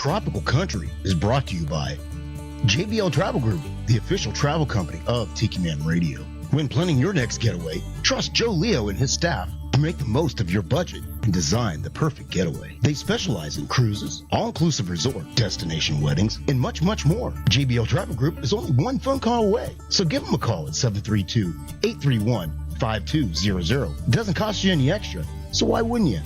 Tropical Country is brought to you by JBL Travel Group, the official travel company of Tiki Man Radio. When planning your next getaway, trust Joe Leo and his staff to make the most of your budget and design the perfect getaway. They specialize in cruises, all-inclusive resort, destination weddings, and much, much more. JBL Travel Group is only one phone call away, so give them a call at 732-831-5200. It doesn't cost you any extra, so why wouldn't you?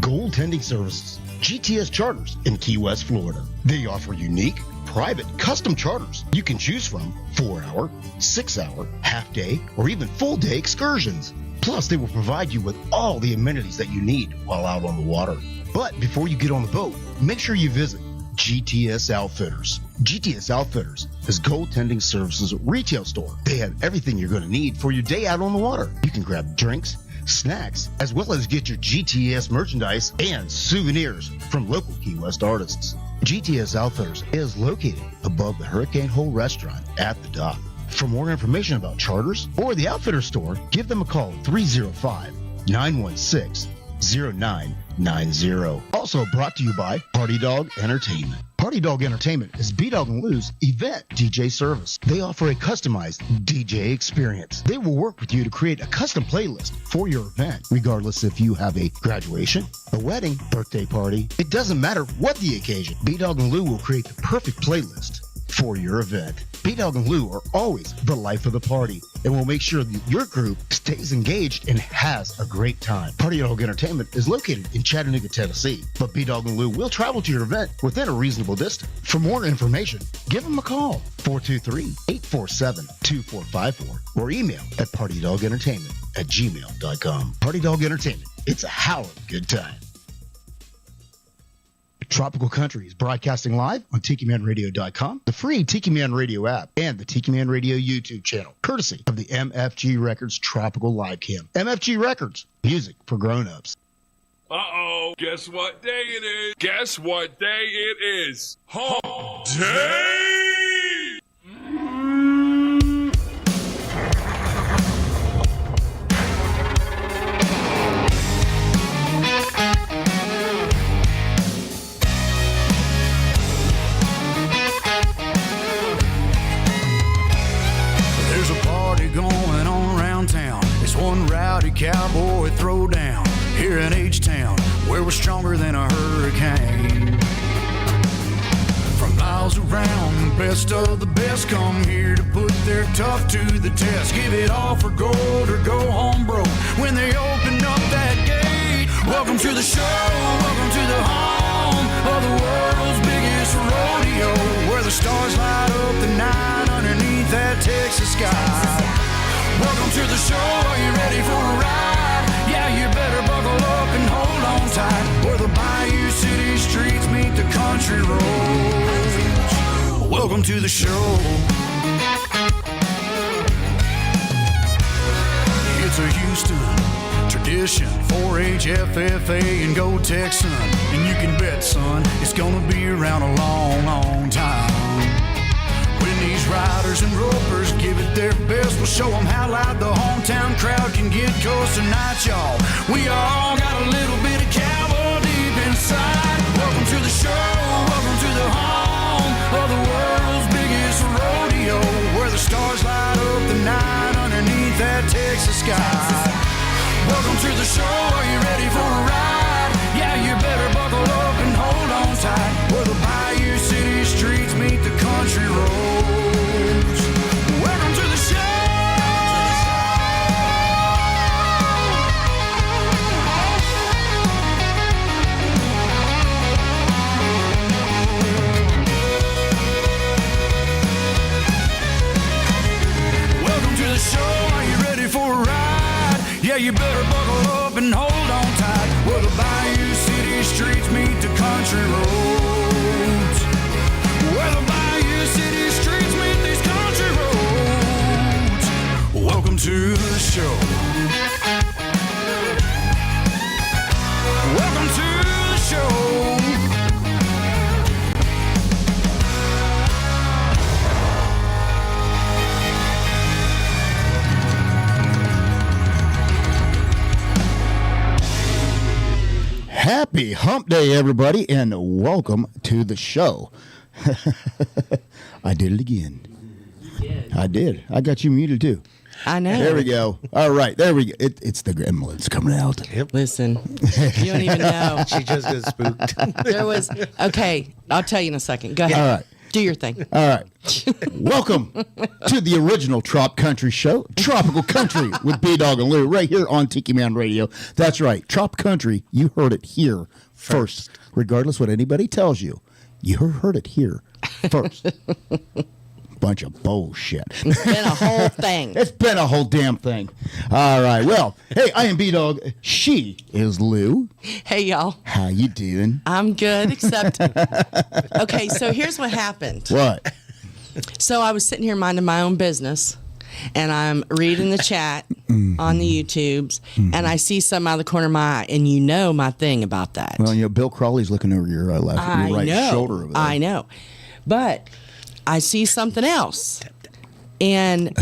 Goaltending Services, GTS Charters in Key West, Florida. They offer unique, private, custom charters you can choose from: 4-hour, 6-hour, half-day, or even full-day excursions. Plus, they will provide you with all the amenities that you need while out on the water. But before you get on the boat, make sure you visit GTS Outfitters. GTS Outfitters is Goaltending Services retail store. They have everything you're going to need for your day out on the water. You can grab drinks, snacks, as well as get your GTS merchandise and souvenirs from local Key West artists. GTS Outfitters is located above the Hurricane Hole restaurant at the dock. For more information about charters or the Outfitter store, give them a call at 305-916-0990. Also brought to you by Party Dog Entertainment. Party Dog Entertainment is B-Dawg and Lou's event DJ service. They offer a customized DJ experience. They will work with you to create a custom playlist for your event, regardless if you have a graduation, a wedding, birthday party. It doesn't matter what the occasion. B-Dawg and Lou will create the perfect playlist for your event. B-Dawg and Lou are always the life of the party and will make sure that your group stays engaged and has a great time. Party Dog Entertainment is located in Chattanooga, Tennessee, but B-Dawg and Lou will travel to your event within a reasonable distance. For more information, give them a call, 423-847-2454, or email at partydogentertainment@gmail.com. Party Dog Entertainment, it's a howl of a good time. Tropical Country is broadcasting live on TikiManRadio.com, the free Tiki Man Radio app, and the Tiki Man Radio YouTube channel, courtesy of the MFG Records Tropical Live Cam. MFG Records, music for grown-ups. Uh-oh, guess what day it is? Guess what day it is? Hump Day! Going on around town. It's one rowdy cowboy throwdown here in H-Town, where we're stronger than a hurricane. From miles around, the best of the best come here to put their tough to the test. Give it all for gold or go home broke when they open up that gate. Welcome to the show, welcome to the home of the world's biggest rodeo, where the stars light up the night underneath that Texas sky. Welcome to the show, are you ready for a ride? Yeah, you better buckle up and hold on tight, where the Bayou City streets meet the country roads. Welcome to the show. It's a Houston tradition, 4-H, FFA, and Go Texan. And you can bet, son, it's gonna be around a long, long time. When these riders and ropers give it their best, we'll show them how loud the hometown crowd can get. 'Cause tonight, y'all, we all got a little bit of cowboy deep inside. Welcome to the show, welcome to the home of the world's biggest rodeo, where the stars light up the night underneath that Texas sky. Welcome to the show, are you ready for a ride? Yeah, you better buckle up and hold on tight, where the Bayou City streets meet the country roads. Welcome to the show. Welcome to the show, are you ready for a ride? Yeah, you better buckle up and hold on tight, where the Bayou City streets meet the country roads. Where the Bayou City streets meet these country roads. Welcome to the show. Welcome to the show. Happy Hump Day, everybody, and welcome to the show. I did it again. You did. I did. I got you muted, too. I know. There we go. All right, there we go. It's the gremlins coming out. Yep. Listen, you don't even know. She just got spooked. There was, okay, I'll tell you in a second. Go ahead. All right. Do your thing. All right. Welcome to the original Trop Country Show, Tropical Country with B-Dawg and Lou, right here on Tiki Man Radio. That's right. Trop Country, you heard it here first. Regardless what anybody tells you, you heard it here first. Bunch of bullshit. It's been a whole thing. It's been a whole damn thing. All right. Well, hey, I am B-Dawg. She is Lou. Hey, y'all. How you doing? I'm good, except, okay, so here's what happened. What? So I was sitting here minding my own business, and I'm reading the chat on the YouTubes, and I see something out of the corner of my eye, and you know my thing about that. Well, Bill Crawley's looking over your left, your right shoulder over there. I know. But I see something else. And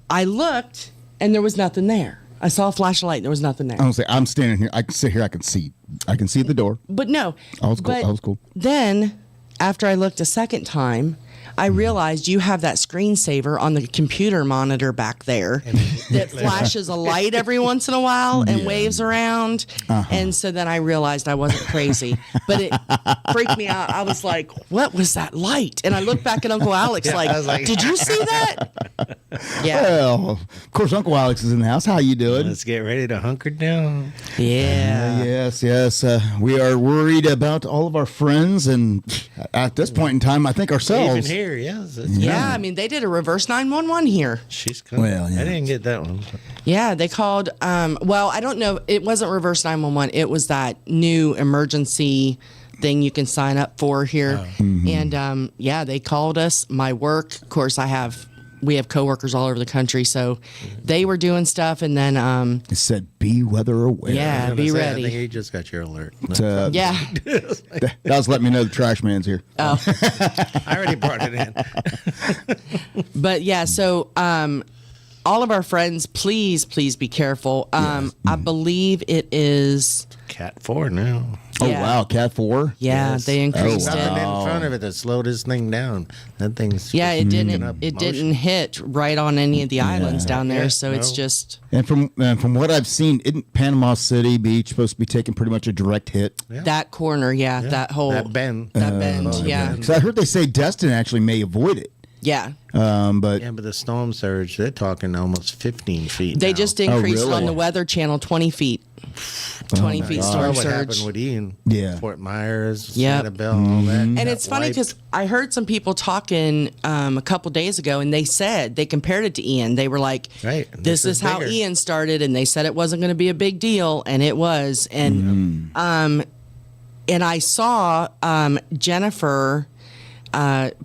I looked, and there was nothing there. I saw a flash of light, and there was nothing there. I don't say I'm standing here. I can sit here. I can see the door. But no. I was cool. But I was cool. Then, after I looked a second time, I realized you have that screensaver on the computer monitor back there that flashes a light every once in a while and waves around. And so then I realized I wasn't crazy. But it freaked me out. I was like, what was that light? And I looked back at Uncle Alex like, did you see that? Yeah. Well, of course, Uncle Alex is in the house. How you doing? Let's get ready to hunker down. Yeah. Yes. We are worried about all of our friends, and at this point in time, I think ourselves. Even here, yes. Yeah, I mean, they did a reverse 911 here. She's coming. Well, yeah. I didn't get that one. Yeah, they called, well, I don't know. It wasn't reverse 911. It was that new emergency thing you can sign up for here. And, yeah, they called us. My work, of course, we have coworkers all over the country, so they were doing stuff, and then It said, "Be weather aware." yeah, be ready. I think you just got your alert. Yeah. That was letting me know the trash man's here. Oh, I already brought it in. but yeah, so all of our friends, please be careful. I believe it is Cat 4 now. Oh yeah. wow, Cat 4. Yeah, Yes. they increased Nothing it. in front of it that slowed this thing down. That thing's Yeah, it picking up didn't. It motion. didn't hit right on any of the islands down there, Yeah, so it's no. just. And from what I've seen, isn't Panama City Beach supposed to be taking pretty much a direct hit? Yeah. That corner, yeah, that whole that bend. yeah, Because I heard they say Destin actually may avoid it. yeah. But Yeah, but the storm surge, they're talking almost 15 feet. They now. just increased really? on the Weather Channel 20 feet. 20 feet Saw storm what surge. happened with Ian. Yeah. Fort Myers, Yep. Sanibel, all that. And got it's funny wiped. because I heard some people talking a couple days ago, and they said they compared it to Ian. They were like, Right. "This is how bigger. Ian started," and they said it wasn't going to be a big deal, and it was. And and I saw Jennifer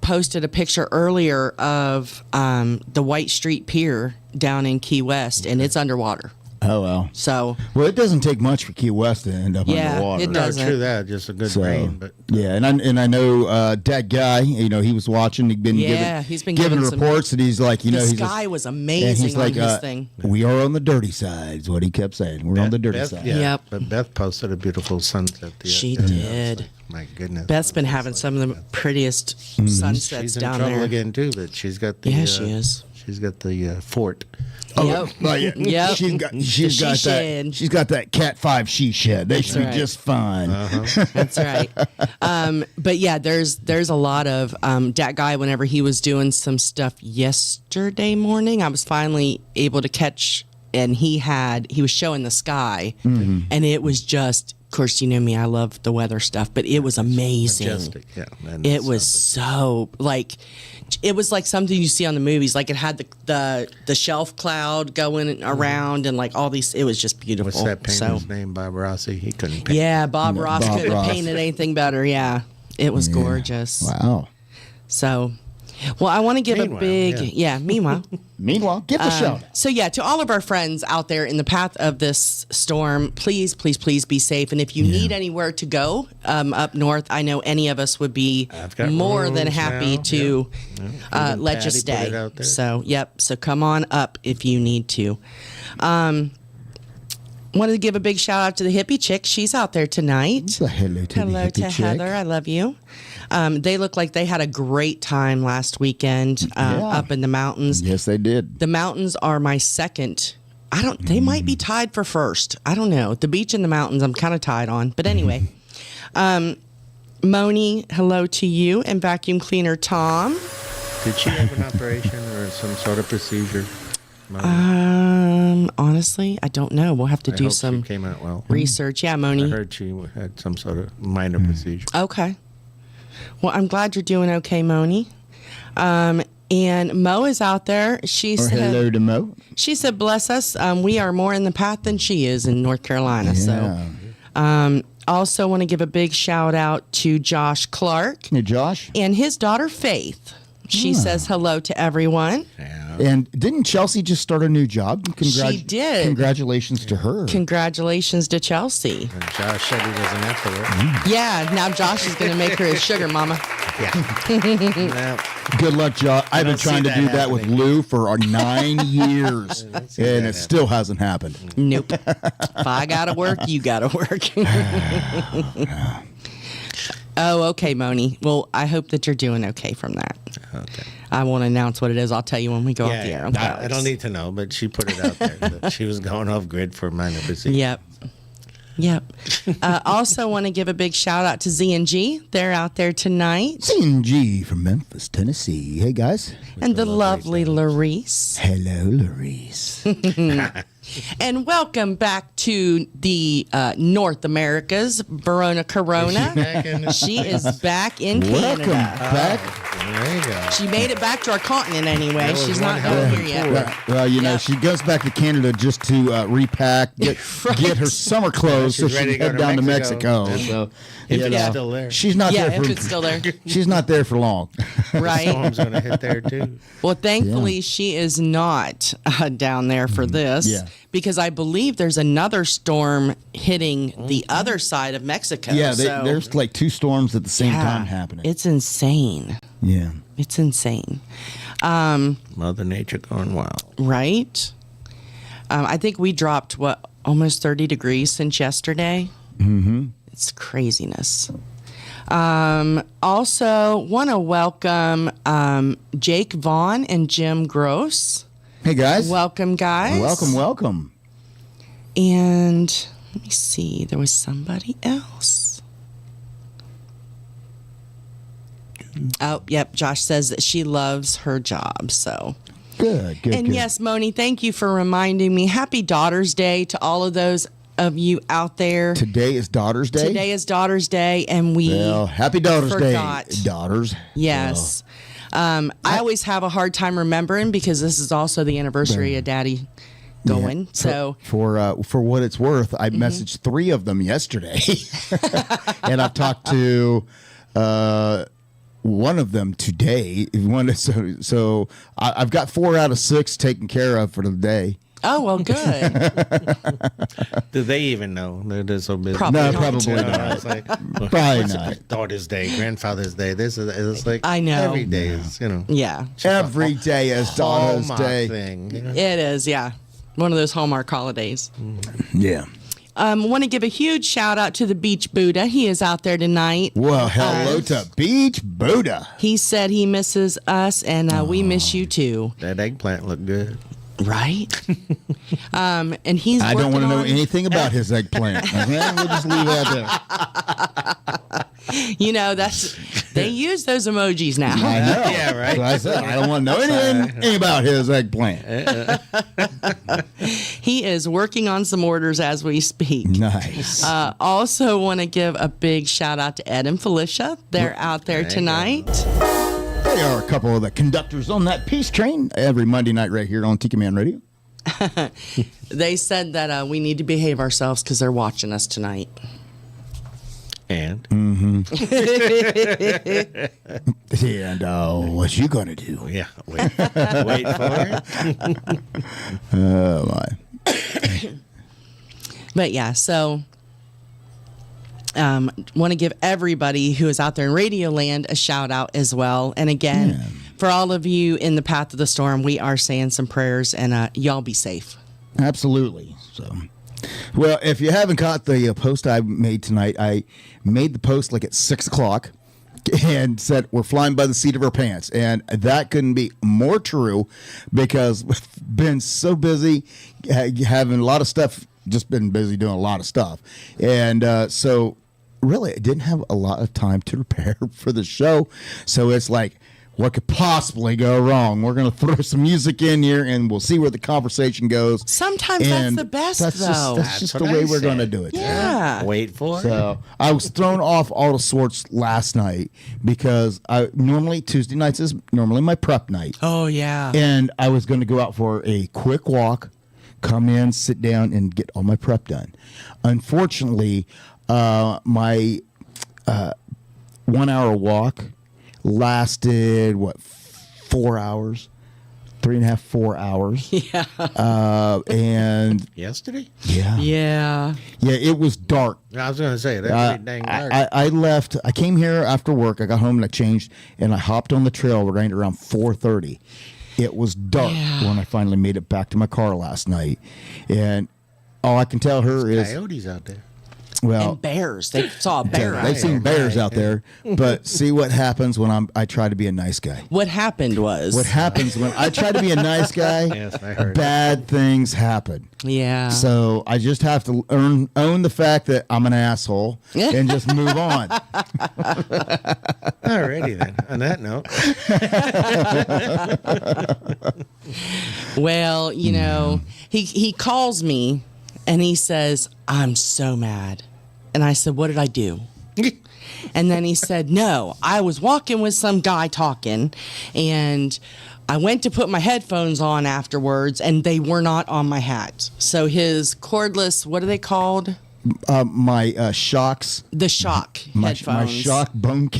posted a picture earlier of the White Street Pier down in Key West, and it's underwater. oh well. So Well, it doesn't take much for Key West to end up Yeah, underwater. it No, doesn't. true that. Just a good So, rain. But yeah, and I know that guy. He was watching. He'd been he's been giving giving some- reports, and he's like, the he's sky was and amazing he's like, on his thing. we are on the dirty side. Is what he kept saying. We're on the dirty Beth, side. yeah, Yep. But Beth posted a beautiful sunset. She other day. did. My goodness. Beth's been having some of the prettiest sunsets She's in down trouble there. again too, but she's got the. Yeah, she is. She's got the fort. Yep. Oh, yeah. Yep. She's got The she's got she that. shed. She's got that Cat 5 she shed. They should right. be just fine. That's right. But yeah, there's a lot of that guy. Whenever he was doing some stuff yesterday morning, I was finally able to catch, and he was showing the sky, and it was just. Of course, you know me. I love the weather stuff, but it was amazing. Majestic, yeah. And It was so like. It was like something you see on the movies. Like it had the shelf cloud going around and like all these. It was just beautiful. What's that painter's So name? Bob Rossi. He couldn't paint. yeah, Bob Ross Bob couldn't Ross. have painted anything better. Yeah, it was gorgeous. Wow. So, well, I want to give Meanwhile, a big yeah. Meanwhile. Meanwhile, give the shout. So yeah, to all of our friends out there in the path of this storm, please be safe. And if you need anywhere to go up north, I know any of us would be I've got more than rooms happy now. to Even let you Patty put stay. it out there. So so come on up if you need to. Wanted to give a big shout out to the hippie chick. She's out there tonight. So hello to Hello the to hippie chick. Heather. I love you. They look like they had a great time last weekend up in the mountains. Yes, they did. The mountains are my second. They might be tied for first. I don't know. The beach and the mountains, I'm kind of tied on. But anyway, Moni, hello to you, and vacuum cleaner Tom. Did she have an operation or some sort of procedure? Honestly, I don't know. We'll have to do hope some she came out well. research. Yeah, I Moni. heard she had some sort of minor procedure. Okay. Well, I'm glad you're doing okay, Moni. And Mo is out there. She Or said, hello to Mo. She said, bless us. We are more in the path than she is in North Carolina. Yeah. So, also want to give a big shout out to Josh Clark Hey, Josh. and his daughter Faith. She says hello to everyone. Yeah. And didn't Chelsea just start a new job? She did. Congratulations to her. Congratulations to Chelsea. And Josh said he doesn't have to work. Yeah, now Josh is going to make her his sugar mama. Yeah. Good luck, Josh. I've been don't see trying to that do that with happening. Lou for 9 years, and that it still hasn't happened. Nope. If I got to work, you got to work. Oh, okay, Moni. Well, I hope that you're doing okay from that. Okay. I won't announce what it is. I'll tell you when we go off the air. I don't need to know, but she put it out there that she was going off grid for minor procedure. Yep. Also want to give a big shout out to Z&G. They're out there tonight. C&G from Memphis, Tennessee. Hey, guys. And the lovely Larice. Hello, Larice. And welcome back to the North Americas, Verona Corona. She is back in Welcome Canada. back. There you go. She made it back to our continent anyway. was She's one not hell done of a here yet. tour. Well, you know, Yep. she goes back to Canada just to repack, get her summer clothes so she's she ready can to go head to down to Mexico. Mexico. So, If you it's know, still there. she's not Yeah, there if for. it's still there. She's not there for long. Right? Storm's going to hit there, too. Well, thankfully, she is not down there for this Yeah. because I believe there's another storm hitting the other side of Mexico. Yeah, so, there's like 2 storms at the same yeah, time happening. It's insane. Yeah. It's insane. Mother Nature going wild. Right? I think we dropped, almost 30 degrees since yesterday? Mm-hmm. It's craziness. Also, want to welcome Jake Vaughn and Jim Gross. Hey, guys. Welcome, guys. Welcome. And let me see, there was somebody else. Oh, yep. Josh says that she loves her job. So, Good. and yes, Moni, thank you for reminding me. Happy Daughter's Day to all of those of you out there. Today is Daughter's Day. Today is Daughter's Day, and we Well, happy Daughter's forgot. Day, daughters. Yes. I always have a hard time remembering because this is also the anniversary of Daddy going. Yeah. So For what it's worth, I messaged 3 of them yesterday, and I've talked to one of them today. So I've got 4 out of 6 taken care of for the day. oh well, good. Do they even know? They're so busy. Probably No, not. probably No, not. it's like, Probably what's not. Daughter's Day, Grandfather's Day. This is it's like I know. every day is Yeah, Every day is Daughter's Hallmark Day. thing. You know? it is. Yeah, one of those Hallmark holidays. Yeah. Want to give a huge shout out to the Beach Buddha. He is out there tonight. Well, hello to Beach Buddha. He said he misses us, and we miss you too. That eggplant looked good. Right? And he's. I don't want to know working on- anything about his eggplant. Okay? We'll just leave that there. You know, they use those emojis now. I know. Yeah, right. So I said I don't want to know anything about his eggplant. He is working on some orders as we speak. Nice. Also, want to give a big shout out to Ed and Felicia. They're out there tonight. They are a couple of the conductors on that peace train every Monday night right here on Tiki Man Radio. They said that we need to behave ourselves because they're watching us tonight. And And what you gonna do? yeah, wait for it. Oh my! But yeah, so want to give everybody who is out there in Radio Land a shout out as well. And again, for all of you in the path of the storm, we are saying some prayers, and y'all be safe. Absolutely. So, Well, if you haven't caught the post I made tonight, I made the post like at 6 o'clock and said we're flying by the seat of our pants. And that couldn't be more true because we've been so busy having a lot of stuff, just been busy doing a lot of stuff. And so really, I didn't have a lot of time to prepare for the show. So it's like, what could possibly go wrong? We're going to throw some music in here, and we'll see where the conversation goes. Sometimes And that's the best, though. That's just the way we're going to do it. Yeah. Wait for it. So I was thrown off all of sorts last night because normally Tuesday nights is normally my prep night. Oh, yeah. And I was going to go out for a quick walk, come in, sit down, and get all my prep done. Unfortunately, my 1 hour walk lasted 4 hours, 3.5, 4 hours. Yeah. And Yesterday? Yeah. It was dark. I was going to say, that's pretty dang dark. I left. I came here after work. I got home and I changed, and I hopped on the trail right around 4:30. It was dark when I finally made it back to my car last night, and all I can tell her is coyotes out there. well, And bears. They saw a bear. they've seen bears out there, but see what happens when I try to be a nice guy. What happened was. What happens when I try to be a nice guy? Yes, I heard bad things happen. Yeah. So I just have to own the fact that I'm an asshole and just move on. Alrighty then. On that note. Well, you know, he calls me and he says, "I'm so mad." And I said, "What did I do?" And then he said, "No, I was walking with some guy talking, and I went to put my headphones on afterwards, and they were not on my hat." So his cordless, what are they called? My shocks. The shock My headphones. shock bone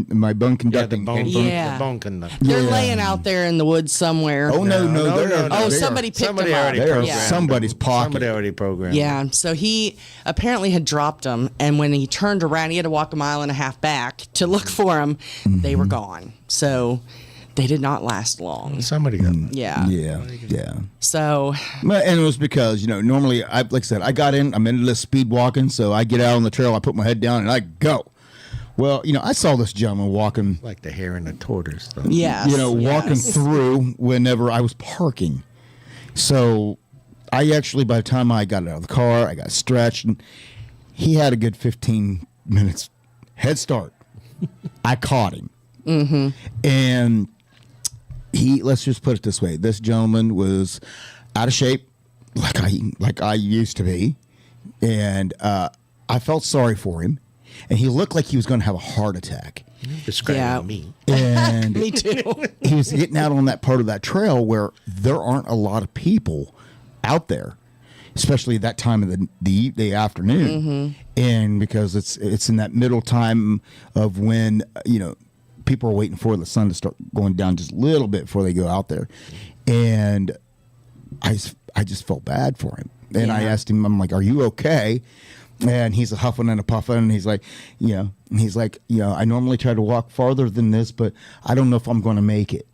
my bone conducting. Yeah. The bone conductor. They're laying out there in the woods somewhere. Oh no, they're Oh, they somebody are, picked Somebody them up. already they are programmed somebody's them. pocket. Somebody already programmed. Yeah, so he apparently had dropped them, and when he turned around, he had to walk 1.5 miles back to look for them. They were gone. So they did not last long. Somebody got them. Yeah. Yeah. So, And it was because, normally, like I said, I got in, I'm into this speed walking, so I get out on the trail, I put my head down, and I go. Well, I saw this gentleman walking, Like the hare and the tortoise. Though. yes. walking through whenever I was parking. So I actually, by the time I got out of the car, I got stretched, and he had a good 15 minutes head start. I caught him. Mm-hmm. And let's just put it this way. This gentleman was out of shape, like I used to be. And I felt sorry for him. And he looked like he was going to have a heart attack. Describing me. And Me too. he was getting out on that part of that trail where there aren't a lot of people out there, especially that time of the afternoon. And because it's in that middle time of when, people are waiting for the sun to start going down just a little bit before they go out there. And I just felt bad for him. And I asked him, I'm like, "Are you okay?" And he's a huffing and a puffing, and he's like, I normally try to walk farther than this, but I don't know if I'm going to make it.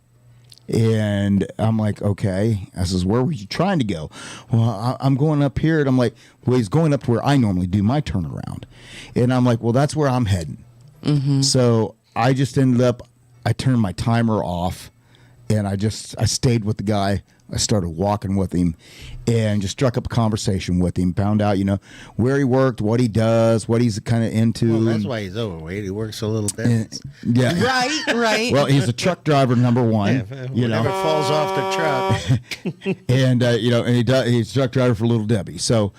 And I'm like, okay. I says, "Where were you trying to go?" "Well, I'm going up here." And I'm like, "Well, he's going up to where I normally do my turnaround." And I'm like, "Well, that's where I'm heading." So I just ended up, I turned my timer off, and I stayed with the guy. I started walking with him and just struck up a conversation with him, found out, where he worked, what he does, what he's kind of into. Well, that's why he's overweight. He works a little bit. Yeah. Right. Well, he's a truck driver, number one. Whatever falls off the truck. And he's a truck driver for Little Debbie. So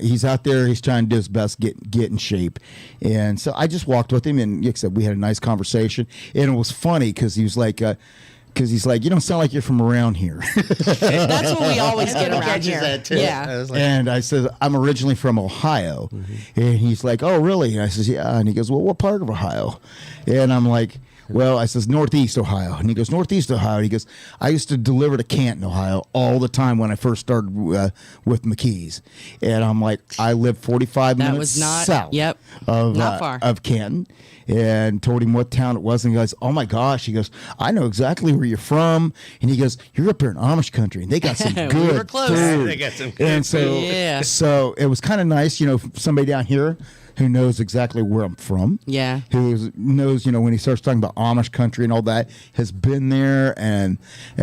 he's out there. He's trying to do his best, get in shape. And so I just walked with him, and like I said, we had a nice conversation. And it was funny because he was like, "You don't sound like you're from around here." That's what we always get around Catches here. that, too. Yeah. I was like, And I said, "I'm originally from Ohio." And he's like, "Oh, really?" And I says, "Yeah." And he goes, "Well, what part of Ohio?" And I'm like, Well, I says Northeast Ohio, and he goes Northeast Ohio. And he goes, I used to deliver to Canton, Ohio, all the time when I first started with McKee's, and I'm like, I live 45 minutes was not south. Yep, of not far of Canton. And told him what town it was, and he goes, "Oh my gosh!" He goes, "I know exactly where you're from." And he goes, "You're up here in Amish country, and they got some good We were close. food." They got some good and so, Yeah. so it was kind of nice, somebody down here who knows exactly where I'm from. Yeah. Who knows, when he starts talking about Amish country and all that, has been there and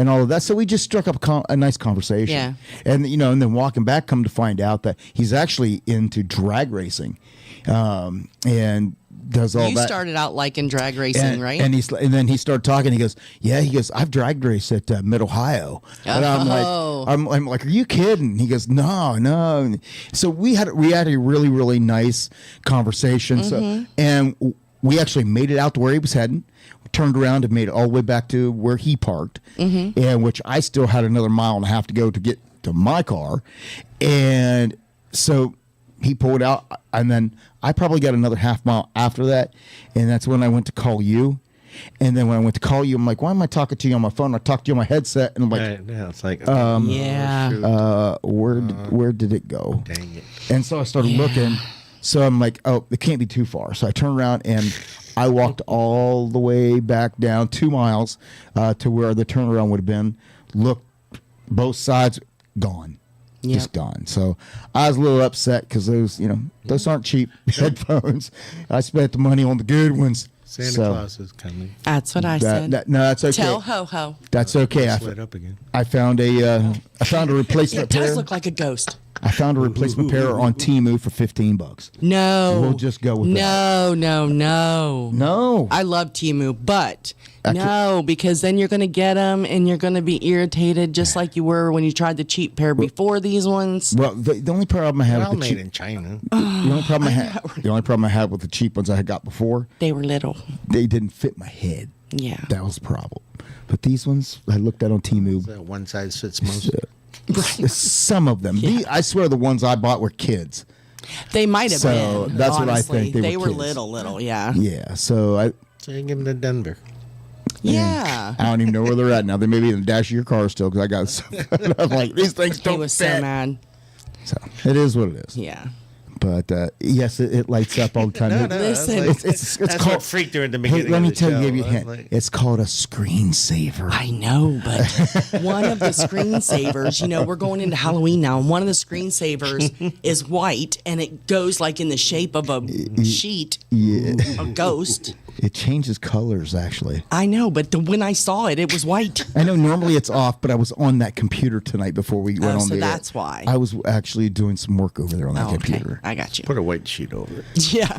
all of that. So we just struck up a nice conversation. Yeah. And and then walking back, come to find out that he's actually into drag racing, and does all You that. started out liking drag racing, right? And then he started talking. He goes, "Yeah." He goes, "I've drag raced at Mid Ohio." And I'm like, "Are you kidding?" He goes, "No." So we had a really, really nice conversation. So and we actually made it out to where he was heading. We turned around and made it all the way back to where he parked, and which I still had another mile and a half to go to get to my car, and so he pulled out, and then I probably got another half mile after that, and that's when I went to call you. And then when I went to call you, I'm like, "Why am I talking to you on my phone? I talked to you on my headset," and I'm like, Yeah, it's like, Yeah. shoot. where did it go?" Dang it. And so I started looking. So I'm like, "Oh, it can't be too far." So I turned around and I walked all the way back down 2 miles to where the turnaround would have been. Looked, both sides gone. Just gone. So I was a little upset because those aren't cheap headphones. I spent the money on the good ones. Santa Claus is coming. That's what I said. No, that's okay. Tell ho ho. That's okay. Sweat up again. I found a replacement It does pair. look like a ghost. I found a replacement pair on Temu for $15. No. We'll just go with that. No. No. I love Temu, but no, because then you're going to get them and you're going to be irritated just like you were when you tried the cheap pair before these ones. Well, the only problem I had They're all with the made cheap, in China. the only problem I had with the cheap ones I had got before, They were little. they didn't fit my head. Yeah. That was the problem. But these ones, I looked at on Temu. That one size fits most. Some of them. I swear the ones I bought were kids. They might have So, been. that's what I honestly. think. They were were kids. little, yeah. Yeah. So I So you give them to Denver. Yeah. I don't even know where they're at now. They may be in the dash of your car still because I got so I'm like, these things He don't was fit. so mad. So it is what it is. Yeah. But yes, it lights up all the time. Listen. It's That's called. what freaked her in the Hey, beginning. let me of the tell you, show. give you a I was hint. like, It's called a screensaver. I know, but one of the screensavers, we're going into Halloween now, and one of the screensavers is white, and it goes like in the shape of a sheet, a ghost. It changes colors, actually. I know, but when I saw it, it was white. I know normally it's off, but I was on that computer tonight before we went on so the air. that's why. I was actually doing some work over there on that Oh, okay. computer. I got you. Put a white sheet over it. Yeah.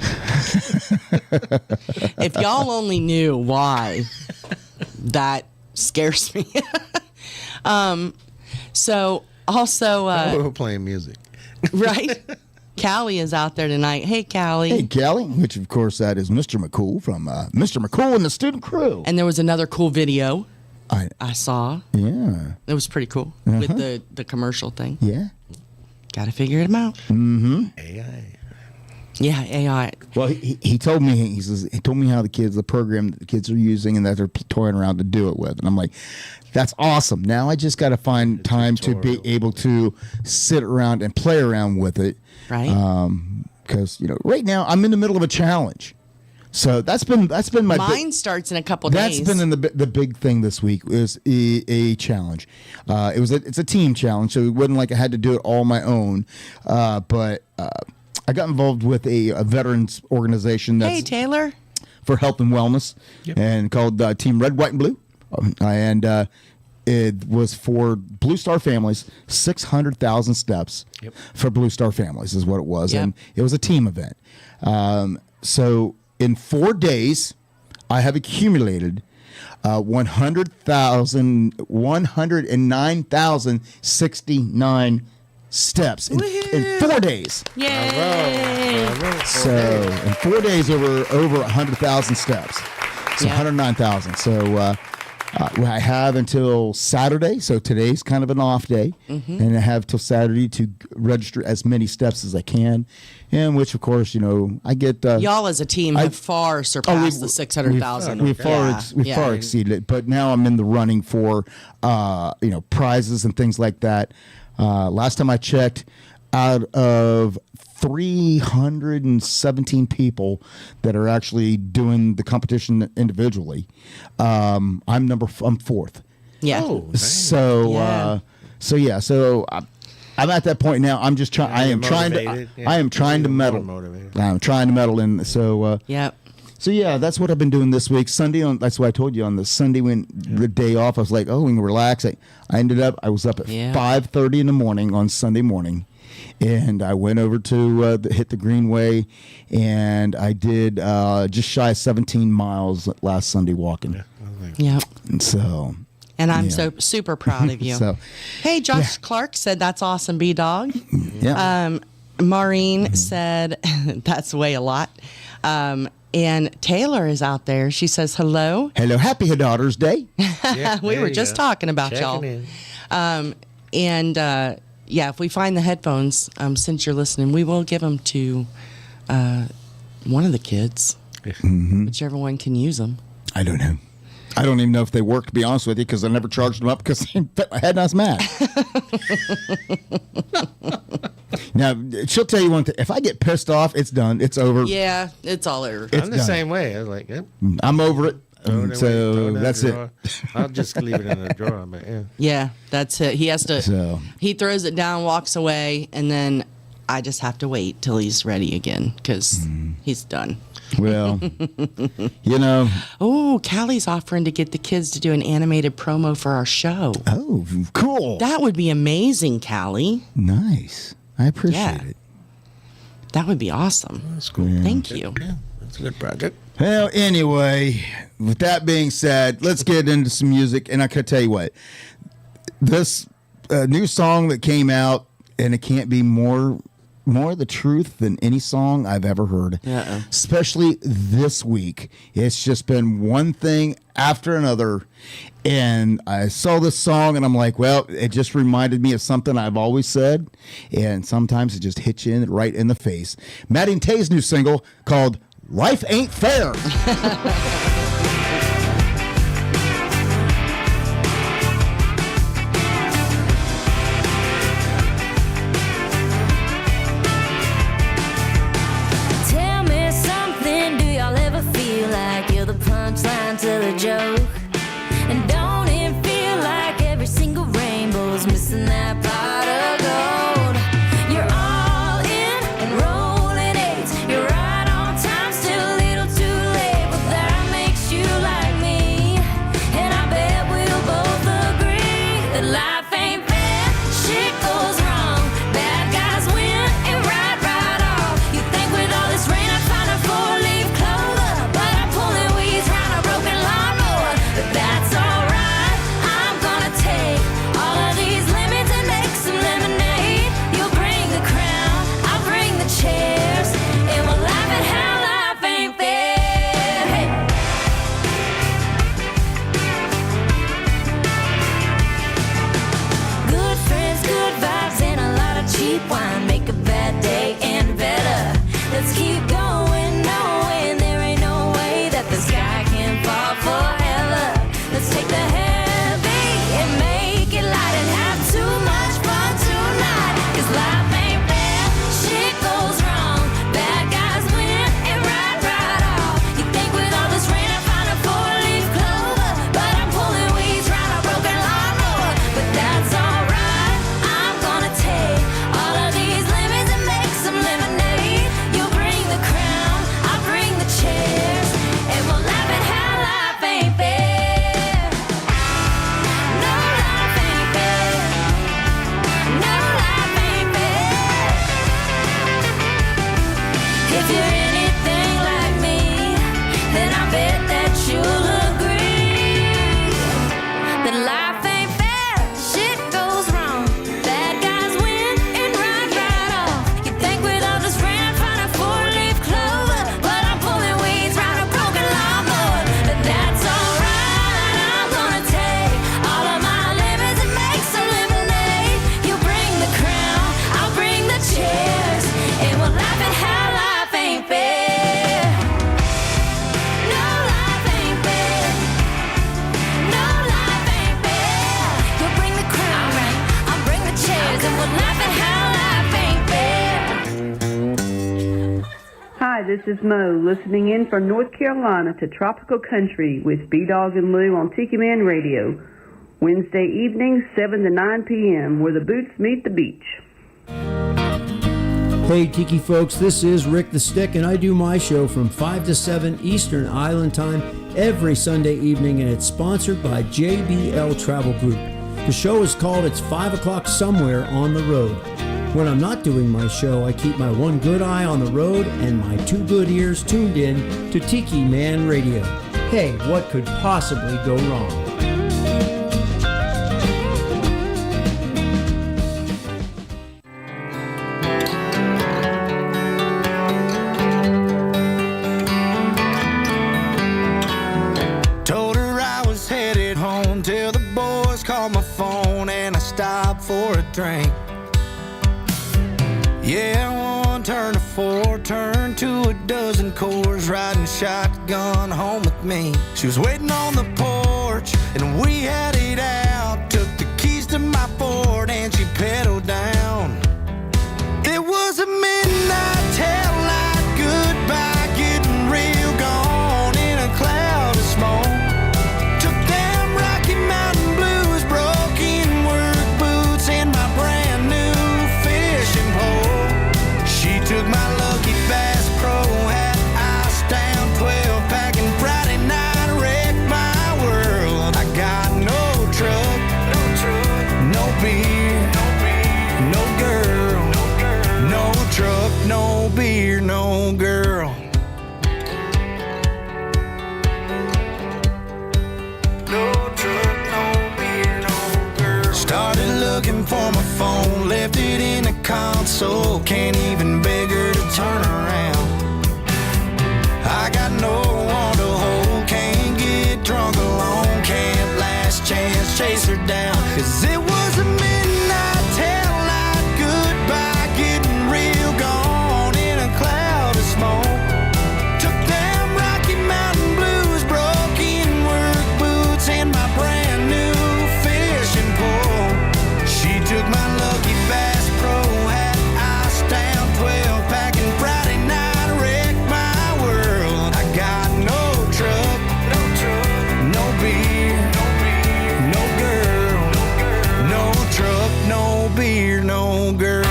If y'all only knew why, that scares me. So also, We're playing music. right? Callie is out there tonight. Hey, Callie. Hey, Callie, which of course that is Mr. McCool from Mr. McCool and the Student Crew. And there was another cool video I saw. yeah, It was pretty cool with the commercial thing. yeah. Got to figure them out. AI. Yeah, AI. Well, he told me he told me how the program that the kids are using and that they're toying around to do it with, and I'm like, that's awesome. Now I just got to find time to be able to sit around and play around with it, Right. Because right now I'm in the middle of a challenge, so that's been my Mine starts in a couple That's days. been in the big thing this week is a challenge. It's a team challenge, so it wasn't like I had to do it all on my own. But I got involved with a veterans organization that's Hey, Taylor. for health and wellness, and called Team Red, White, and Blue, and it was for Blue Star families. 600,000 steps for Blue Star families is what it was, Yep. and it was a team event. So in 4 days, I have accumulated 109,069 steps in 4 days. Yay. So in 4 days, over 100,000 steps. So Yeah. 109,000. So I have until Saturday, so today's kind of an off day, and I have till Saturday to register as many steps as I can, and which, of course, you know, I get. Y'all as a team have far surpassed the 600,000. We've far exceeded it, but now I'm in the running for, you know, prizes and things like that. Last time I checked, out of 317 people that are actually doing the competition individually, I'm fourth. Yeah. Oh, nice. So I'm at that point now. I'm just trying. I am trying to medal. I'm trying to medal in. So Yep. So yeah, that's what I've been doing this week. That's what I told you on the Sunday when the day off. I was like, oh, we can relax. I was up at 5:30 in the morning on Sunday morning, and I went over to hit the Greenway, and I did just shy of 17 miles last Sunday walking. Yep. And so. And I'm so super proud of you. So, hey, Josh Clark said that's awesome, B-Dawg. Yeah. Maureen said that's way a lot. And Taylor is out there. She says hello. Hello, happy Daughter's Day. Yeah, We were just talking about Checking y'all. in. If we find the headphones, since you're listening, we will give them to one of the kids, whichever one can use them. I don't know. I don't even know if they work, to be honest with you, because I never charged them up because they fit my head and I was mad. Now, she'll tell you one thing. If I get pissed off, it's done. It's over. Yeah, it's all over. I'm the done. same way. I was like, yep. I'm over it. Throw it away, So throw it in that's the it. drawer. I'll just leave it in the drawer. But yeah. Yeah, that's it. He has to. So. He throws it down, walks away, and then I just have to wait till he's ready again because he's done. Well, you know. Oh, Callie's offering to get the kids to do an animated promo for our show. Oh, cool. That would be amazing, Callie. Nice. I appreciate it. That would be awesome. That's cool. Thank you. Yeah, that's a good project. Well, anyway, with that being said, let's get into some music. And I can tell you what, this new song that came out, and it can't be more the truth than any song I've ever heard. Especially this week. It's just been one thing after another. And I saw this song and I'm like, well, it just reminded me of something I've always said. And sometimes it just hits you right in the face. Maddie and Tay's new single called Life Ain't Fair. Tell me something, do y'all ever feel like you're the punchline to the joke? And don't it feel like every single rainbow's missing that pot of gold? You're all in and rolling eights. You're right on time, still a little too late, but that makes you like me. And I bet we'll both agree that life ain't fair. Shit goes wrong, bad guys win and right off. You think with all this rain I'd find a four-leaf clover, but I'm pulling weeds round a broken lawnmower. But that's alright, I'm gonna take all of these lemons and make some lemonade. You'll bring the crown, I'll bring the chairs, and we'll laugh at how life ain't fair. Hey. Good friends, good vibes, and a lot of cheap wine make a bad day and better. Let's keep going, knowing there ain't no way that the sky can fall forever. Let's take the heavy and make it light and have too much fun tonight. 'Cause life ain't fair, shit goes wrong, bad guys win and right off. You think with all this rain I'd find a four-leaf clover, but I'm pulling weeds round a broken lawnmower. But that's alright, I'm gonna take all of these lemons and make this is Mo, listening in from North Carolina to Tropical Country with B-Dawg and Lou on Tiki Man Radio. Wednesday evenings, 7 to 9 p.m., where the boots meet the beach. Hey Tiki folks, this is Rick the Stick, and I do my show from 5 to 7 Eastern Island Time every Sunday evening, and it's sponsored by JBL Travel Group. The show is called It's 5 O'Clock Somewhere on the Road. When I'm not doing my show, I keep my one good eye on the road and my two good ears tuned in to Tiki Man Radio. Hey, what could possibly go wrong? For a drink. Yeah, 1 turn to 4, turn to a dozen chords, riding shotgun home with me. She was waiting on the porch, and we had it out. Took the keys to my Ford, and she pedaled down. It was a midnight taillight goodbye, getting real gone in a cloud of smoke. Took my lucky Bass Pro, had ice down 12, packing Friday night, wrecked my world. I got no truck, no beer, no girl, no truck, no beer, no girl. No truck, no beer, no girl. Started looking for my phone, left it in the console, can't even beg her to turn around. I got no one to hold, can't get drunk alone, can't last chance chase her down. 'Cause it was a midnight taillight goodbye, getting real gone in a cloud of smoke. Took them Rocky Mountain blues, broken work boots, and my brand new fishing pole. She took my lucky Bass Pro, had ice down 12, packing Friday night, wrecked my world. I got no truck, no beer, no girl, no truck, no beer, no girl.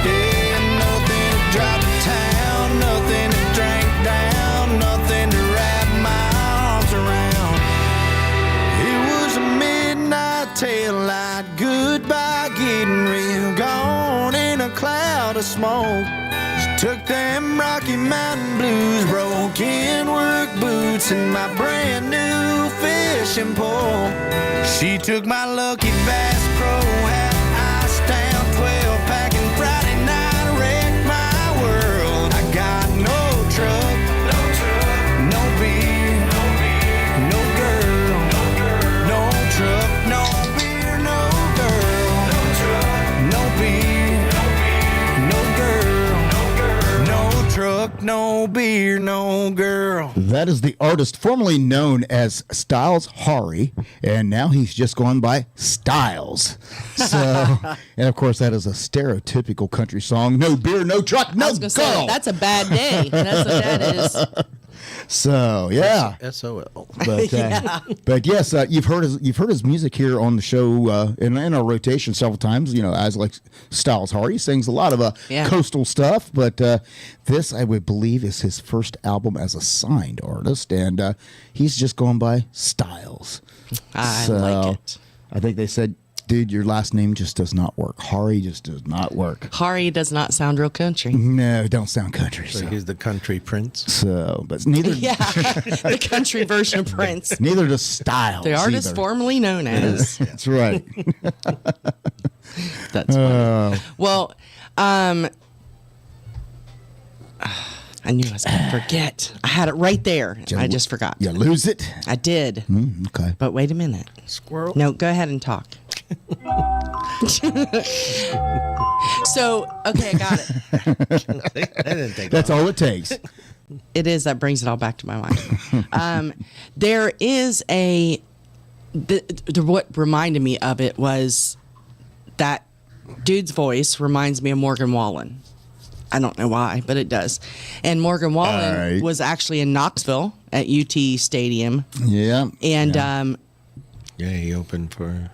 Yeah, nothing to drive to town, nothing to drink down, nothing to wrap my arms around. It was a midnight taillight goodbye, getting real gone in a cloud of smoke. She took them Rocky Mountain blues, broken work boots, and my brand new fishing pole. She took my lucky Bass Pro, had ice down 12, packing Friday night, wrecked my world. I got no truck, no beer, no girl, no truck, no beer, no girl, no beer, no girl, no truck, no beer, no girl. That is the artist formerly known as Styles Hari, and now he's just going by Styles. So, and of course, that is a stereotypical country song. No beer, no truck, no I was gonna say, girl. that's a bad day. That's what that is. So, yeah. SOL. But, but yes, you've heard his music here on the show in our rotation several times. You know, as like Styles Hari, he sings a lot of coastal stuff. But this, I would believe, is his first album as a signed artist, and he's just going by Styles. I like it. I think they said, dude, your last name just does not work. Hari just does not work. Hari does not sound real country. No, don't sound country. So he's the country prince. So, but neither. Yeah, the country version of Prince. Neither does Styles. The artist either. formerly known as. That's right. That's funny. Well, I knew I was going to forget. I had it right there. I just forgot. You lose it? I did. Okay. But wait a minute. Squirrel. No, go ahead and talk. So, okay, I got it. That's all it takes. It is. That brings it all back to my mind. There is what reminded me of it was that dude's voice reminds me of Morgan Wallen. I don't know why, but it does. And Morgan Wallen was actually in Knoxville at UT Stadium. Yeah. And he opened for.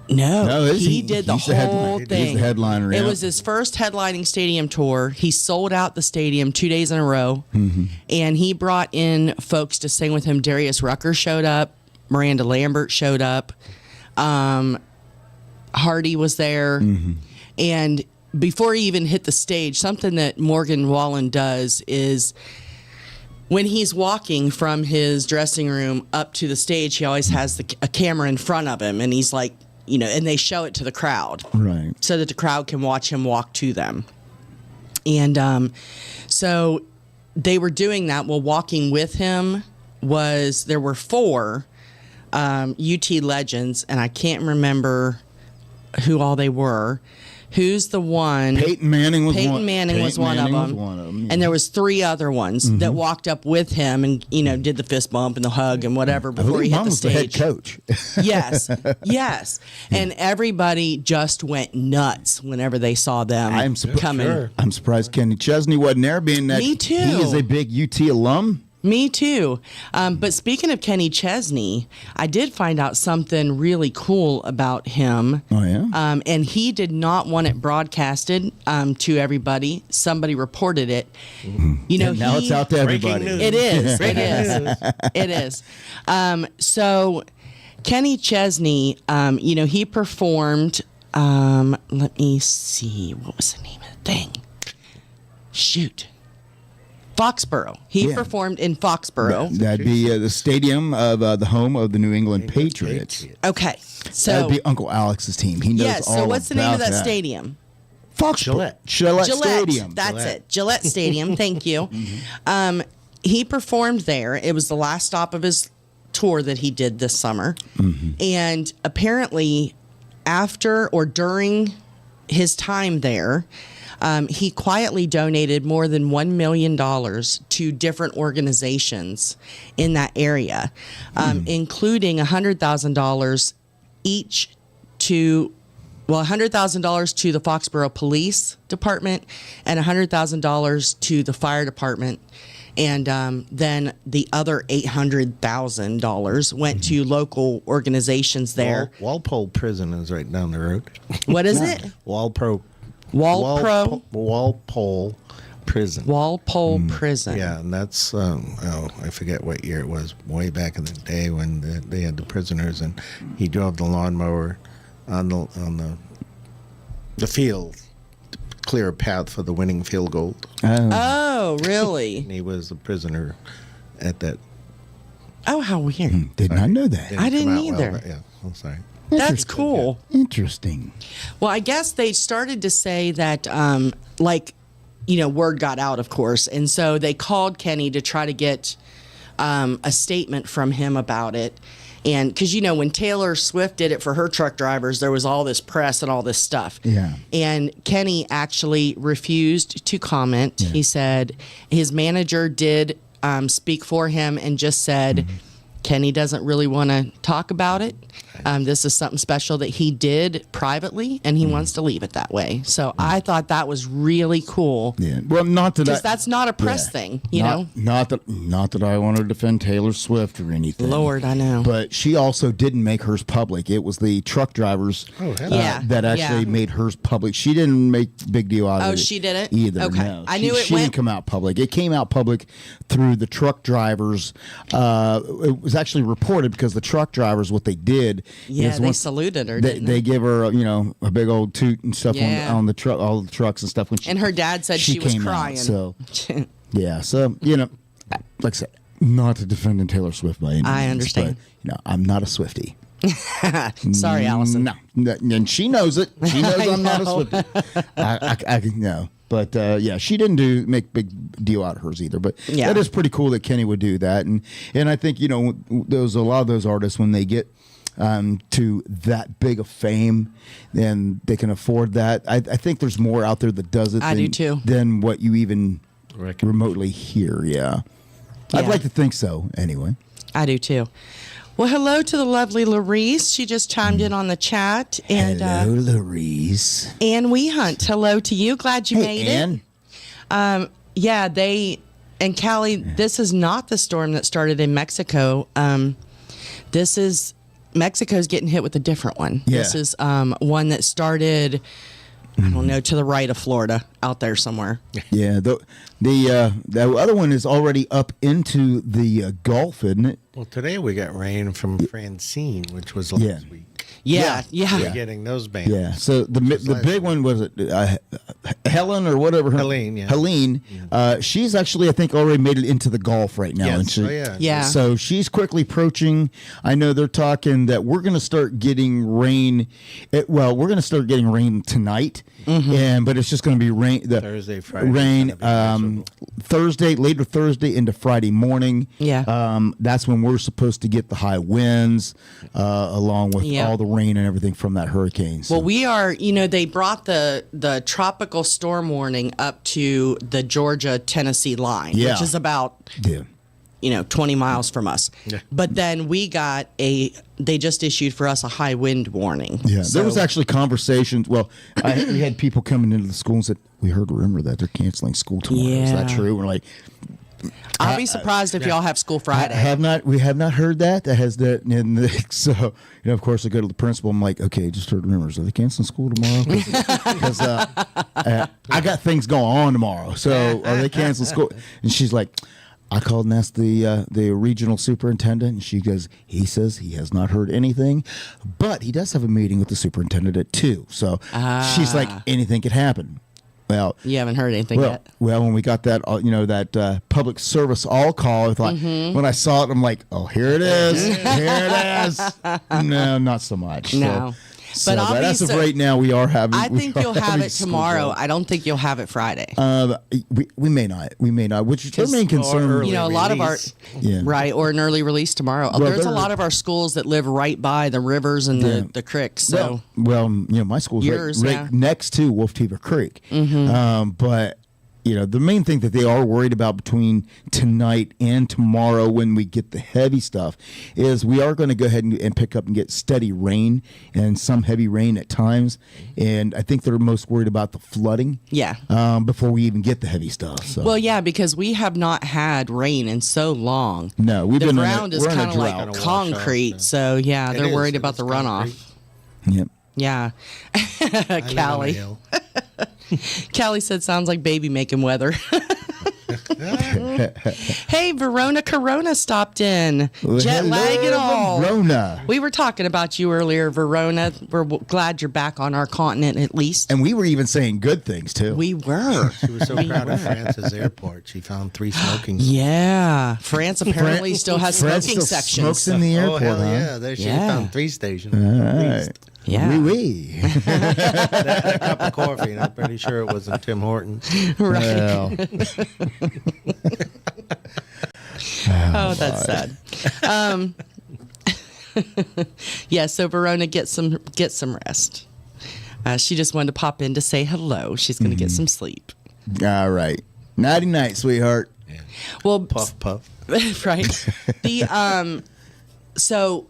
No, he did the whole thing. He's the headliner. It was his first headlining stadium tour. He sold out the stadium 2 days in a row, and he brought in folks to sing with him. Darius Rucker showed up. Miranda Lambert showed up. Hardy was there, and before he even hit the stage, something that Morgan Wallen does is when he's walking from his dressing room up to the stage, he always has a camera in front of him, and he's like, and they show it to the crowd. Right. So that the crowd can watch him walk to them. And so they were doing that. Well, walking with him there were 4 UT legends, and I can't remember who all they were. Who's the one? Peyton Manning was Peyton one. Manning was one of them. Yeah. And there was 3 other ones that walked up with him and did the fist bump and the hug and whatever before he hit the stage. The head coach. Yes. And everybody just went nuts whenever they saw them coming. Sure. I'm surprised Kenny Chesney wasn't there, being that Me too. he is a big UT alum. Me too. But speaking of Kenny Chesney, I did find out something really cool about him. Oh, yeah? And he did not want it broadcasted to everybody. Somebody reported it. Now it's out to everybody. It is. It is. It is. So Kenny Chesney, he performed, let me see, what was the name of the thing? Shoot. Foxborough. He performed in Foxborough. That'd be the stadium of the home of the New England Patriots. Okay. So that'd be Uncle Alex's team. He knows all so what's the name of that about stadium? Foxborough. Gillette Stadium. That's it. Gillette Stadium. Thank you. He performed there. It was the last stop of his tour that he did this summer. And apparently after or during his time there, he quietly donated more than $1 million to different organizations in that area, including $100,000 each to, $100,000 to the Foxborough Police Department and $100,000 to the fire department. And then the other $800,000 went to local organizations there. Walpole Prison is right down the road. What is it? Walpole Prison. Walpole Prison. Yeah, and that's I forget what year it was. Way back in the day when they had the prisoners, and he drove the lawnmower on the field to clear a path for the winning field goal. Oh, really? And he was a prisoner at that. Oh, how weird! Did not know that. I didn't come out either. Well, yeah, I'm sorry. That's cool. Interesting. Well, I guess they started to say that, word got out, of course. And so they called Kenny to try to get a statement from him about it. And because, when Taylor Swift did it for her truck drivers, there was all this press and all this stuff. Yeah. And Kenny actually refused to comment. Yeah. He said his manager did speak for him and just said, Kenny doesn't really want to talk about it. This is something special that he did privately, and he wants to leave it that way. So I thought that was really cool. Yeah. Well, not that because that's not a press thing, you know. Not that I want to defend Taylor Swift or anything. Lord, I know. But she also didn't make hers public. It was the truck drivers that actually made hers public. She didn't make big deal out of it. Oh, she didn't either. Okay, no. I knew she didn't come out public. It came out public through the truck drivers. It was actually reported because the truck drivers, what they did. Yeah, they saluted her. They give her, a big old toot and stuff on the truck, all the trucks and stuff. And her dad said she was crying. So, like I said, not to defend Taylor Swift by any means. I understand. But, I'm not a Swiftie. Sorry, Allison. No, and she knows it. She knows I'm not a Swiftie. I know. But she didn't make big deal out of hers either. But that is pretty cool that Kenny would do that. And I think there's a lot of those artists when they get to that big of fame, then they can afford that. I think there's more out there that does it. I do too. Than what you even remotely hear. Yeah, I'd like to think so. Anyway, I do too. Well, hello to the lovely Larice. She just chimed in on the chat. And Hello, Larice. Ann Wehunt, hello to you. Glad you made Ann. it. Yeah, and Callie, this is not the storm that started in Mexico. This is Mexico's getting hit with a different one. Yeah. This is one that started, I don't know, to the right of Florida, out there somewhere. Yeah, the other one is already up into the Gulf, isn't it? Well, today we got rain from Francine, which was last week. Yeah. We're getting those bands. Yeah. So the big one was Helen or whatever. Helene, yeah. Helene. She's actually, I think, already made it into the Gulf right now. Yes. And Yeah. So she's quickly approaching. I know they're talking that we're going to start getting rain. We're going to start getting rain tonight, but it's just going to be rain. Thursday, Friday. Rain. Thursday, later Thursday into Friday morning. Yeah. That's when we're supposed to get the high winds, along with all the rain and everything from that hurricane. So. Well, we are, they brought the tropical storm warning up to the Georgia-Tennessee line, which is about, 20 miles from us. Yeah. But then we got they just issued for us a high wind warning. Yeah, So, there was actually conversations. Well, we had people coming into the school and said, we heard a rumor that they're canceling school tomorrow. Is that true? We're like, I'll be surprised if y'all have school Friday. We have not heard that. That has that. And so, of course, I go to the principal. I'm like, okay, just heard rumors. Are they canceling school tomorrow? Because I got things going on tomorrow. So are they canceling school? And she's like, I called and asked the regional superintendent, and he says he has not heard anything, but he does have a meeting with the superintendent at 2. So she's like, anything could happen. Well, you haven't heard anything yet. Well, when we got that, that public service all call, I thought when I saw it, I'm like, oh, here it is, here it is. No, not so much. No. But as of right now, we are having. I think you'll have it tomorrow. I don't think you'll have it Friday. We may not. We may not. Which is their main concern. A lot of our right or an early release tomorrow. Well, there's a lot of our schools that live right by the rivers and the creeks. So my school's right next to Wolf Teever Creek. But the main thing that they are worried about between tonight and tomorrow when we get the heavy stuff is we are going to go ahead and pick up and get steady rain and some heavy rain at times. And I think they're most worried about the flooding. Yeah. Before we even get the heavy stuff. So. Well, yeah, because we have not had rain in so long. No, the ground is kind of like concrete. So, they're worried about the runoff. Yep. Yeah. Callie. Callie said, sounds like baby making weather. Hey, Verona Corona stopped in. Jet lag and all. Verona. We were talking about you earlier, Verona. We're glad you're back on our continent at least. And we were even saying good things, too. We were. She was so proud of France's airport. She found 3 smoking. Yeah. France apparently still has smoking sections. Smokes in the airport, yeah. She found 3 stations. All right. Yeah. Oui. A cup of coffee, and I'm pretty sure it wasn't Tim Hortons. Right. Well. Oh, that's sad. So Verona, get some rest. She just wanted to pop in to say hello. She's going to get some sleep. All right. Nighty night, sweetheart. Yeah. Well, puff. Right. So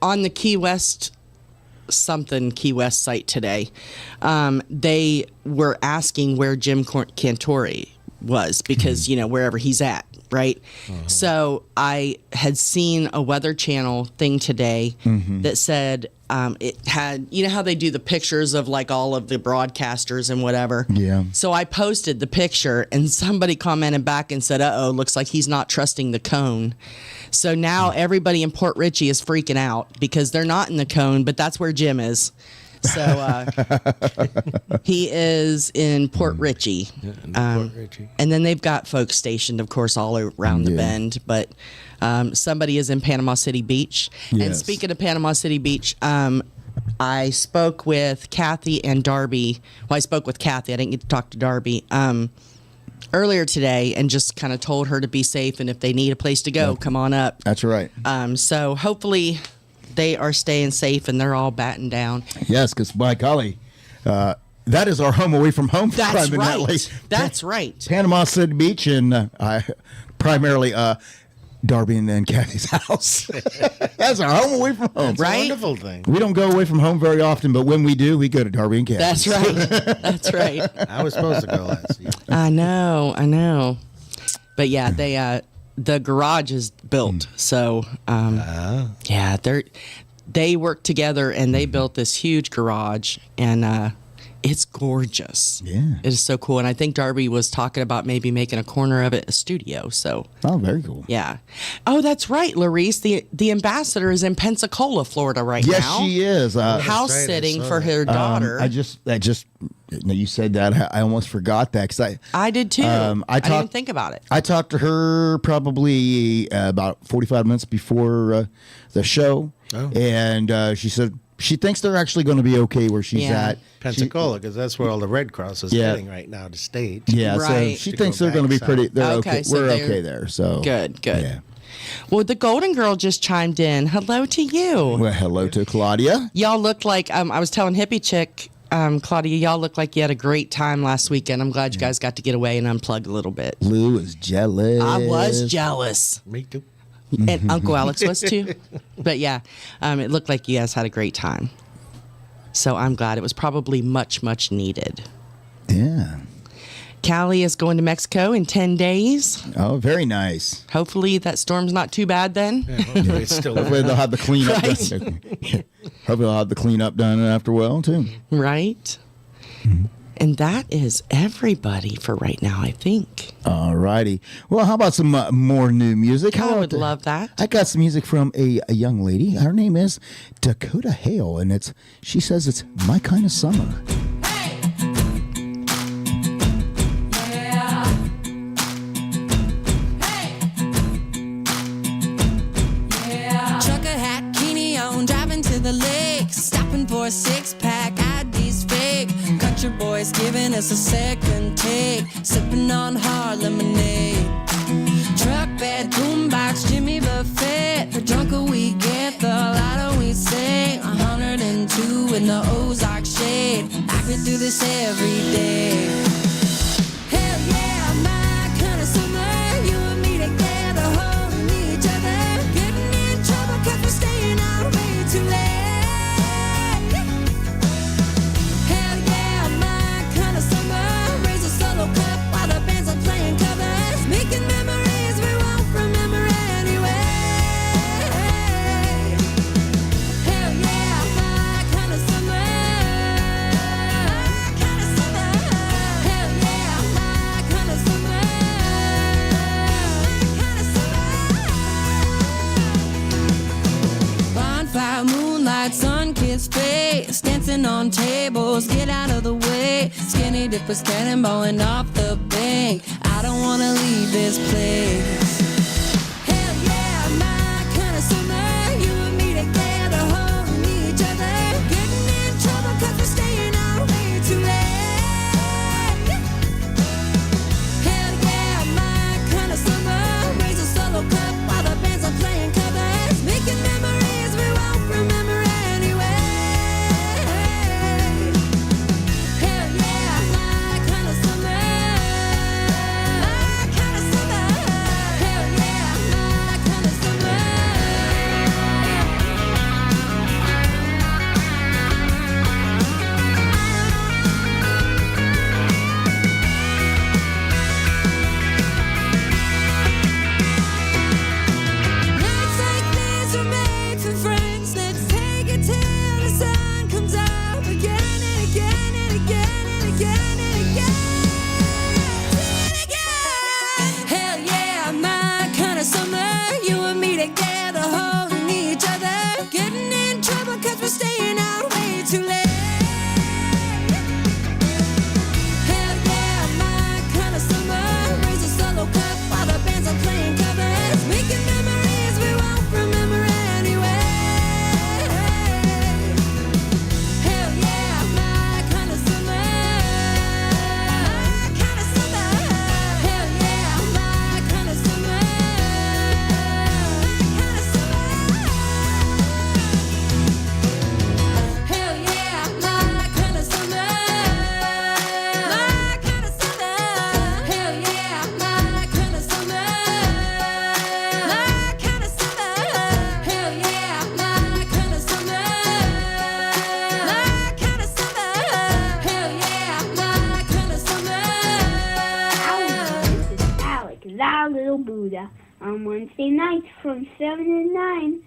on the Key West site today, they were asking where Jim Cantore was because wherever he's at, right? So I had seen a Weather Channel thing today that said it had, how they do the pictures of like all of the broadcasters and whatever. Yeah. So I posted the picture and somebody commented back and said, looks like he's not trusting the cone. So now everybody in Port Richey is freaking out because they're not in the cone, but that's where Jim is. So he is in Port Richey. Port Richey. And then they've got folks stationed, of course, all around the bend. But somebody is in Panama City Beach. Yes. And speaking of Panama City Beach, I spoke with Kathy and Darby. Well, I spoke with Kathy. I didn't get to talk to Darby. Earlier today, and just kind of told her to be safe, and if they need a place to go, come on up. That's right. So hopefully they are staying safe and they're all batting down. Yes, because by golly, that is our home away from home. That's right. That's right. Panama City Beach and primarily Darby and Kathy's house. That's our home away from home. It's a wonderful thing. We don't go away from home very often, but when we do, we go to Darby and Kathy's. That's right. That's right. I was supposed to go last year. I know. But yeah, they the garage is built, so yeah, they work together and they built this huge garage, and it's gorgeous. Yeah, it is so cool. And I think Darby was talking about maybe making a corner of it a studio. So very cool. Yeah. Oh, that's right, Larice. The ambassador is in Pensacola, Florida, right now. Yes, she is. House sitting for her daughter. Now you said that, I almost forgot that because I did too. I didn't even think about it. I talked to her probably about 45 minutes before the show, and she said she thinks they're actually going to be okay where she's at. Pensacola, because that's where all the Red Cross is getting right now to state. Yeah, right. So she thinks they're going to be pretty. They're okay. So we're okay there. So good. Yeah. Well, the Golden Girl just chimed in. Hello to you. Well, hello to Claudia. Y'all look like I was telling Hippie Chick. Claudia, y'all look like you had a great time last weekend. I'm glad you guys got to get away and unplug a little bit. Lou is jealous. I was jealous. Me too. And Uncle Alex was too. But yeah, it looked like you guys had a great time. So I'm glad. It was probably much, much needed. Yeah. Callie is going to Mexico in 10 days. Oh, very nice. Hopefully that storm's not too bad then. Yeah, hopefully it's still Hopefully they'll have the cleanup done. Hopefully they'll have the cleanup done after well, too. Right. And that is everybody for right now, I think. All righty. Well, how about some more new music? I would love that. I got some music from a young lady. Her name is Dakota Hale, and she says it's My Kind of Summer. The lake, stopping for a six-pack, ID's fake. Country boys giving us a second take, sipping on hard lemonade. Truck bed, boombox, Jimmy Buffett. The drunker we get, the louder we sing. 102 in the Ozark shade. I could do this every day. Hell yeah, my kind of summer. You and me together, holding each other. Getting in trouble 'cause we're staying out way too late. Making memories we won't remember anyway. Hell yeah, my kind of summer. My kind of summer. Hell yeah, my kind of summer. My kind of summer. Bonfire, moonlight, sun-kissed face, dancing on tables, get out of the way. Skinny dippers cannonballing off the bank. I don't wanna leave this place. Hell yeah, my kind of summer. You and me together, holding each other. Getting in trouble 'cause we're staying out way too late. Hell yeah, my kind of summer. Raise a solo cup while the bands are playing covers. Making memories we won't remember anyway. Hell yeah, my kind of summer. My kind of summer. Radio Buddha on Wednesday nights from 7 to 9.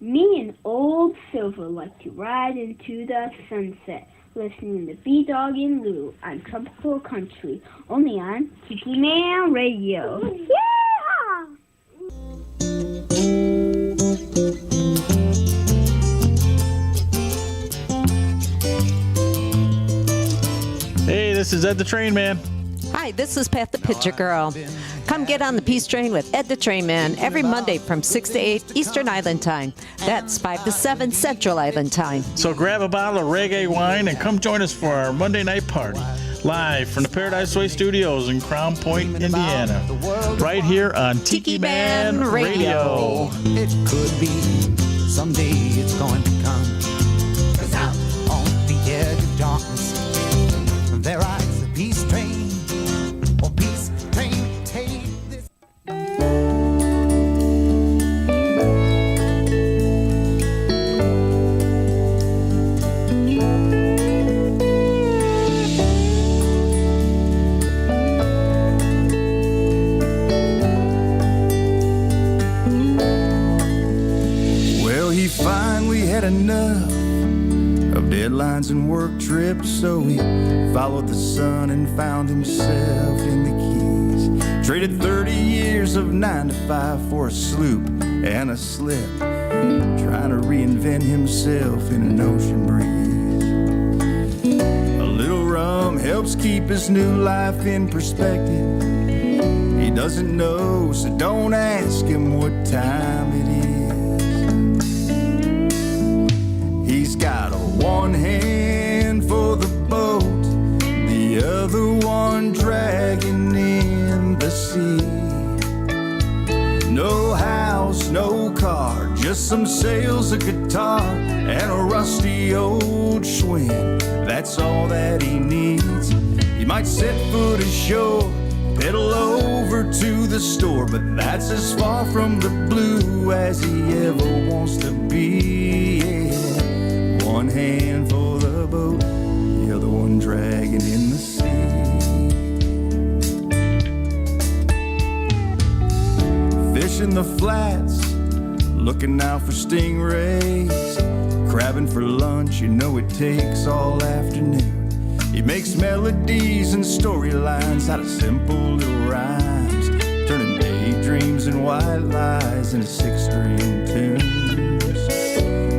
Me and Old Silver like to ride into the sunset, listening to B-Dawg and Lou on Tropical Country, only on Tiki Man Radio. Yeah! Hey, this is Ed the Train Man. Hi, this is Beth the Picture Girl. Come get on the Peace Train with Ed the Train Man every Monday from 6 to 8 Eastern Island Time. That's 5 to 7 Central Island Time. So grab a bottle of reggae wine and come join us for our Monday night party. Live from the Paradise Way Studios in Crown Point, Indiana. Right here on Tiki Man Radio. It could be someday it's going to come. 'Cause out on the edge of darkness, there rides the peace train. Oh, peace train, take this. Well, he finally had enough of deadlines and work trips, so he followed the sun and found himself in the Keys. Traded 30 years of 9 to 5 for a sloop and a slip, trying to reinvent himself in an ocean breeze. A little rum helps keep his new life in perspective. He doesn't know, so don't ask him what time it is. He's got one hand for the boat, the other one dragging in the sea. No house, no car, just some sails, a guitar, and a rusty old Schwinn. That's all that he needs. He might set foot ashore, pedal over to the store, but that's as far from the blue as he ever wants to be. Yeah. One hand for the boat, the other one dragging in the sea. Fishing the flats, looking out for stingrays. Crabbing for lunch, you know it takes all afternoon. He makes melodies and storylines out of simple little rhymes, turning daydreams and white lies into six-string tunes.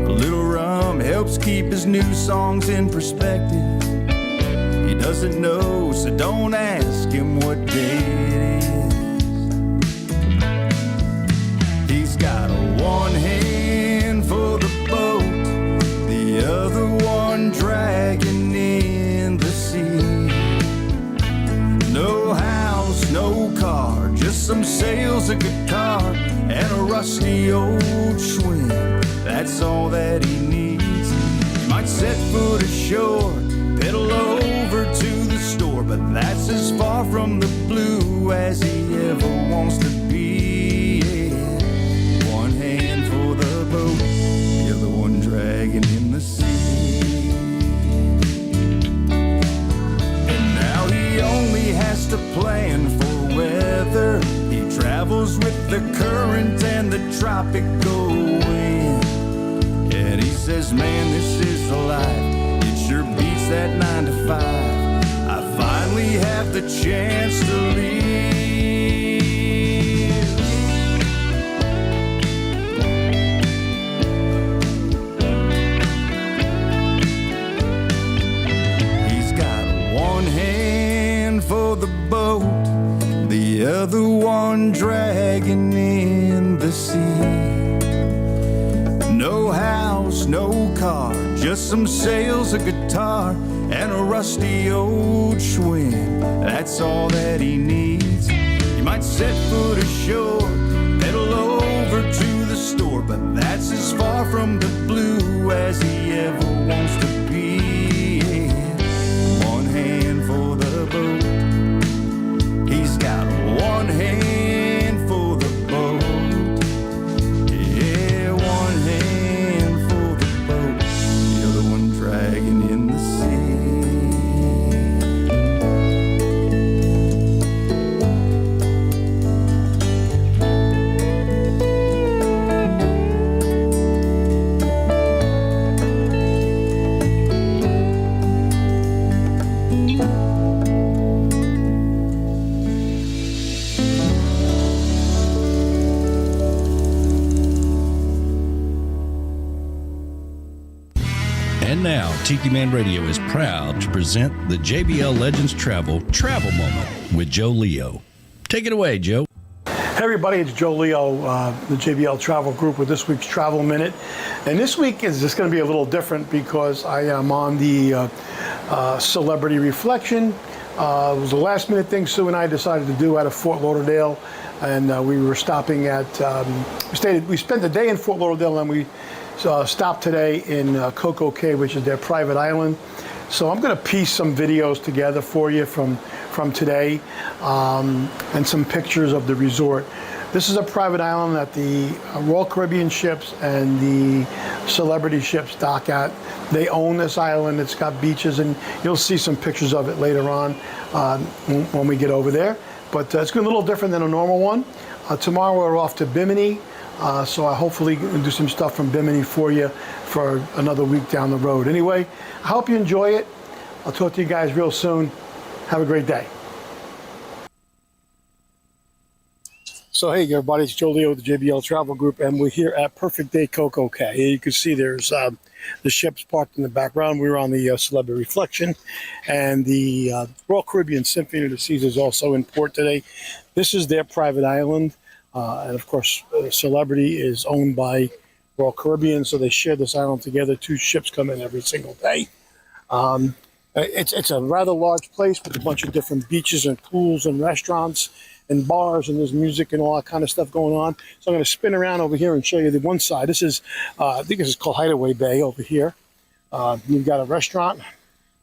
A little rum helps keep his new songs in perspective. He doesn't know, so don't ask him what day it is. He's got one hand for the boat, the other one dragging in the sea. No house, no car, just some sails, a guitar, and a rusty old Schwinn. That's all that he needs. He might set foot ashore, pedal over to the store, but that's as far from the blue as he ever wants to be. Yeah. One hand for the boat, the other one dragging in the sea. And now he only has to plan for weather. He travels with the current and the tropical wind. And he says, man, this is the life. It sure beats that 9 to 5. I finally have the chance to leave. He's got one hand for the boat, the other one dragging in the sea. No house, no car, just some sails, a guitar, and a rusty old Schwinn. That's all that he needs. He might set foot ashore, pedal over to the store, but that's as far from the blue as he ever wants to be. Yeah. One hand for the boat, he's got one hand for the boat. Yeah, one hand for the boat, the other one dragging in the sea. Tiki Man Radio is proud to present the JBL Legends Travel Moment with Joe Leo. Take it away, Joe. Hey everybody, it's Joe Leo, the JBL Travel Group with this week's Travel Minute. And this week is just going to be a little different because I am on the Celebrity Reflection. It was a last minute thing Sue and I decided to do out of Fort Lauderdale. And we were stopping at, we spent the day in Fort Lauderdale and we stopped today in Coco Cay, which is their private island. So I'm going to piece some videos together for you from today and some pictures of the resort. This is a private island that the Royal Caribbean ships and the celebrity ships dock at. They own this island. It's got beaches, and you'll see some pictures of it later on when we get over there. But it's going to be a little different than a normal one. Tomorrow we're off to Bimini, so I hopefully do some stuff from Bimini for you for another week down the road. Anyway, I hope you enjoy it. I'll talk to you guys real soon. Have a great day. So hey everybody, it's Joe Leo with the JBL Travel Group, and we're here at Perfect Day Coco Cay. You can see there's the ships parked in the background. We were on the Celebrity Reflection, and the Royal Caribbean Symphony of the Seas is also in port today. This is their private island, and of course Celebrity is owned by Royal Caribbean, so they share this island together. 2 ships come in every single day. It's a rather large place with a bunch of different beaches and pools and restaurants and bars, and there's music and all that kind of stuff going on. So I'm going to spin around over here and show you the one side. This is, I think this is called Hideaway Bay over here. You've got a restaurant,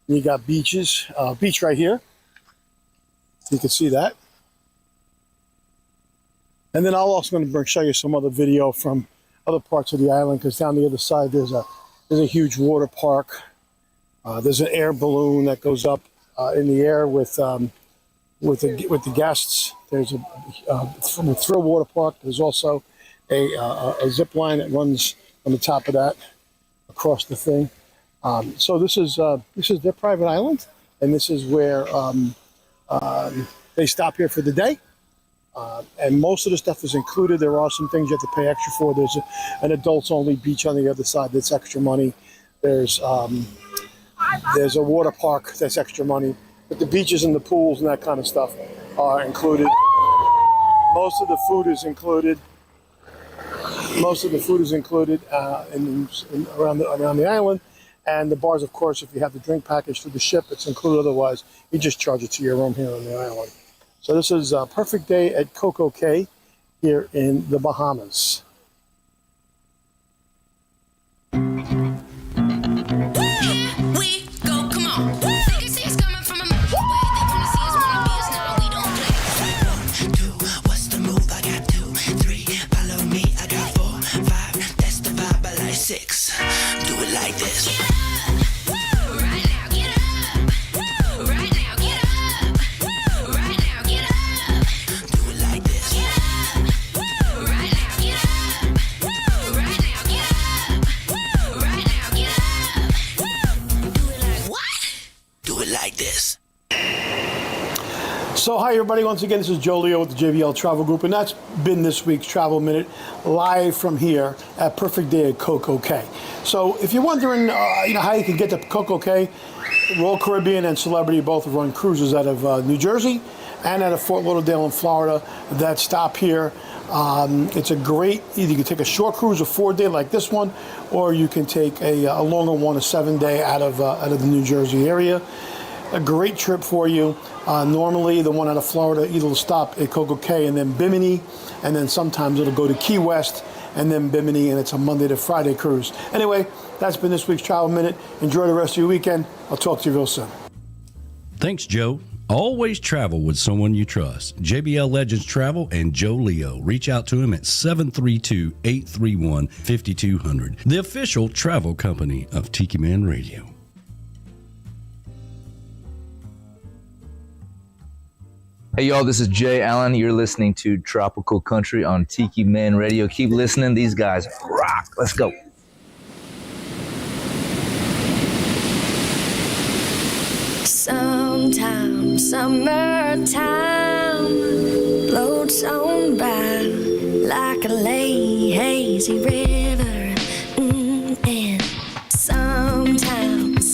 and you got beaches, beach right here. You can see that. And then I'm also going to show you some other video from other parts of the island, because down the other side there's a huge water park. There's an air balloon that goes up in the air with the guests. There's from the Thrill Water Park. There's also a zip line that runs on the top of that across the thing. So this is their private island, and this is where they stop here for the day. And most of the stuff is included. There are some things you have to pay extra for. There's an adults-only beach on the other side that's extra money. There's a water park that's extra money. But the beaches and the pools and that kind of stuff are included. Most of the food is included. Around the island. And the bars, of course, if you have the drink package through the ship, it's included. Otherwise, you just charge it to your room here on the island. So this is a perfect day at Coco Cay here in the Bahamas. So hi everybody, once again this is Joe Leo with the JBL Travel Group, and that's been this week's Travel Minute live from here at Perfect Day at Coco Cay. So if you're wondering how you can get to Coco Cay, Royal Caribbean and Celebrity both run cruises out of New Jersey and out of Fort Lauderdale in Florida that stop here. It's a great, either you can take a short cruise, a 4-day like this one, or you can take a longer one, a 7-day out of the New Jersey area. A great trip for you. Normally the one out of Florida either will stop at Coco Cay and then Bimini, and then sometimes it'll go to Key West and then Bimini, and it's a Monday to Friday cruise. Anyway, that's been this week's Travel Minute. Enjoy the rest of your weekend. I'll talk to you real soon. Thanks, Joe. Always travel with someone you trust. JBL Legends Travel and Joe Leo. Reach out to him at 732-831-5200. The official travel company of Tiki Man Radio. Hey y'all, this is Jay Allen. You're listening to Tropical Country on Tiki Man Radio. Keep listening. These guys rock. Let's go. Sometimes summertime floats on by like a lazy river. And sometimes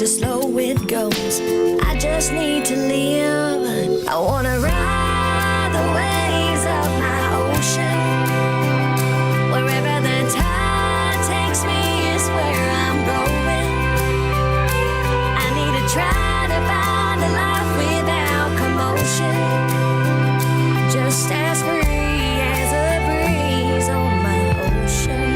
just slow it goes. I just need to live. I wanna ride the waves of my ocean. Wherever the tide takes me is where I'm going. I need to try to find a life without commotion. Just as free as a breeze on my ocean.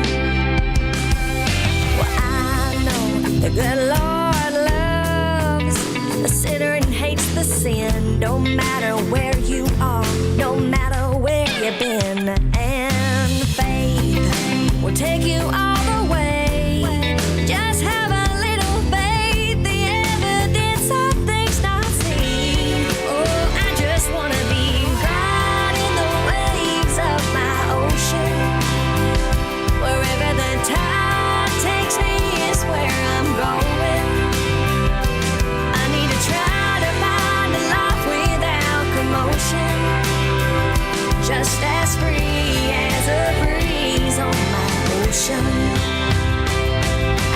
Well, I know the good Lord loves the sinner and hates the sin. No matter where you are, no matter where you've been. And faith will take you all the way. Just have a little faith, the evidence of things not seen. Oh, I just want to be right in the waves of my ocean. Wherever the tide takes me is where I'm going. I need to try to find a life without commotion. Just as free as a breeze on my ocean.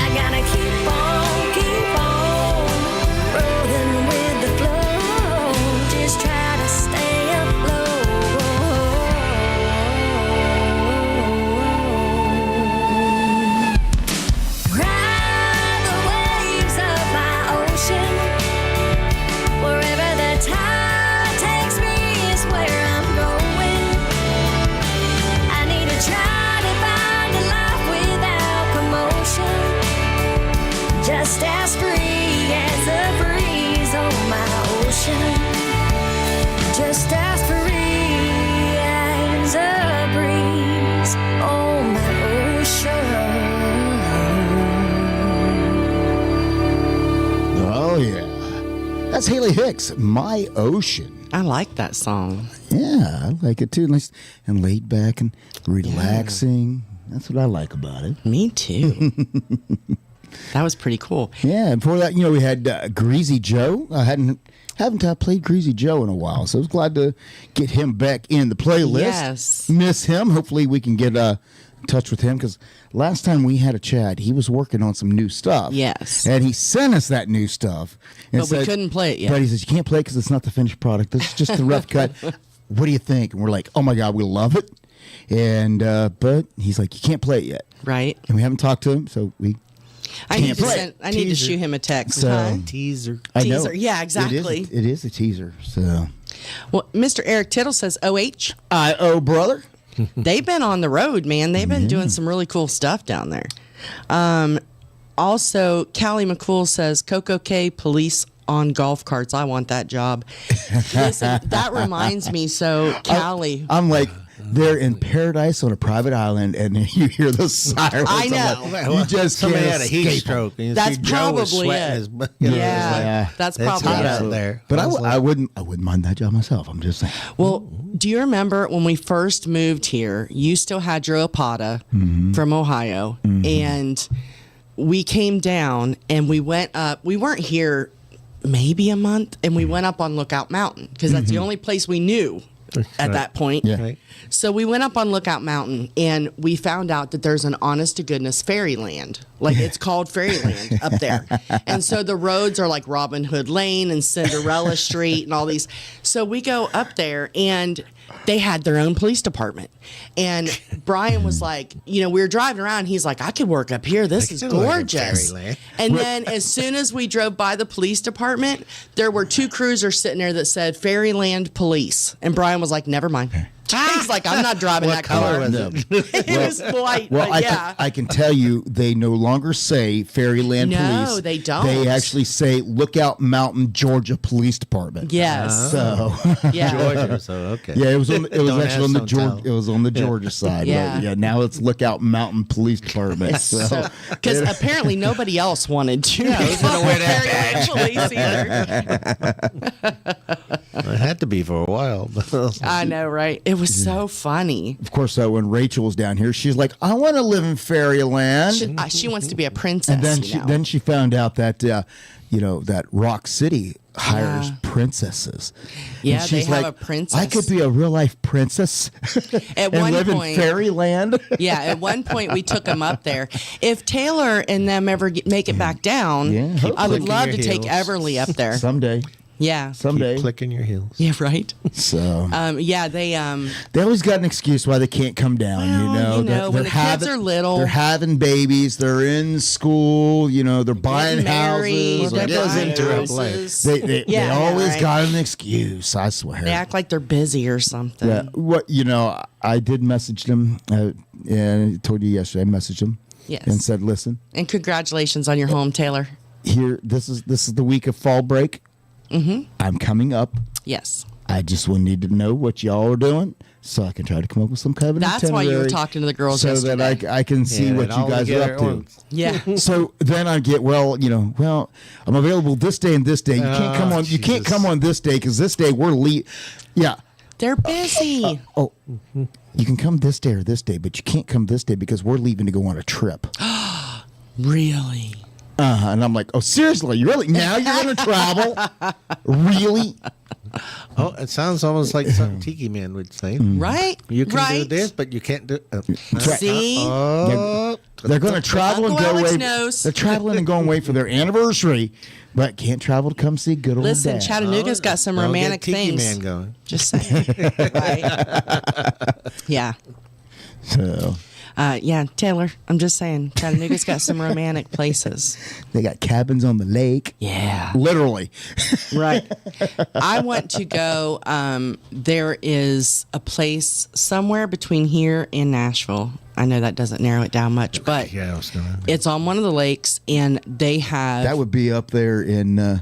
I gotta keep on rolling with the flow. Just try to stay afloat. Ride the waves of my ocean. Wherever the tide takes me is where I'm going. I need to try to find a life without commotion. Just as free as a breeze on my ocean. Just as free as a breeze on my ocean. Oh, yeah. That's Haley Hicks, My Ocean. I like that song. Yeah, I like it too. Nice and laid back and relaxing. That's what I like about it. Me too. That was pretty cool. Yeah, and before that, we had Greasy Joe. I haven't played Greasy Joe in a while, so I was glad to get him back in the playlist. Yes. Miss him. Hopefully we can get in touch with him, because last time we had a chat, he was working on some new stuff. Yes. And he sent us that new stuff. And But we couldn't play it yet. But he says, you can't play it because it's not the finished product. This is just the rough cut. What do you think? And we're like, oh my God, we love it. And but he's like, you can't play it yet. Right. And we haven't talked to him, so we I can't need to play send, it. I need to shoot him a text. So- Huh? Teaser. I know. Teaser. Yeah, exactly. It is a teaser. So Well, Mr. Eric Tittle says, OH. I brother. They've been on the road, man. They've been doing some really cool stuff down there. Also, Callie McCool says, Coco K police on golf carts. I want that job. Listen, that reminds me. So, Callie. I'm like, they're in paradise on a private island, and you hear those sirens. I know. I'm like, you just Somebody can't had a heat escape stroke. And you That's see Joe was probably sweating it. his butt. Yeah, that's It's probably hot it. out there. But I wouldn't mind that job myself. I'm just saying. Well, do you remember when we first moved here, you still had your Opata from Ohio, and we came down and we went up. We weren't here maybe a month, and we went up on Lookout Mountain because that's the only place we knew at that point. Yeah. Right. So we went up on Lookout Mountain, and we found out that there's an honest to goodness fairyland. Like, it's called Fairyland up there. And so the roads are like Robin Hood Lane and Cinderella Street and all these. So we go up there, and they had their own police department. And Brian was like, we were driving around. He's like, I could work up here. This is could work in gorgeous. Fairyland. And then as soon as we drove by the police department, there were two cruisers sitting there that said Fairyland Police. And Brian was like, never mind. He's like, I'm not driving What that color car. was it? It was white, Well, but yeah. I can tell you, they no longer say Fairyland No, Police. they don't. They actually say Lookout Mountain, Georgia Police Department. Yes. So Yeah. Georgia, so okay. yeah, it was actually on the don't Georgia. tell. It was on the Georgia side. Yeah. But yeah. Now it's Lookout Mountain Police Department. So, Because apparently nobody else wanted to. Yeah, who's gonna wear that Fairyland Police either. It had to be for a while. I know, right? It was so funny. of course, when Rachel was down here, she's like, "I want to live in Fairyland." She wants to be a princess. And then she found out that that Rock City hires princesses. Yeah, And she's they have like, a princess. I could be a real life princess At and one live point, in fairyland. Yeah, at one point we took them up there. If Taylor and them ever make it back down, I would love to take Everly up there. Someday. Yeah. Someday. Keep clicking your heels. Yeah, right. So yeah, they always got an excuse why they can't come down. when the kids are little, they're having babies, they're in school. They're buying married, houses. they're That doesn't buying interrupt houses. life. They Yeah, always right. got an excuse. I swear. they act like they're busy or something. Yeah. What I did message them, and I told you yesterday. I messaged them. Yes. And said, listen. And congratulations on your home, Taylor. Here, this is the week of fall break. Mm-hmm. I'm coming up. Yes. I just need to know what y'all are doing, so I can try to come up with some kind of That's why you were itinerary talking to the girls so yesterday. that I can see what you guys are up to. Yeah. So then I get I'm available this day and this day. You can't come on. You can't come on this day because this day we're Yeah. They're busy. You can come this day or this day, but you can't come this day because we're leaving to go on a trip. Really? And I'm like, oh, seriously? You really? Now you're going to travel? Really? Oh, it sounds almost like something Tiki Man would say. Right? You can do Right. this, but you can't do. See? They're going to travel and Uncle go Alex away. knows. They're traveling and going away for their anniversary, but can't travel to come see good old Listen, Dad. Chattanooga's got some Don't romantic get Tiki things. Man going. Just saying. Right? Yeah. So yeah, Taylor, I'm just saying, Chattanooga's got some romantic places. they got cabins on the lake. Yeah. Literally. Right. I want to go. There is a place somewhere between here and Nashville. I know that doesn't narrow it down much, but Yeah, I was gonna. it's on one of the lakes, and they have That would be up there in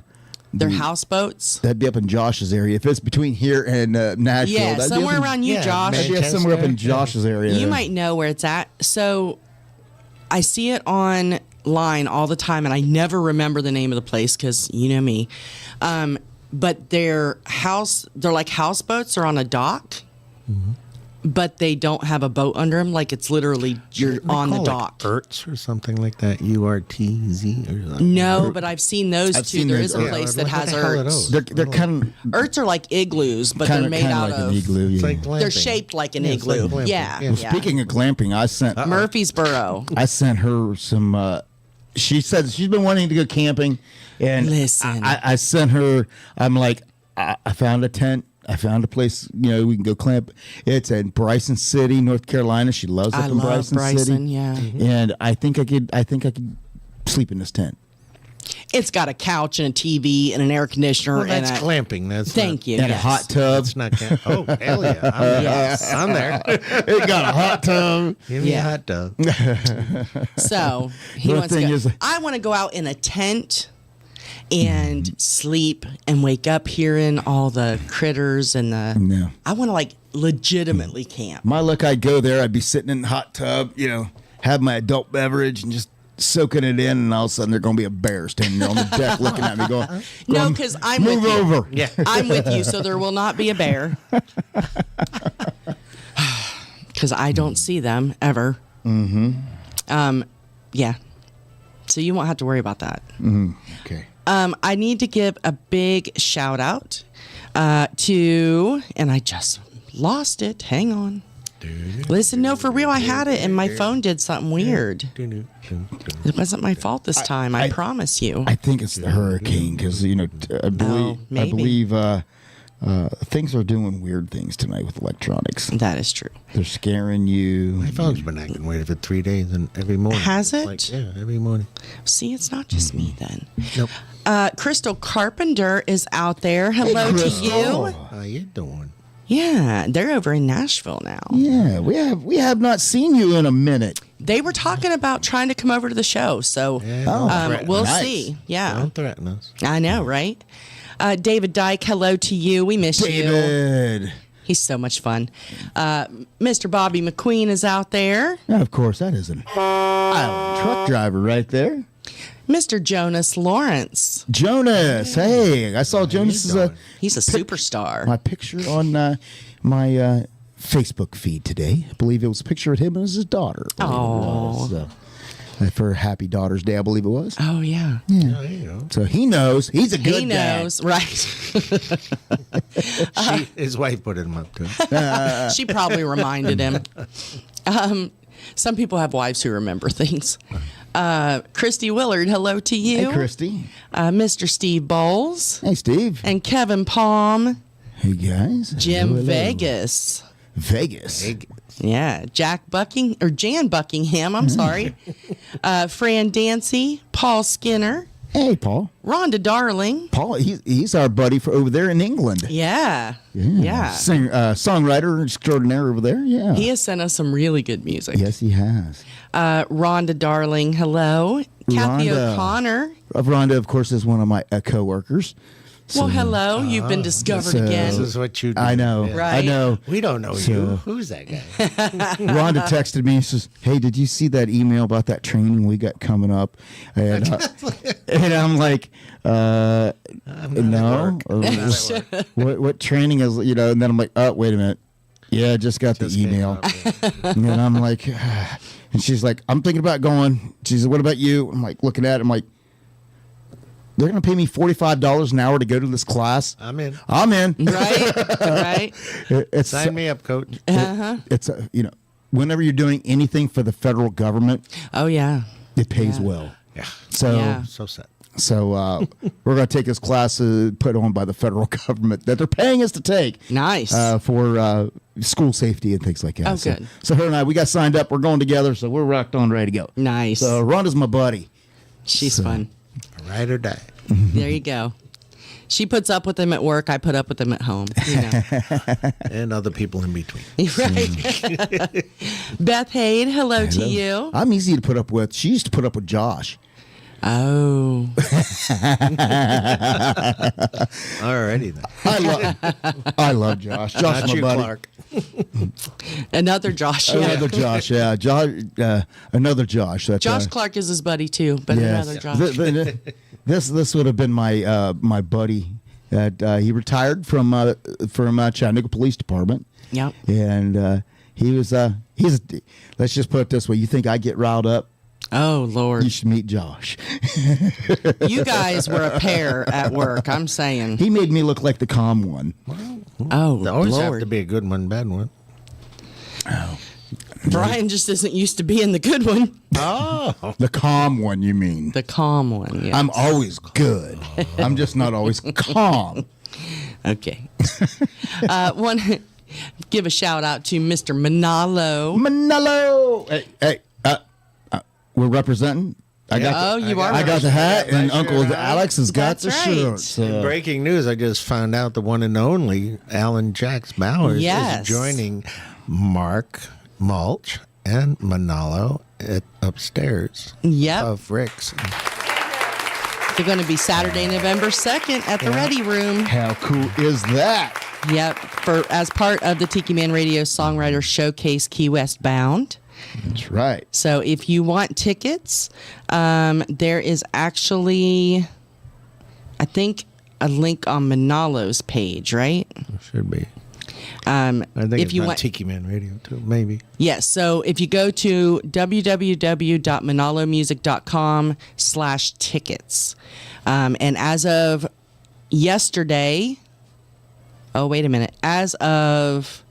their houseboats. that'd be up in Josh's area. If it's between here and Nashville, Yeah, that'd somewhere be up in, around you, Josh. That'd be somewhere up in Josh's area. You might know where it's at. So I see it online all the time, and I never remember the name of the place because you know me. But they're like houseboats are on a dock, but they don't have a boat under them. Like it's literally you're on the dock. Ertz or something like that. URTZ or something. No, but I've seen those I've two. seen There those is a Ertz. place that What has the hell are Ertz. those? They're kind of Ertz are like igloos, but they're made out like of an igloo. It's Yeah. like glamping. They're shaped like an Yeah, it's like igloo. glamping. Yeah. Yeah. Well, speaking of glamping, I sent Murfreesboro. I sent her some. She said she's been wanting to go camping, and Listen. I sent her. I'm like, I found a tent. I found a place. We can go camp. It's in Bryson City, North Carolina. She loves up I in love Bryson City. yeah. And I think I could sleep in this tent. It's got a couch and a TV and an air conditioner. Well, that's and a, glamping. That's Thank you. And yes. a hot tub. That's not. Oh hell yeah! Yes. I'm there. It got a hot tub. Give me Yeah. a hot dog. So he The wants to thing go. is- I want to go out in a tent and sleep and wake up hearing all the critters and the. No. I want to legitimately camp. My luck, I'd go there. I'd be sitting in the hot tub, have my adult beverage and just soaking it in, and all of a sudden there's going to be a bear standing there on the deck looking at me going, No, because I'm move with you. over. Yeah. I'm with you, so there will not be a bear. Because I don't see them ever. Mm-hmm. Yeah. So you won't have to worry about that. Okay. I need to give a big shout out to, and I just lost it. Hang on. Listen, no, for real, I had it, and my phone did something weird. It wasn't my fault this time. I promise you. I think it's the hurricane because I believe things are doing weird things tonight with electronics. That is true. They're scaring you. My phone's been acting weird for 3 days, and every morning. Has it? Every morning. See, it's not just me then. Nope. Crystal Carpenter is out there. Hello to you. How you doing? Yeah, they're over in Nashville now. Yeah, we have not seen you in a minute. They were talking about trying to come over to the show, so we'll Nice. see. Yeah, Don't threaten us. I know, right? David Dyke, hello to you. We miss you. David. He's so much fun. Mr. Bobby McQueen is out there. Of course, that is an island truck driver right there. Mr. Jonas Lawrence. Jonas, hey, I saw Jonas He's a superstar. my picture on my Facebook feed today. I believe it was a picture of him and his daughter. Oh. for Happy Daughter's Day, I believe it was. Oh, yeah. Yeah. Oh, there you go. So he knows. He's a good He dad. knows, right? His wife put him up to it. She probably reminded him. Some people have wives who remember things. Christy Willard, hello to you. Hey, Christy. Mr. Steve Bowles. Hey, Steve. And Kevin Palm. Hey, guys. Jim Hello. Vegas. Vegas. Yeah. Jan Buckingham, I'm sorry. Fran Dancy. Paul Skinner. Hey, Paul. Rhonda Darling. Paul, he's our buddy for over there in England. Yeah. Yeah. Songwriter extraordinaire over there. Yeah. He has sent us some really good music. Yes, he has. Rhonda Darling, hello. Kathy Rhonda. O'Connor. Rhonda, of course, is one of my co-workers. Well, hello. You've been discovered again. This is what you do. I know. Yeah. Right. I know. We don't know So- you. Who's that guy? Rhonda texted me and says, "Hey, did you see that email about that training we got coming up?" And, and I'm like, "No. What training is? And then I'm like, "Oh, wait a minute. Yeah, I just got the email." And then I'm like, and she's like, "I'm thinking about going." She said, "What about you?" I'm like, looking at it. I'm like, they're going to pay me $45 an hour to go to this class. I'm in. Right. Sign me up, coach. Uh-huh. Whenever you're doing anything for the federal government, oh yeah, it pays well. Yeah. So So sad. So we're going to take this class put on by the federal government that they're paying us to take. Nice. For school safety and things like that. Oh, so, good. So her and I, we got signed up. We're going together, so we're rocked on, ready to go. Nice. So Rhonda's my buddy. She's fun. Ride or die. There you go. She puts up with him at work. I put up with him at home. And other people in between. Right. Beth Haid, hello to you. I'm easy to put up with. She used to put up with Josh. Oh. Alrighty then. I love Josh. Josh, Not my you, buddy. Clark. Another Josh. Another Josh, yeah. Another Josh. That's, Josh Clark is his buddy too, but another Josh. This would have been my my buddy. He retired from Chattanooga Police Department. Yep. And he's let's just put it this way. You think I get riled up? Oh Lord! You should meet Josh. You guys were a pair at work. I'm saying he made me look like the calm one. Oh, They always Lord. have to be a good one, bad one. Oh. Brian just isn't used to being the good one. Oh, the calm one, you mean? The calm one. Yes. I'm always good. I'm just not always calm. Okay. Want to give a shout out to Mr. Manalo. Hey, we're representing. I got the hat, and Uncle Alex has got the shirt. So. In breaking news, I just found out the one and only Alan Jax Bowers is joining Mark Mulch and Manalo upstairs of Rick's. They're going to be Saturday, November 2nd at the Ready Room. How cool is that? Yep, as part of the Tiki Man Radio Songwriter Showcase Key West Bound. That's right. So if you want tickets, there is actually, I think, a link on Manalo's page, right? Should be. I think if it's you on want Tiki Man Radio too, maybe. Yes. So if you go to www.manalomusic.com/tickets, and as of yesterday, as of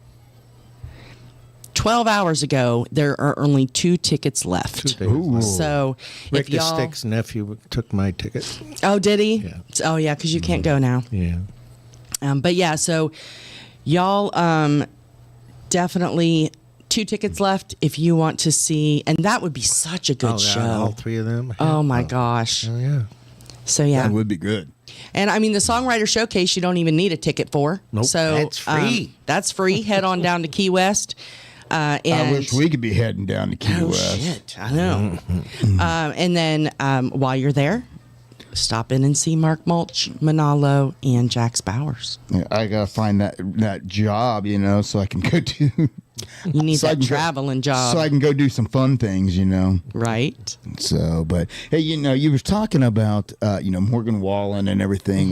12 hours ago, there are only 2 tickets left. Ooh. So Rick if y'all... the Stick's nephew took my ticket. Oh, did he? Yeah. Oh, yeah, because you can't go now. Yeah. But yeah, so y'all definitely 2 tickets left if you want to see, and that would be such a good show. All 3 of them? Oh my gosh. Oh, yeah. So yeah. That would be good. And I mean, the Songwriter Showcase, you don't even need a ticket for. Nope. So That's free. That's free. Head on down to Key West. And I wish we could be heading down to Key West. Shit, I know. And then while you're there, stop in and see Mark Mulch, Manalo, and Jax Bowers. Yeah, I gotta find that job, so I can go to You need So I that can traveling job. so I can go do some fun things, Right. So, but hey, you were talking about Morgan Wallen and everything,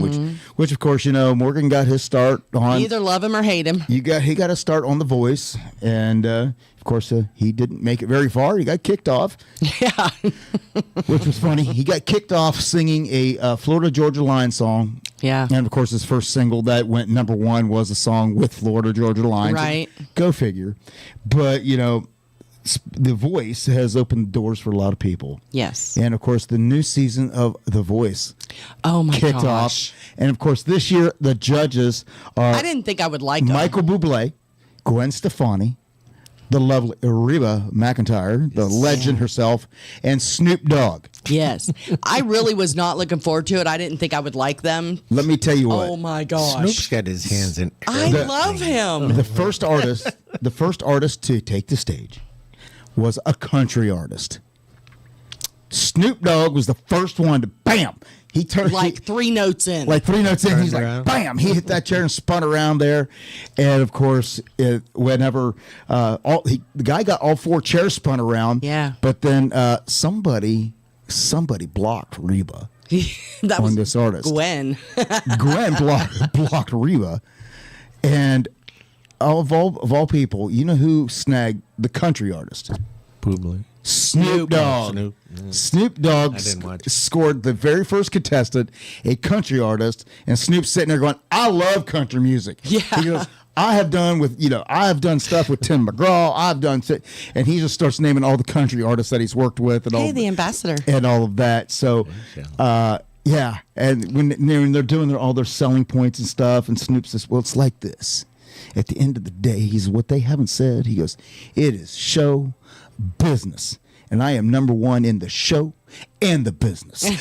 which of course Morgan got his start on. You either love him or hate him. He got a start on The Voice, and of course he didn't make it very far. He got kicked off. Yeah. Which was funny. He got kicked off singing a Florida Georgia Line song. Yeah. And of course his first single that went number one was a song with Florida Georgia Line. Right. So go figure. But The Voice has opened doors for a lot of people. Yes. And of course the new season of The Voice gosh. kicked off. And of course this year the judges are I didn't think I would like him. Michael Bublé, Gwen Stefani, the lovely Reba McEntire, the legend herself, and Snoop Dogg. Yes. I really was not looking forward to it. I didn't think I would like them. Let me tell you what. Oh my gosh. Snoop's got his hands in. I love him. The first artist to take the stage was a country artist. Snoop Dogg was the first one to bam. He turned like 3 notes in. He's like, bam! He hit that chair and spun around there, and of course, whenever the guy got all 4 chairs spun around, yeah. But then somebody blocked Reba that on was this artist. Gwen. Gwen blocked Reba, and of all people, you know who snagged the country artist? Bublé. Snoop Dogg. Snoop Dogg scored the very first contestant, a country artist, and Snoop's sitting there going, "I love country music." Yeah. He goes, I have done stuff with Tim McGraw. And he just starts naming all the country artists that he's worked with and Hey, the ambassador. and all of that. So, yeah. And when they're doing all their selling points and stuff, and Snoop says, "Well, it's like this. At the end of the day," what they haven't said. He goes, "It is show business, and I am number one in the show and the business." And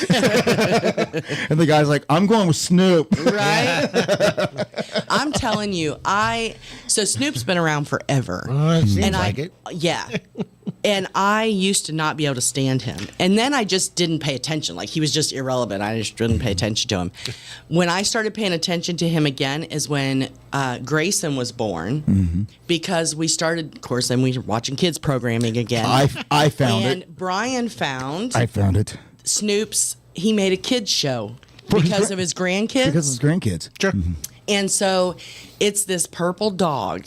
the guy's like, "I'm going with Snoop." Right? I'm telling you, so Snoop's been around forever. It seems like it. Yeah. And I used to not be able to stand him. And then I just didn't pay attention. Like, he was just irrelevant. I just didn't pay attention to him. When I started paying attention to him again is when Grayson was born, because we started, of course, and we were watching kids programming again. I found it. And Brian found I found it. he made a kids show because of his grandkids. Because of his grandkids. Sure. And so it's this purple dog,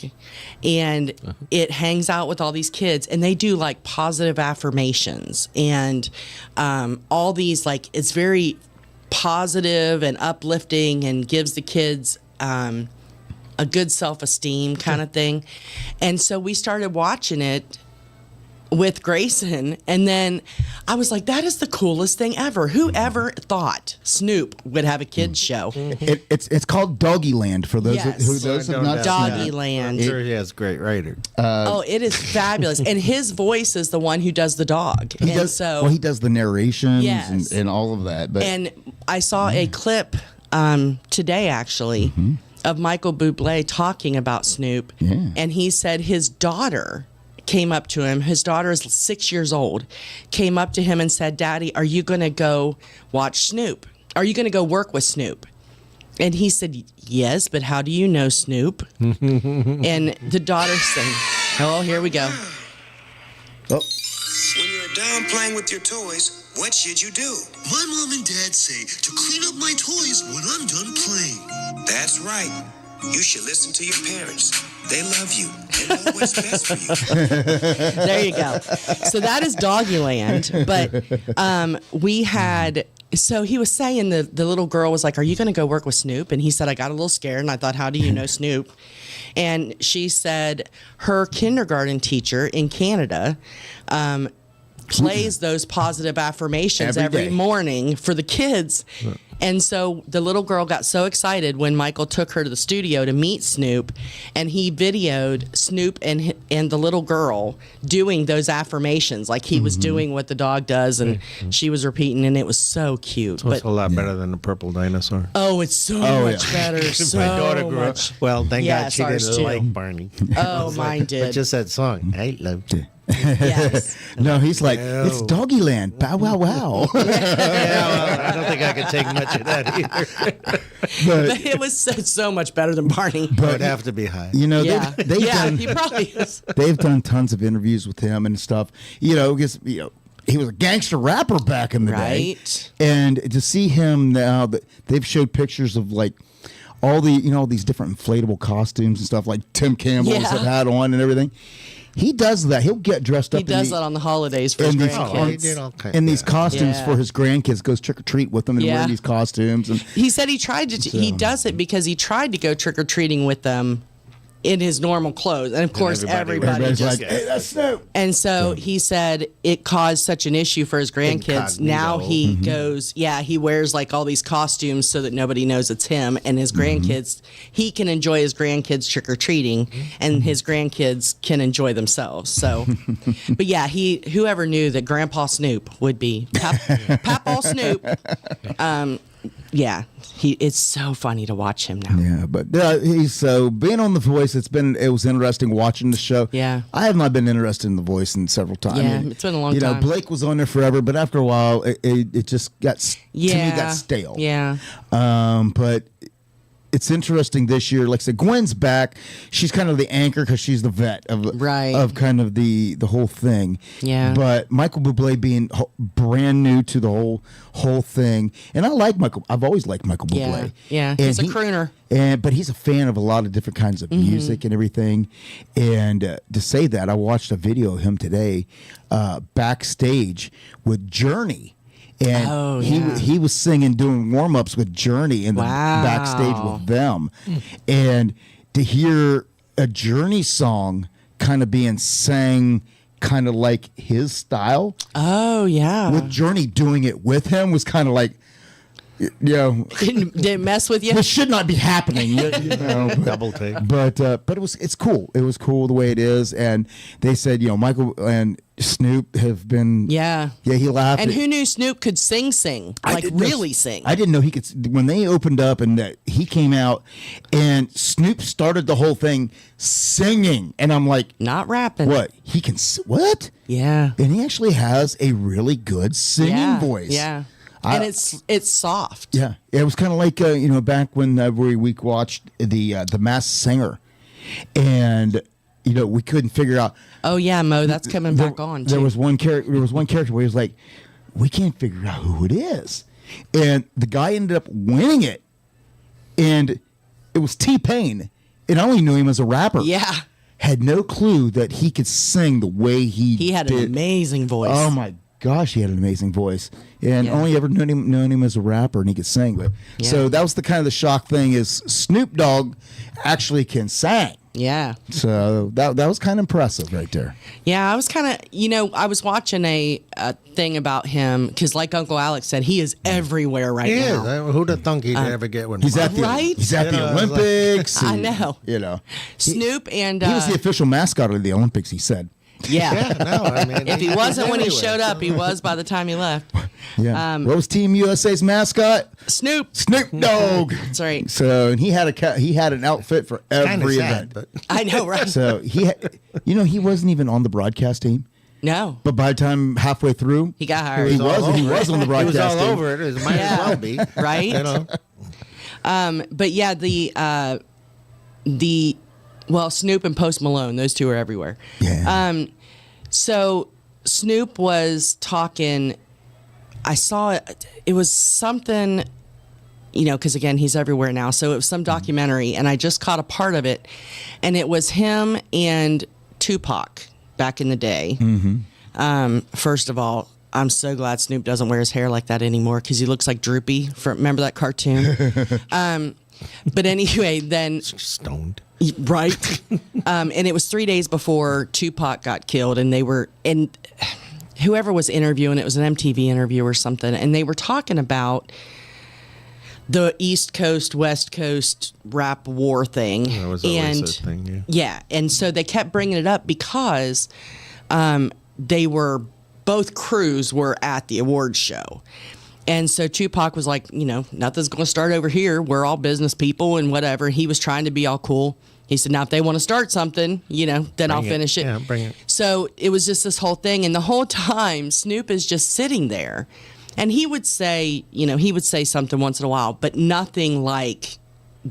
and it hangs out with all these kids, and they do like positive affirmations and all these, like, it's very positive and uplifting and gives the kids a good self-esteem kind of thing. And so we started watching it with Grayson, and then I was like, that is the coolest thing ever. Whoever thought Snoop would have a kids show? It's called Doggyland for those Yes. who have not seen it. Doggyland. I'm sure he has a great writer. It is fabulous. And his voice is the one who does the dog. He does the narrations Yes. and all of that. But And I saw a clip today, actually, of Michael Bublé talking about Snoop. Yeah. And he said his daughter came up to him. His daughter is 6 years old. Came up to him and said, "Daddy, are you going to go watch Snoop? Are you going to go work with Snoop?" And he said, "Yes, but how do you know Snoop?" And the daughter said, "Oh, here we go." Oh. When you're down playing with your toys, what should you do? My mom and dad say to clean up my toys when I'm done playing. That's right. You should listen to your parents. They love you and know what's best for you. There you go. So that is Doggyland. But we had, so he was saying the little girl was like, "Are you going to go work with Snoop?" And he said, "I got a little scared." And I thought, "How do you know Snoop?" And she said her kindergarten teacher in Canada plays those positive affirmations every day. morning for the kids. And so the little girl got so excited when Michael took her to the studio to meet Snoop, and he videoed Snoop and the little girl doing those affirmations, like he was doing what the dog does, and she was repeating, and it was so cute. So it's a lot better than the purple dinosaur. Oh, it's so much better. So My daughter grew up. much. Well, thank God Yes, she ours didn't too. like Barney. Oh, mine did. But just that song, I loved it. Yes. No, he's like, "It's Doggyland. Bow wow wow." Yeah, well, I don't think I could take much picture that either. But it was so much better than Barney. But it'd have to be high. You know, Yeah. they've Yeah, done, he probably is. They've done tons of interviews with him and stuff. You know, because he was a gangster rapper back in the day, Right. and to see him now, that they've showed pictures of like all the all these different inflatable costumes and stuff like Tim Campbell's Yeah. have had on and everything. He does that. He'll get dressed up. He does that on the holidays for his grandkids. In these costumes Yeah. for his grandkids, goes trick or treat with them and Yeah. wearing these costumes. And He said he tried to. He does it because he tried to go trick or treating with them in his normal clothes, and of course everybody everybody's just. like, "Hey, that's Snoop." And so he said it caused such an issue for his grandkids. Now he goes, he wears like all these costumes so that nobody knows it's him. And his grandkids, he can enjoy his grandkids trick or treating, and his grandkids can enjoy themselves. So, but yeah, whoever knew that Grandpa Snoop would be Papa Snoop. Yeah, it's so funny to watch him now. Yeah, but he's being on The Voice. It was interesting watching the show. Yeah, I have not been interested in The Voice in several times. Yeah, it's been a long you know, time. Blake was on there forever, but after a while, it just got to me got stale. Yeah. But it's interesting this year. Like I said, Gwen's back. She's kind of the anchor because she's the vet of kind of the whole thing. Yeah. But Michael Bublé being brand new to the whole thing, and I like Michael. I've always liked Michael Bublé. Yeah. And He's a crooner. But he's a fan of a lot of different kinds of music and everything. And to say that, I watched a video of him today backstage with Journey. And he was singing, doing warm-ups with Journey in the backstage with them. And to hear a Journey song kind of being sang kind of like his style. Oh, yeah. With Journey doing it with him was kind of like, didn't mess with you. This should not be happening. Double take. But it's cool. It was cool the way it is. And they said, Michael and Snoop have been. Yeah. Yeah, he laughed. And who knew Snoop could sing? Like really sing? I didn't know he could. When they opened up and he came out, and Snoop started the whole thing singing, and I'm like, not rapping. What he can? What? Yeah. And he actually has a really good singing voice. Yeah. And it's soft. Yeah, it was kind of like back when we watched the Masked Singer, and we couldn't figure out. Oh yeah, Mo, that's coming back on. There was one character. There was one character where he was like, we can't figure out who it is, and the guy ended up winning it, and it was T-Pain, and I only knew him as a rapper. Yeah. Had no clue that he could sing the way he had did. an amazing voice. Oh my gosh, he had an amazing voice, and only ever known him as a rapper, and he could sing. But so that was the kind of the shock thing is Snoop Dogg actually can sing. Yeah. So that was kind of impressive right there. Yeah, I was kind of, I was watching a thing about him because, like Uncle Alex said, he is everywhere right now. Yeah, who'd have thunk he'd ever get one? He's at the Right? He's at the Olympics. I know. Snoop and he was the official mascot of the Olympics. He said. Yeah. I mean, if he wasn't when he anyway. showed up, he was by the time he left. Yeah. What was Team USA's mascot? Snoop Dogg. That's right. So, and he had an outfit for every event. But I know, right? So he wasn't even on the broadcast team. No. But by the time halfway through, he got hired. He was on the broadcast He was all team. over it. It might as well be. Right? But yeah, well, Snoop and Post Malone, those two are everywhere. Yeah. So Snoop was talking, I saw it was something, because again, he's everywhere now. So it was some documentary, and I just caught a part of it, and it was him and Tupac back in the day. First of all, I'm so glad Snoop doesn't wear his hair like that anymore because he looks like Droopy. Remember that cartoon? But anyway, then stoned. Right. And it was 3 days before Tupac got killed, and whoever was interviewing, it was an MTV interview or something, and they were talking about the East Coast, West Coast rap war thing. That was always a thing, yeah. Yeah, and so they kept bringing it up because both crews were at the awards show. And so Tupac was like, nothing's going to start over here. We're all business people and whatever. He was trying to be all cool. He said, now, if they want to start something, then I'll finish it. Yeah, bring it. So it was just this whole thing. And the whole time, Snoop is just sitting there. And he would say, he would say something once in a while, but nothing like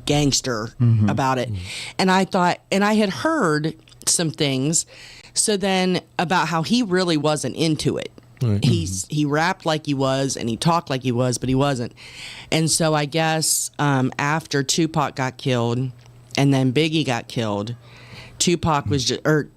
gangster about it. And I thought, and I had heard some things, so then about how he really wasn't into it. Right. He rapped like he was, and he talked like he was, but he wasn't. And so I guess after Tupac got killed, and then Biggie got killed, Tupac was just, or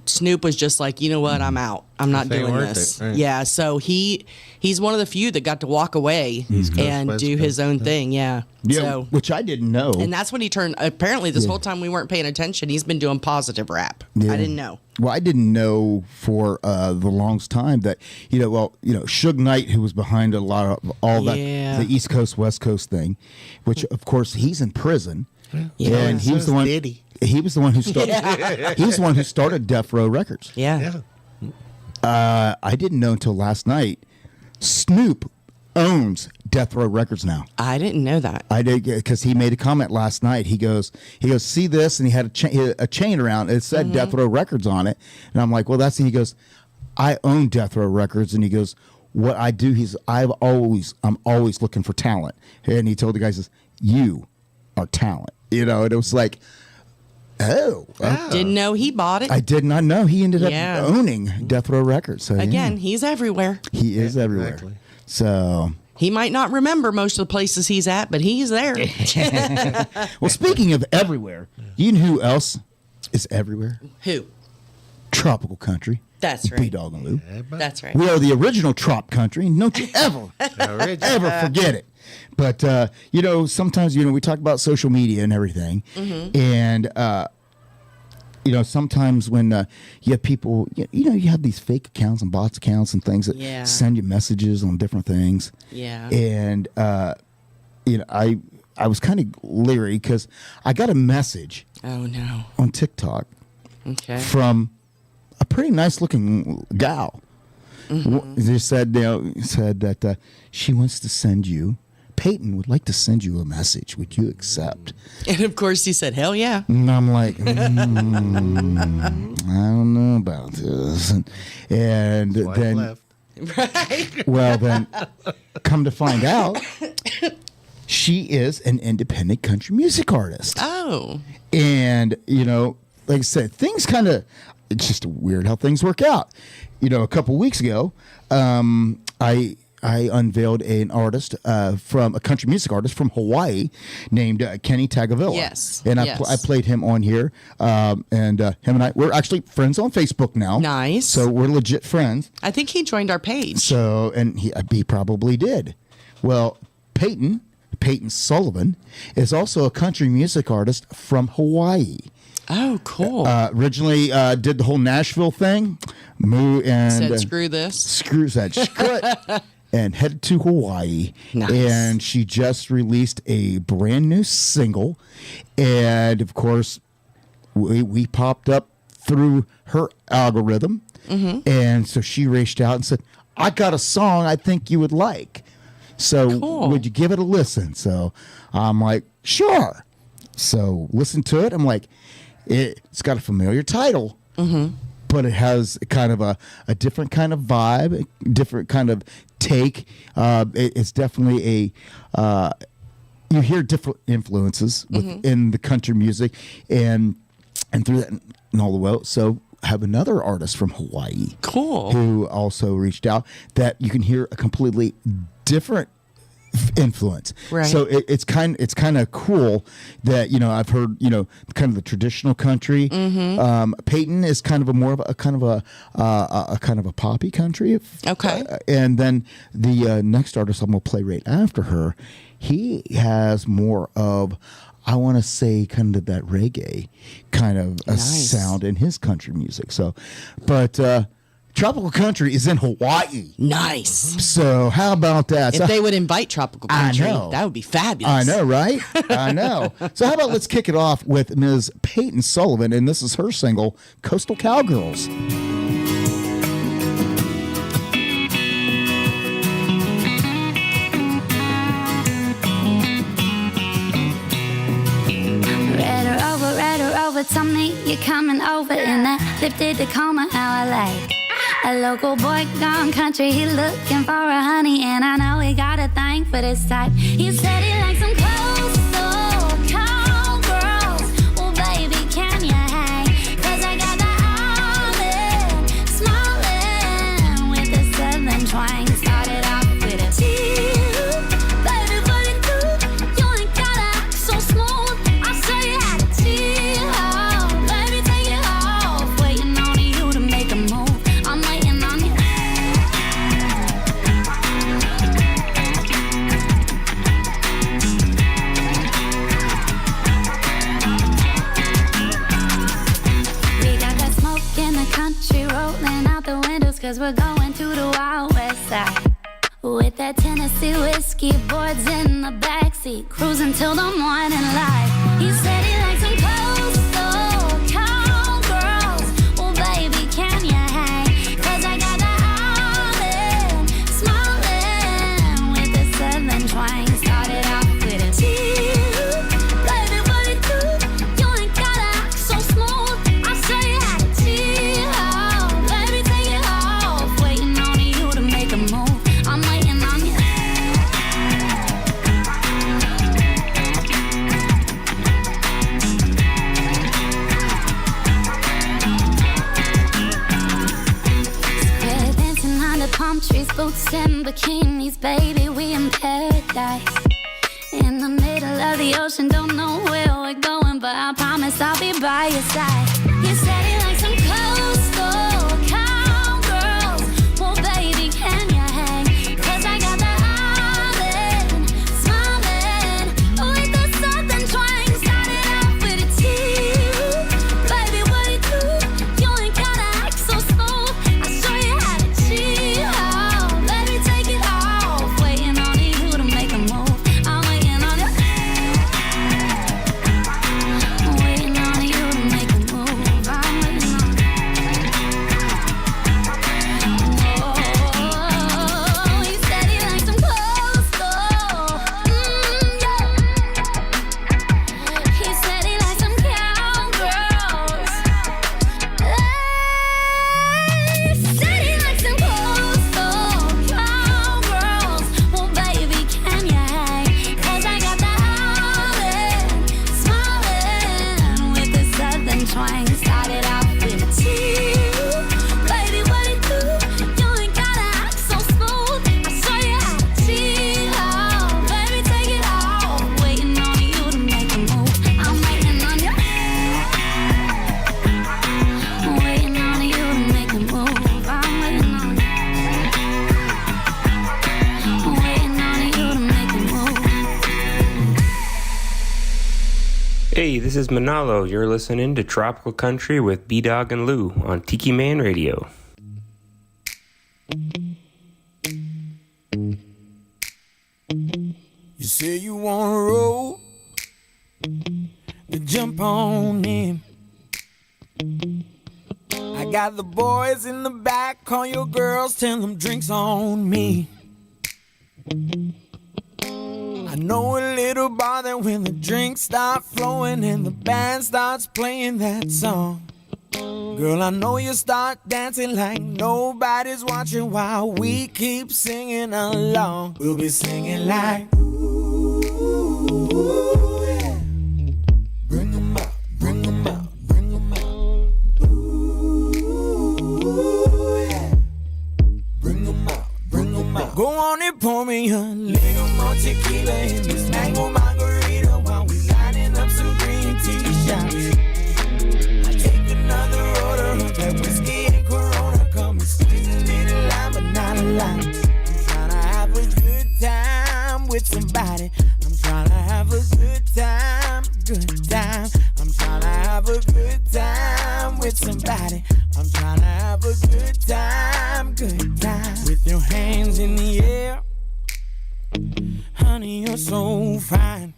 Snoop was just like, you know what, I'm out. I'm not doing this. Right. Yeah, so he's one of the few that got to walk away and do his own thing. Yeah. So, which I didn't know. And that's when he turned. Apparently, this whole time we weren't paying attention, he's been doing positive rap. Yeah. I didn't know. Well, I didn't know for the longest time that Suge Knight, who was behind a lot of all that the East Coast West Coast thing, which of course he's in prison, and he was the one. He was the one who started. He was the one who started Death Row Records. Yeah. I didn't know until last night. Snoop owns Death Row Records now. I didn't know that. I did, because he made a comment last night. He goes, see this, and he had a chain around. It said Death Row Records on it, and I'm like, well, that's. He goes, I own Death Row Records, and he goes, what I do, I'm always looking for talent, and he told the guys, you are talent, and it was like. Oh, didn't know he bought it. I did not know he ended up owning Death Row Records. So again, he's everywhere. He is everywhere. Exactly. So he might not remember most of the places he's at, but he's there. Well, speaking of everywhere, you know who else is everywhere? Who? Tropical Country. That's right. B-Dawg and Lou. That's right. We are the original Trop Country. Don't you ever forget it. But, sometimes, we talk about social media and everything. And, sometimes when you have people, you have these fake accounts and bots accounts and things that send you messages on different things. Yeah. And, I was kind of leery because I got a message. Oh, no. On TikTok. Okay. From a pretty nice looking gal. They said that she wants to send you. Peyton would like to send you a message. Would you accept? And of course, he said, "Hell yeah!" And I'm like, I don't know about this. And then, left. Right? Well, then, come to find out, she is an independent country music artist. Oh. And like I said, things kind of. It's just weird how things work out. A couple weeks ago, I unveiled an artist from a country music artist from Hawaii named Kenny Tagavilla. Yes. And I played him on here. And him and I, we're actually friends on Facebook now. Nice. So we're legit friends. I think he joined our page. So, and he probably did. Well, Peyton Sullivan is also a country music artist from Hawaii. Oh, cool. Originally did the whole Nashville thing. Said screw this. Screw it. And headed to Hawaii. Nice. And she just released a brand new single. And, of course, we popped up through her algorithm. And so she reached out and said, I got a song I think you would like. So would you give it a listen? So I'm like, sure. So listen to it. I'm like, it's got a familiar title. But it has kind of a different kind of vibe, a different kind of take. It's definitely you hear different influences within the country music, and through that and all the way. So I have another artist from Hawaii, who also reached out, that you can hear a completely different influence. Right. So it's kind of cool that I've heard kind of the traditional country. Peyton is kind of a more of a kind of a poppy country. Okay. And then the next artist I'm gonna play right after her, he has more of, I want to say, kind of that reggae kind of a sound in his country music. So, but. Tropical Country is in Hawaii. Nice. So how about that? If they would invite Tropical Country, I know. that would be fabulous. I know, right? I know. So how about let's kick it off with Ms. Peyton Sullivan, and this is her single, Coastal Cowgirls. Tell me you're coming over in that lifted Tacoma, how I like. A local boy gone country, he looking for a honey, and I know he got a thing for this type. He said he likes some coastal cowgirls. Well, baby, can you hang? 'Cause I got the island smiling with the southern twang. Started off with a chill, baby, what it do? You ain't gotta act so smooth. I show you how to chill. Baby, take it off. Waiting on you to make a move. I'm waiting on you. We got that smoke in the country rolling out the windows, 'cause we're going to the Wild West side. With that Tennessee whiskey, boards in the backseat, cruising till the morning light. He said he likes some coastal cowgirls. Well, baby, can you hang? 'Cause I got the island smiling with the southern twang. Started off with a chill, baby, what it do? You ain't gotta act so smooth. I'll show you how to chill. Baby, take it off. Waiting on you to make a move. I'm waiting on you. We're dancing under palm trees, boots and bikinis, baby, we in paradise. In the middle of the ocean, don't know where we're going, but I promise I'll be by your side. You said you like some coastal cowgirls. Well, baby, can you hang? 'Cause I got the island smiling with the southern twang. Started off with a chill, baby, what it do? You ain't gotta act so smooth. I'll show you how to chill. Baby, take it off. Waiting on you to make a move. I'm waiting on you. Waiting on you to make a move. I'm waiting on you. Oh, he said he likes some coastal. Yeah. He said he likes some cowgirls. He said he likes some coastal cowgirls. Well, baby, can you hang? 'Cause I got the island smiling with the southern twang. Started off with a chill, baby, what it do? You ain't gotta act so smooth. I'll show you how to chill. Baby, take it off. Waiting on you to make a move. I'm waiting on you. Waiting on you to make a move. I'm waiting on you. Waiting on you to make a move. Hey, this is Manalo. You're listening to Tropical Country with B-Dawg and Lou on Tiki Man Radio. You say you wanna roll, then jump on in. I got the boys in the back, call your girls, tell them drinks on me. I know a little bar that when the drinks start flowing and the band starts playing that song, girl, I know you start dancing like nobody's watching while we keep singing along. We'll be singing like, ooh, yeah. Bring 'em out, bring 'em out, bring 'em out. Ooh, yeah. Bring 'em out, bring 'em out. Go on and pour me a little more tequila in this mango margarita while we lining up some green tea shots. I take another order of that whiskey and Corona. Come and squeeze a little lime, but not a lot. I'm trying to have a good time with somebody. I'm trying to have a good time, good time. I'm trying to have a good time with somebody. I'm trying to have a good time, good time. With your hands in the air, honey, you're so fine.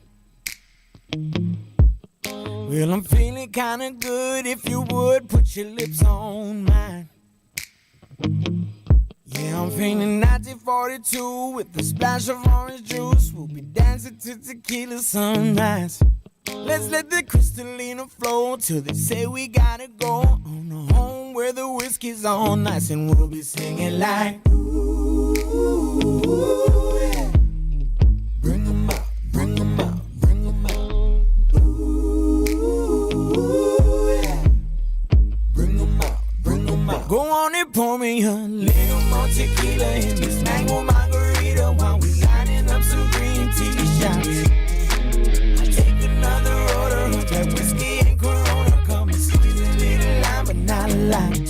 Well, I'm feeling kinda good. If you would, put your lips on mine. Yeah, I'm feeling 1942 with a splash of orange juice. We'll be dancing to tequila sunrise. Let's let the crystalline flow till they say we gotta go on a home where the whiskey's on nice and we'll be singing like ooh, yeah. Bring 'em out, bring 'em out, bring 'em out. Ooh, yeah. Bring 'em out, bring 'em out. Go on and pour me a little more tequila in this mango margarita while we lining up some green tea shots. I take another order of that whiskey and Corona. Come and squeeze a little lime, but not a lot. I'm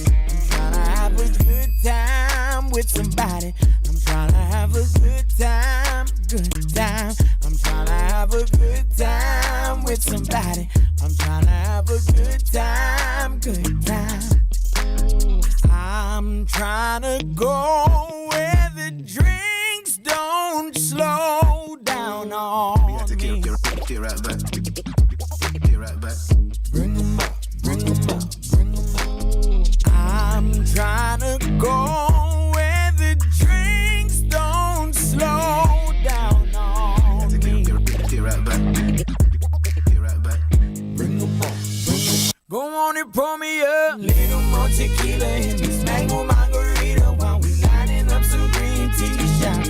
trying to have a good time with somebody. I'm trying to have a good time, good time. I'm trying to have a good time with somebody. I'm trying to have a good time, good time. I'm trying to go where the drinks don't slow down on me. Get right back. Get right back. Bring 'em out, bring 'em out, bring 'em out. I'm trying to go where the drinks don't slow down on me. Get right back. Get right back. Bring 'em out, bring 'em out. Go on and pour me a little more tequila in this mango margarita while we lining up some green tea shots.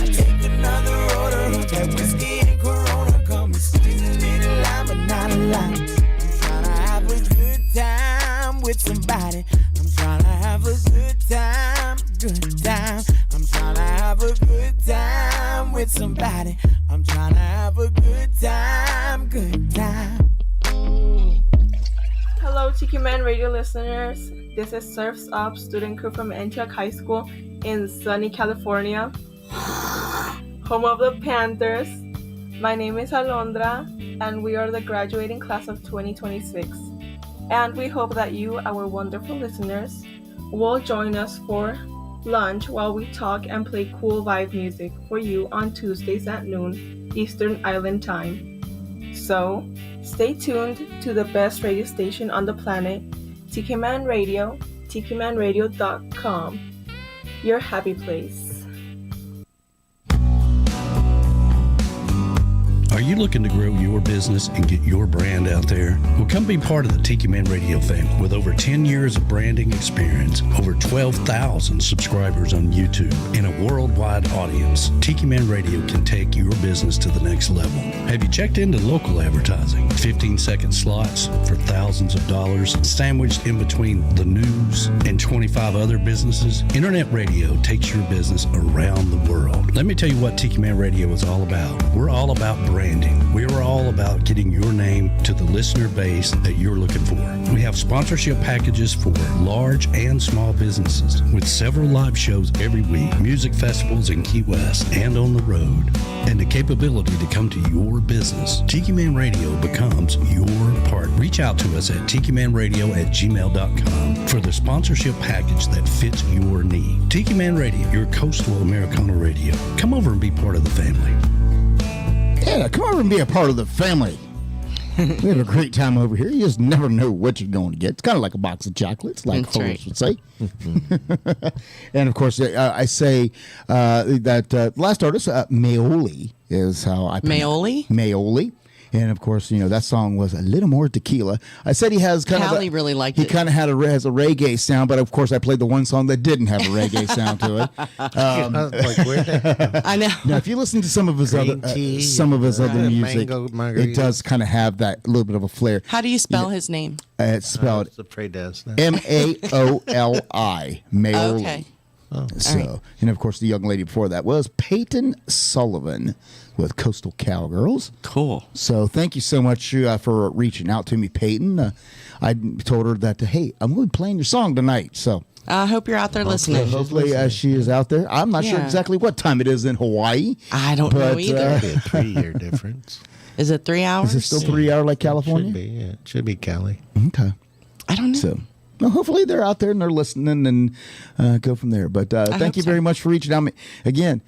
I take another order of that whiskey and Corona. Come and squeeze a little lime, but not a lot. I'm trying to have a good time with somebody. I'm trying to have a good time, good time. I'm trying to have a good time with somebody. I'm trying to have a good time, good time. Hello, Tiki Man Radio listeners. This is Surf's Up student crew from Antioch High School in sunny California, home of the Panthers. My name is Alondra, and we are the graduating class of 2026. And we hope that you, our wonderful listeners, will join us for lunch while we talk and play cool vibe music for you on Tuesdays at noon Eastern Island Time. So, stay tuned to the best radio station on the planet, Tiki Man Radio, tikimanradio.com, your happy place. Are you looking to grow your business and get your brand out there? Well, come be part of the Tiki Man Radio family. With over 10 years of branding experience, over 12,000 subscribers on YouTube, and a worldwide audience, Tiki Man Radio can take your business to the next level. Have you checked into local advertising? 15-second slots for thousands of dollars, sandwiched in between the news and 25 other businesses? Internet radio takes your business around the world. Let me tell you what Tiki Man Radio is all about. We're all about branding. We are all about getting your name to the listener base that you're looking for. We have sponsorship packages for large and small businesses with several live shows every week, music festivals in Key West and on the road, and the capability to come to your business. Tiki Man Radio becomes your part. Reach out to us at tikimanradio@gmail.com for the sponsorship package that fits your need. Tiki Man Radio, your coastal Americana radio. Come over and be part of the family. Yeah, come over and be a part of the family. We have a great time over here. You just never know what you're going to get. It's kind of like a box of chocolates, like Horace would say. And, of course, I say that last artist, Maoli, is how I pronounce it. Maoli? And of course, you know, that song was a little more tequila. I said he has kind Callie of really liked he it. kind of has a reggae sound, but of course I played the one song that didn't have a reggae sound to it. I know. Now, if you listen to some of his other music, it does kind of have that little bit of a flair. How do you spell his name? It's spelled the Prades. Maoli. Maoli. Okay. So, right. And of course, the young lady before that was Peyton Sullivan with Coastal Cowgirls. Cool. So, thank you so much for reaching out to me, Peyton. I told her that, hey, I'm going to be playing your song tonight. So, I hope you're out there listening. Hopefully, she is out there. I'm not sure exactly what time it is in Hawaii. I don't know either. Be a 3-year difference. Is it 3 hours? Is it still 3 hour like California? Should be, yeah. It should be Cali. Okay. I don't know. So, well, hopefully they're out there and they're listening and go from there. But thank you very much for reaching out. Again,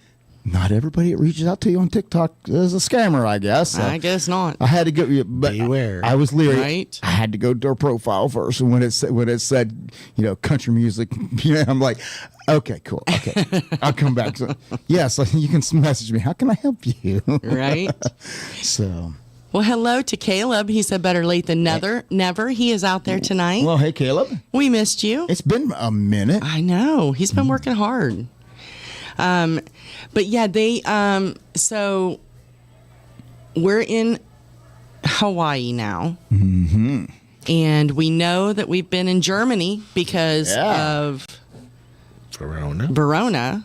not everybody that reaches out to you on TikTok is a scammer, I guess. I guess not. I had to go, but beware. I was leery. Right. I had to go to their profile first, and when it said, you know, country music, I'm like, okay, cool, okay, I'll come back. So, yes, you can message me. How can I help you? Right. So. Well, hello to Caleb. He said better late than never. He is out there tonight. Well, hey, Caleb. We missed you. It's been a minute. I know. He's been working hard. But yeah, so we're in Hawaii now. Mm-hmm. And we know that we've been in Germany because of Verona.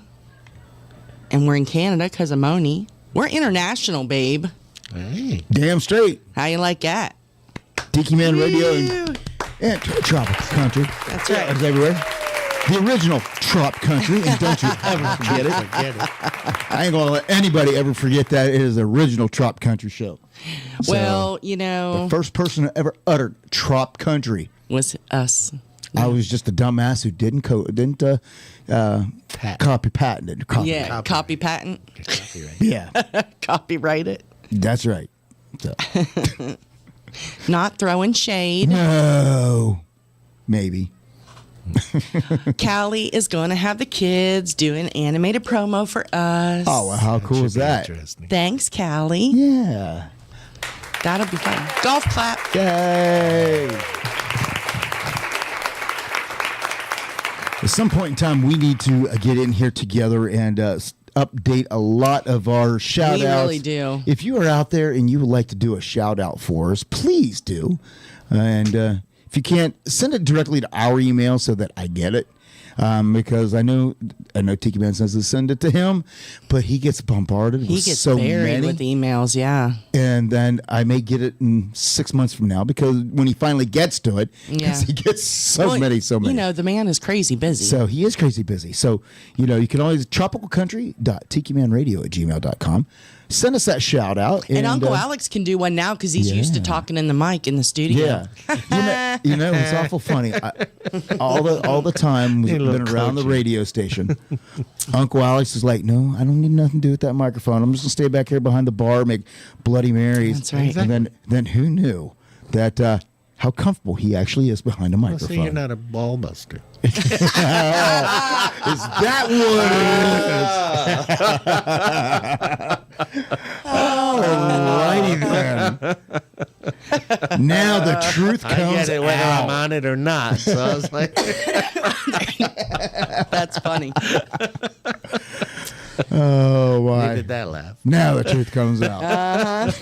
And we're in Canada because of Moni. We're international, babe. Hey. Damn straight. How you like that? Tiki Man Radio and Tropical Country. That's right. It's everywhere. The original Trop Country, and don't you ever forget it. I ain't going to let anybody ever forget that. It is the original Trop Country show. Well, the first person who ever uttered Trop Country was us. I was just a dumbass who didn't copy patent it. Copy patent. Yeah. Copyright it. That's right. So. Not throwing shade. No. Maybe. Callie is going to have the kids do an animated promo for us. Oh, well, how cool is that? Thanks, Callie. Yeah. That'll be fun. Golf clap. Yay. At some point in time, we need to get in here together and update a lot of our shout outs. We really do. If you are out there and you would like to do a shout out for us, please do. And if you can't, send it directly to our email so that I get it. Because I know Tiki Man says to send it to him, but he gets bombarded. He with gets so buried many. with emails, yeah. And then I may get it in 6 months from now because when he finally gets to it, because he gets so many. You know, the man is crazy busy. So he is crazy busy. So, you can always tropicalcountry.tikimanradio@gmail.com. Send us that shout out. And Uncle Alex can do one now because he's used to talking in the mic in the studio. Yeah. It's awful funny. All the time we've been around the radio station. Uncle Alex is like, no, I don't need nothing to do with that microphone. I'm just going to stay back here behind the bar, make Bloody Marys. That's right. And then who knew that how comfortable he actually is behind a microphone. So you're not a ball buster. Is that what it is? Alrighty then. Now the truth comes I get it whether out. I'm on it or not. So I was like, That's funny. Oh, why? Needed that laugh. Now the truth comes out.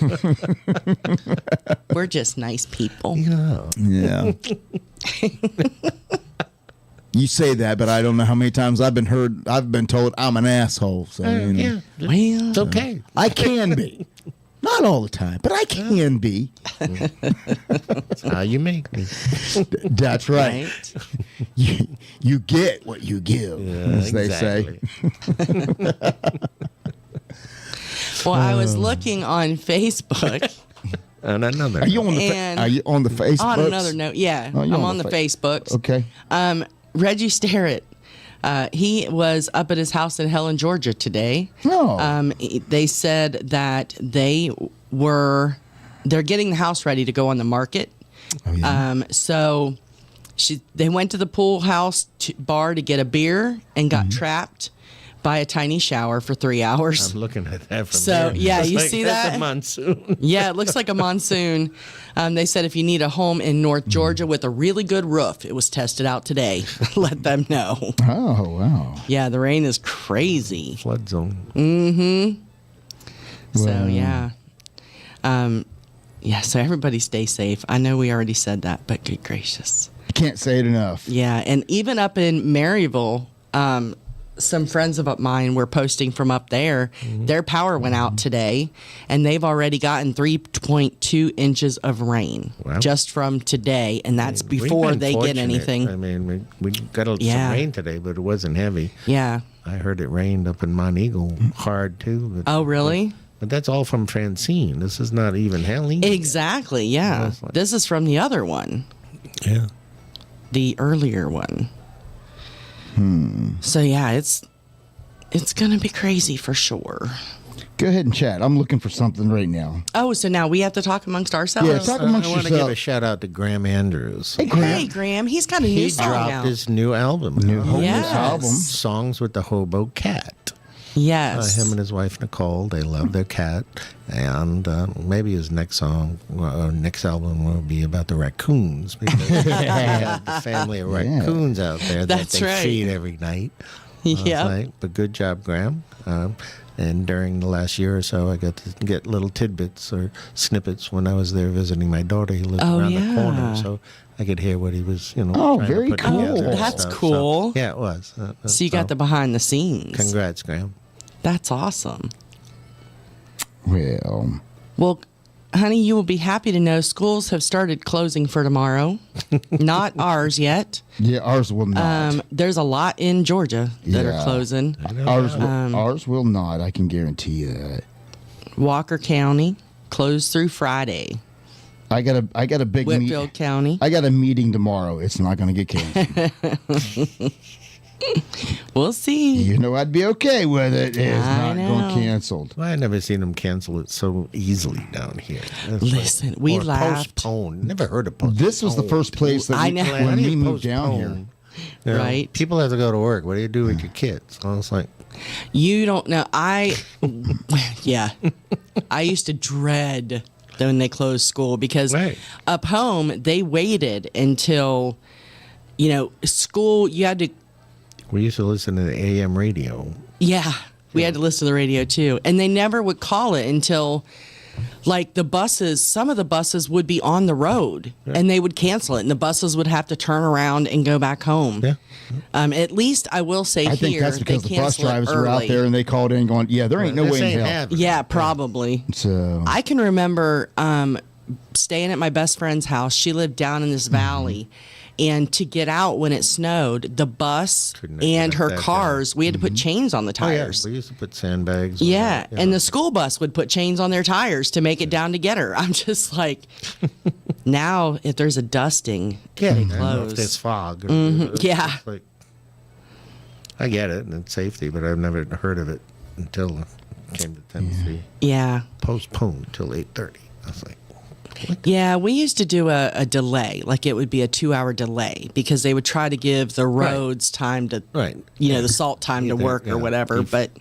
We're just nice people. Yeah. You say that, but I don't know how many times I've been told I'm an asshole. So yeah. Well, It's okay. I can be. Not all the time, but I can be. That's how you make me. That's right. You get what you give, as they say. Well, I was looking on Facebook. On another Are you on the Facebook? On another note, yeah. I'm on the Facebooks. Okay. Reggie Starrett, he was up at his house in Helen, Georgia today. Oh. They said that they're getting the house ready to go on the market. Oh, yeah. So they went to the pool house bar to get a beer and got trapped by a tiny shower for 3 hours. I'm looking at that from So, here. yeah, It's you like, see that's that? a monsoon. Yeah, it looks like a monsoon. They said if you need a home in North Georgia with a really good roof, it was tested out today. Let them know. Oh, wow. Yeah, the rain is crazy. Flood zone. Mm-hmm. Wow. So, yeah. So everybody stay safe. I know we already said that, but good gracious. Can't say it enough. Yeah, and even up in Maryville, some friends of mine were posting from up there. Their power went out today, and they've already gotten 3.2 inches of rain just from today, and that's before they get anything. I mean, we got some rain today, but it wasn't heavy. Yeah. I heard it rained up in Mount Eagle hard, too. Oh, really? But that's all from Francine. This is not even Helene. Exactly, yeah. This is from the other one. Yeah. The earlier one. So yeah, it's gonna be crazy for sure. Go ahead and chat. I'm looking for something right now. Oh, so now we have to talk amongst ourselves? Yeah, talk amongst I want to yourself. give a shout out to Graham Andrews. Hey, Graham. He's got a new He song dropped out. his new album. Yes. Songs with the Hobo Cat. Yes. Him and his wife Nicole, they love their cat, and maybe his next song or next album will be about the raccoons, because they have the family of raccoons out there that they feed every night. Yeah. But good job, Graham. And during the last year or so, I got to get little tidbits or snippets when I was there visiting my daughter. He lived around the corner, so I could hear what he was, trying very to put cool. together and That's stuff. cool. So, yeah, it was. So you got the behind the scenes. Congrats, Graham. That's awesome. Well, honey, you will be happy to know schools have started closing for tomorrow. Not ours yet. Yeah, ours will not. There's a lot in Georgia that are closing. Ours will not. I can guarantee you that. Walker County closed through Friday. I got a big Whitfield County. I got a meeting tomorrow. It's not going to get canceled. We'll see. You know, I'd be okay with it. It's not going canceled. Well, I never seen them cancel it so easily down here. Listen, we laughed. Postpone. Never heard of postpone. This was the first place that when we moved down here. You know, right? People have to go to work. What do you do with your kids? I was like, you don't know. I used to dread when they closed school because up home they waited until school. You had to. We used to listen to the AM radio. Yeah, we had to listen to the radio too. And they never would call it until, like, the buses, some of the buses would be on the road and they would cancel it. And the buses would have to turn around and go back home. Yeah. At least I will say I think that's because the bus drivers were out there and they called in going, yeah, there ain't no way in hell. Yeah, probably. So I can remember staying at my best friend's house. She lived down in this valley. And to get out when it snowed, the bus and her cars, we had to put chains on the tires. Oh, yeah. We used to put sandbags. Yeah, and the school bus would put chains on their tires to make it down to get her. I'm just like, now if there's a dusting, they close. If there's fog. Yeah. Like, I get it, and it's safety, but I've never heard of it until I came to Tennessee. Yeah. Postponed till 8:30. I was like, yeah, we used to do a delay, like it would be a 2-hour delay because they would try to give the roads time to, the salt time to work or whatever. But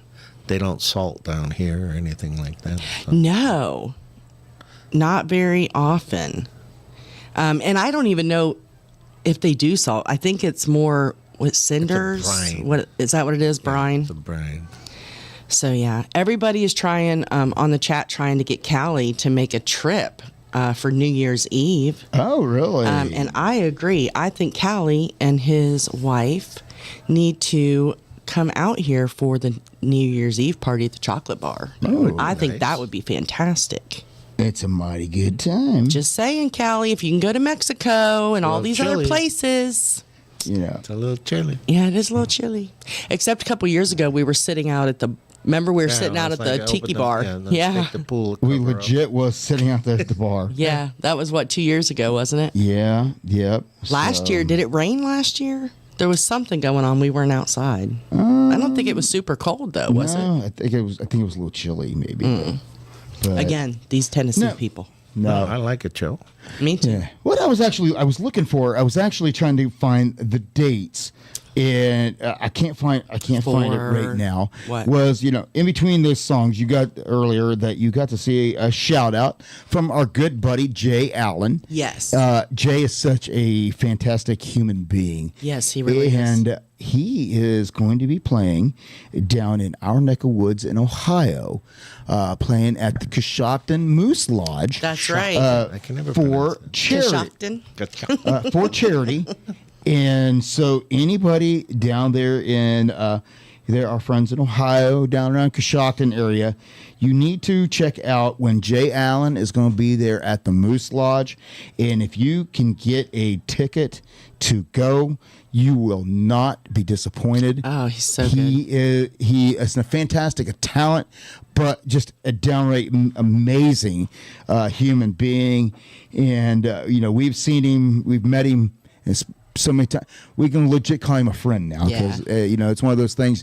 they don't salt down here or anything like that. So. No, not very often. And I don't even know if they do salt. I think it's more with cinders. What is that? What it is? Brine. It's a brine. So yeah, everybody is trying on the chat trying to get Callie to make a trip. For New Year's Eve. Oh, really? And I agree. I think Callie and his wife need to come out here for the New Year's Eve party at the chocolate bar. Oh, I think that would be fantastic. It's a mighty good time. Just saying, Callie, if you can go to Mexico and all these other places. Yeah. It's a little chilly. Yeah, it is a little chilly. Except a couple years ago, we were sitting out at the Remember, we were sitting out at the Tiki Bar. Yeah. We legit was sitting out there at the bar. Yeah. That was, 2 years ago, wasn't it? Yeah. Yep. Last year, did it rain last year? There was something going on. We weren't outside. I don't think it was super cold, though, was it? I think it was a little chilly, maybe. But again, these Tennessee people. No, I like it, Joe. Me too. Yeah. What I was looking for, I was actually trying to find the dates. And I can't find it right now. What? Was in between those songs you got earlier that you got to see a shout out from our good buddy Jay Allen. Yes. Jay is such a fantastic human being. Yes, he really is. And he is going to be playing down in our neck of woods in Ohio, playing at the Coshocton Moose Lodge. That's right. I can never for charity. Coshocton. For charity. And so anybody down there there are friends in Ohio, down around Coshocton area, you need to check out when Jay Allen is going to be there at the Moose Lodge. And if you can get a ticket to go, you will not be disappointed. Oh, he's so good. He is a fantastic talent, but just a downright amazing human being. And, we've seen him, we've met him so many times. We can legit call him a friend now because it's one of those things.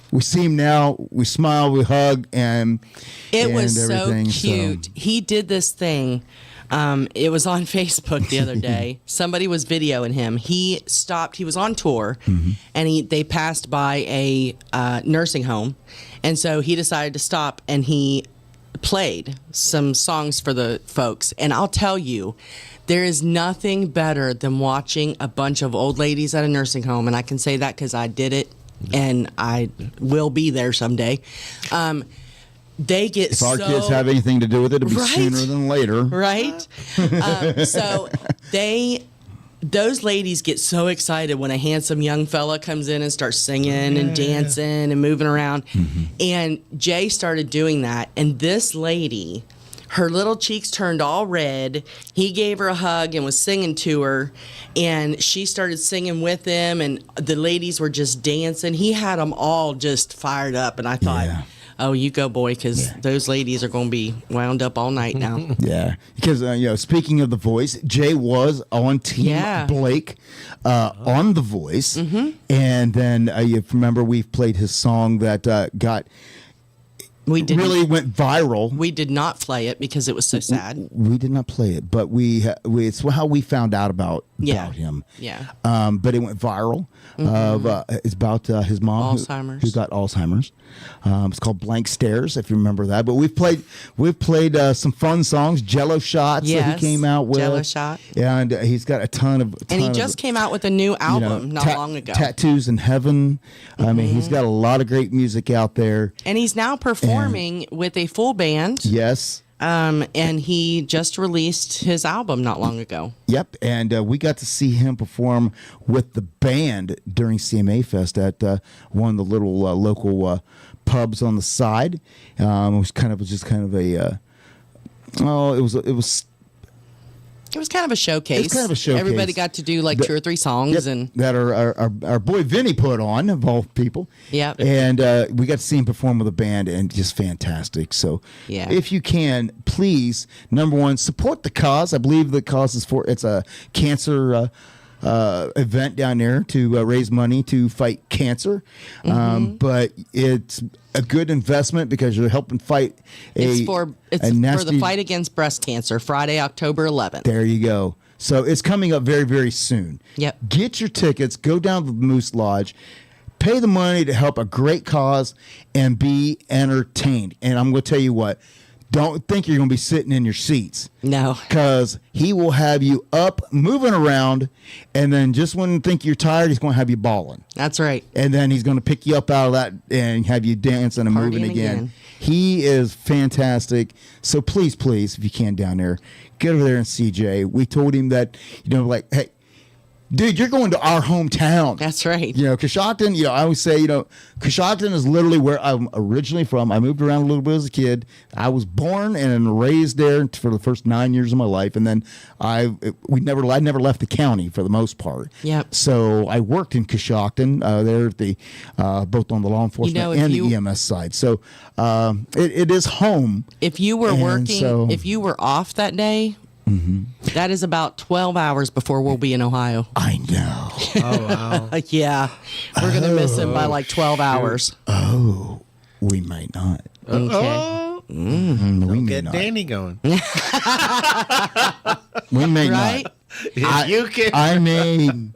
We see him now, we smile, we hug, and it was everything, so cute. He did this thing It was on Facebook the other day. Somebody was videoing him. He stopped. He was on tour, and they passed by a nursing home, and so he decided to stop, and he played some songs for the folks. And I'll tell you, there is nothing better than watching a bunch of old ladies at a nursing home, and I can say that because I did it, and I will be there someday. They get if our kids have anything to do with it, it'll be sooner than later. Right? So those ladies get so excited when a handsome young fella comes in and starts singing and dancing and moving around. And Jay started doing that. And this lady, her little cheeks turned all red. He gave her a hug and was singing to her. And she started singing with him. And the ladies were just dancing. He had them all just fired up. And I thought... Oh, you go, boy, because those ladies are going to be wound up all night now. Yeah, because speaking of The Voice, Jay was on Team Blake on The Voice, and then you remember we played his song that really went viral. We did not play it because it was so sad. We did not play it, but it's how we found out about him. Yeah. But it went viral. It's about his mom who got Alzheimer's. It's called Blank Stares, if you remember that. But we've played some fun songs. Jello Shots that he came out with. Jello Shot. And he's got a ton of. And he just came out with a new album not long ago. Tattoos in Heaven. I mean, he's got a lot of great music out there. And he's now performing with a full band. Yes. And he just released his album not long ago. Yep, and we got to see him perform with the band during CMA Fest at one of the little local pubs on the side. It was kind of a showcase. It was kind of a showcase. Everybody got to do like 2 or 3 songs that our boy Vinny put on, of all people. Yeah. And we got to see him perform with a band, and just fantastic. So if you can, please, number one, support the cause. I believe the cause is it's a cancer event down there to raise money to fight cancer. But it's a good investment because you're helping fight It's for the fight against breast cancer, Friday, October 11th. There you go. So it's coming up very, very soon. Yep. Get your tickets. Go down to the Moose Lodge. Pay the money to help a great cause and be entertained. And I'm going to tell you what. Don't think you're going to be sitting in your seats. No. Because he will have you up, moving around, and then just when you think you're tired, he's going to have you balling. That's right. And then he's going to pick you up out of that and have you dancing and moving again. He is fantastic. So please, please, if you can down there, get over there and see Jay. We told him that, hey, dude, you're going to our hometown. That's right. Coshocton, I always say, Coshocton is literally where I'm originally from. I moved around a little bit as a kid. I was born and raised there for the first 9 years of my life. And then I never left the county for the most part. Yep. So I worked in Coshocton there at the, both on the law enforcement and the EMS side. So it is home. If you were if you were off that day, that is about 12 hours before we'll be in Ohio. I know. Oh, wow. Yeah. We're going to miss him by like 12 hours. Oh, we might not. Oh. We may get not. Danny going. We may Right? not. You can.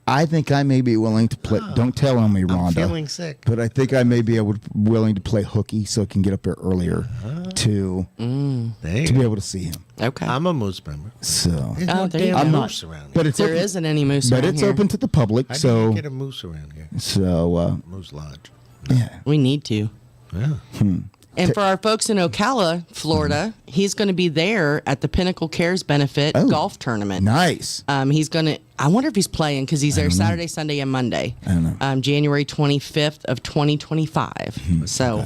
I think I may be willing to play. Don't tell on me, Rhonda. I'm feeling sick. But I think I may be willing to play hooky so I can get up there earlier to be able to see him. Okay. I'm a Moose member. So There's no damn I'm moose not, around here. but There isn't any moose around But it's here. open to the public. How do So you get a moose around here? So Moose Lodge. Yeah. We need to. Yeah. And for our folks in Ocala, Florida, he's going to be there at the Pinnacle Cares Benefit golf tournament. Nice. He's going to, I wonder if he's playing because he's there Saturday, Sunday, and Monday. I don't know. January 25th of 2025. So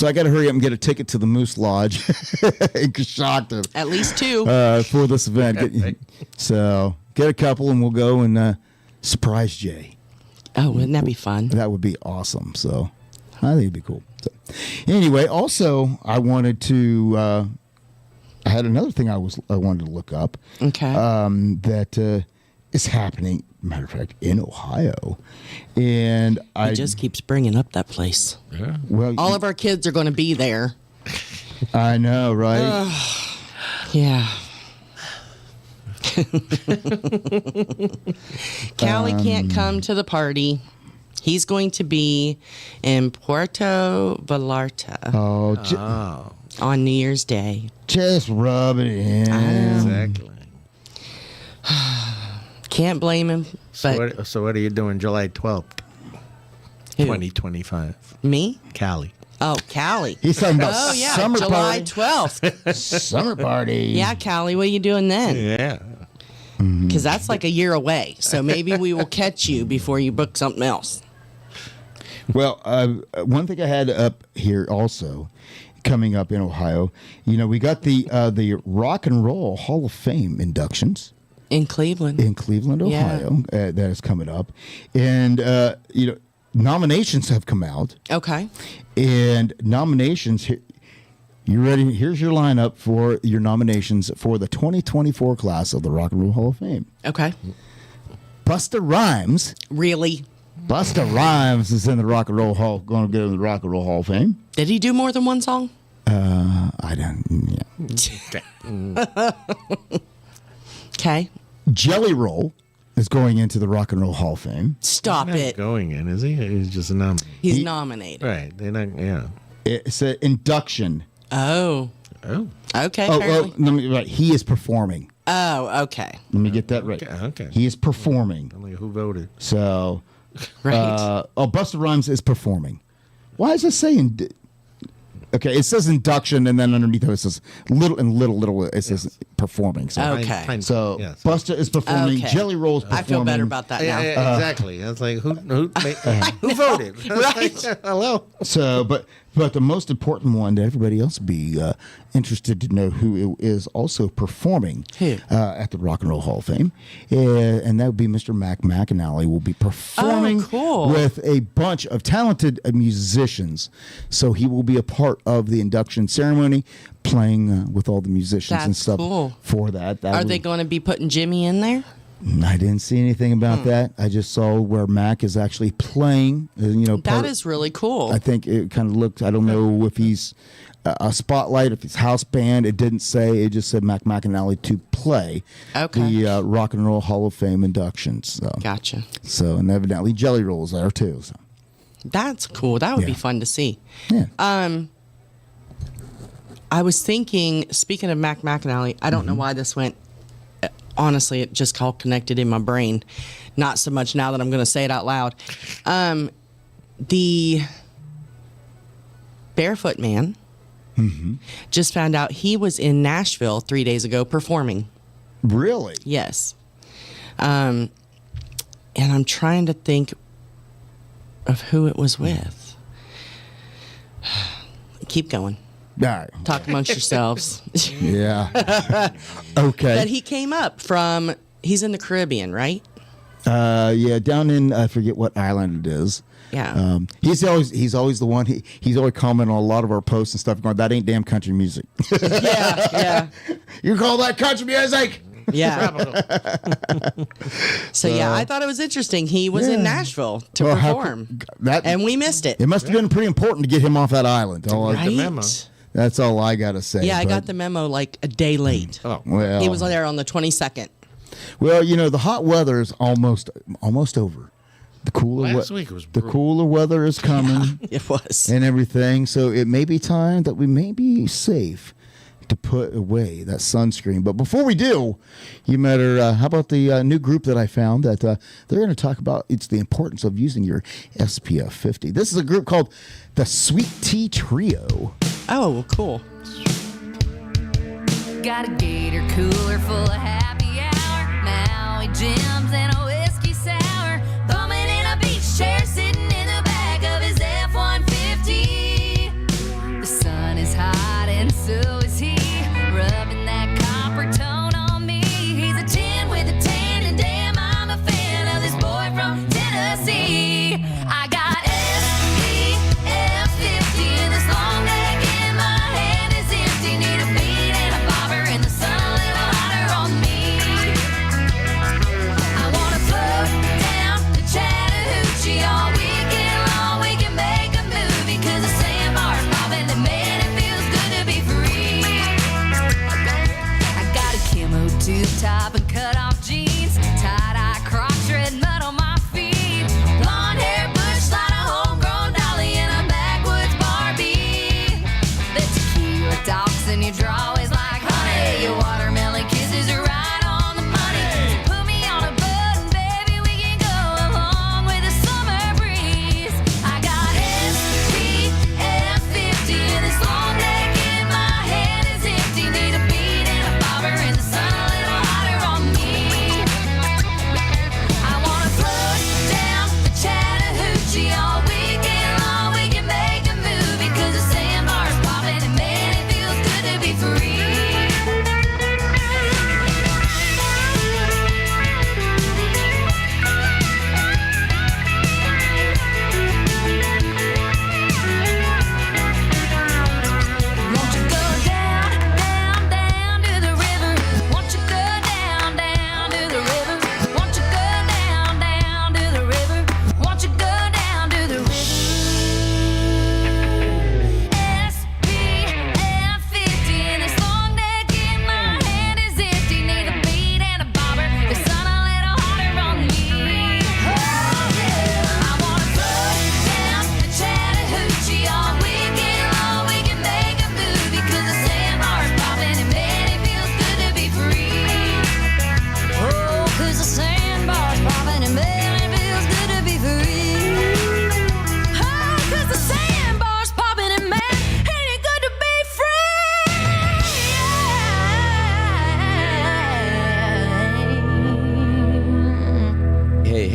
I got to hurry up and get a ticket to the Moose Lodge in Coshocton. at least 2. For this event. So get a couple and we'll go and surprise Jay. Oh, wouldn't that be fun? That would be awesome. So I think it'd be cool. So, anyway, also I wanted to. I had another thing I wanted to look up. Okay. That is happening. Matter of fact, in Ohio, and He just keeps bringing up that place. Yeah. Well, all of our kids are going to be there. I know, right? Yeah. Callie can't come to the party. He's going to be in Puerto Vallarta on New Year's Day. Just rub it in. Exactly. Can't blame him. But So what are you doing July 12th? 2025. Me? Callie. Oh, Callie. He's talking about summer July party. 12th. Summer party. Yeah, Callie, what are you doing then? Yeah. Because that's like a year away. So maybe we will catch you before you book something else. Well, one thing I had up here also, coming up in Ohio, we got the Rock and Roll Hall of Fame inductions. In Cleveland. In Cleveland, Ohio, that is coming up. And, nominations have come out. Okay. And nominations, you ready? Here's your lineup for your nominations for the 2024 class of the Rock and Roll Hall of Fame. Okay. Busta Rhymes. Really? Busta Rhymes is in the Rock and Roll Hall, going to go to the Rock and Roll Hall of Fame. Did he do more than one song? I don't. Yeah. Okay. Jelly Roll is going into the Rock and Roll Hall of Fame. Stop He's not it. going in, is he? He's just nominated. He's nominated. Right. They're not. Yeah. It's an induction. Oh. Oh. Okay. Right. He is performing. Oh, okay. Let me get that right. Okay. He is performing. I'm like, who voted? So, Right. Busta Rhymes is performing. Why is it saying? Okay, it says induction, and then underneath it says little. It says performing. So, Okay. So Busta is performing. Okay. Jelly Roll is performing. I feel better about that now. Yeah, exactly. I was like, who voted? I was Right. like, hello. So, but the most important one that everybody else would be interested to know who is also performing at the Rock and Roll Hall of Fame, and that would be Mr. Mac McAnally will be performing with a bunch of talented musicians. So he will be a part of the induction ceremony, playing with all the musicians and That's stuff cool. for that. Are they going to be putting Jimmy in there? I didn't see anything about that. I just saw where Mac is actually playing. That is really cool. I think it kind of looked. I don't know if he's a spotlight, if he's house band. It didn't say. It just said Mac McAnally to play the Rock and Roll Hall of Fame inductions. So. Gotcha. So and evidently Jelly Roll's there too. So. That's cool. That would be fun to see. Yeah. I was thinking. Speaking of Mac McAnally, I don't know why this went. Honestly, it just all connected in my brain. Not so much now that I'm going to say it out loud. The Barefoot Man just found out he was in Nashville 3 days ago performing. Really? Yes. And I'm trying to think of who it was with. Keep going. All right. Talk amongst yourselves. Yeah. Okay. But he came up from, he's in the Caribbean, right? Yeah, down in I forget what island it is. Yeah. He's always the one. He's always commenting on a lot of our posts and stuff, going, "That ain't damn country music." Yeah. You call that country music? Yeah. So yeah, I thought it was interesting. He was in Nashville to perform, and we missed it. It must have been pretty important to get him off that island. Right? The memo. That's all I gotta say. Yeah, I got the memo like a day late. Oh, well. He was there on the 22nd. Well, the hot weather is almost over. The cooler Last week was the cooler weather is coming. Yeah, it was. And everything. So it may be time that we may be safe to put away that sunscreen. But before we do, you matter. How about the new group that I found that they're going to talk about? It's the importance of using your SPF 50. This is a group called the Sweet Tea Trio. Oh, cool. Got a gator cooler full of happy hour, Maui gems and a whiskey sour, bumming in a beach chair sitting in the back of his F-150. The sun is hot and so is he, rubbing that copper tone on me. He's a 10 with a tan, and damn, I'm a fan of this boy from Tennessee. I got SPF 50 in this long neck and my hand is empty. Need a beat and a bobber in the sun a little hotter on me. I wanna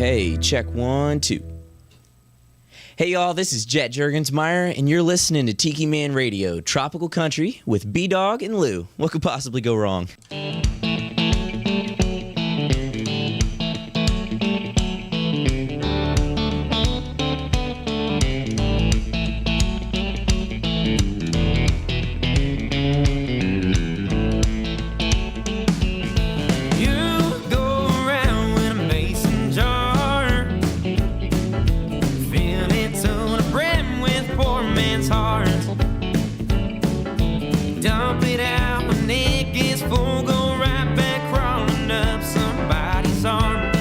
Hey, check 1, 2. Hey y'all, this is Jet Juergensmeyer, and you're listening to Tiki Man Radio, Tropical Country with B-Dawg and Lou. What could possibly go wrong? Dump it out when it gets full, go right back crawling up somebody's arm.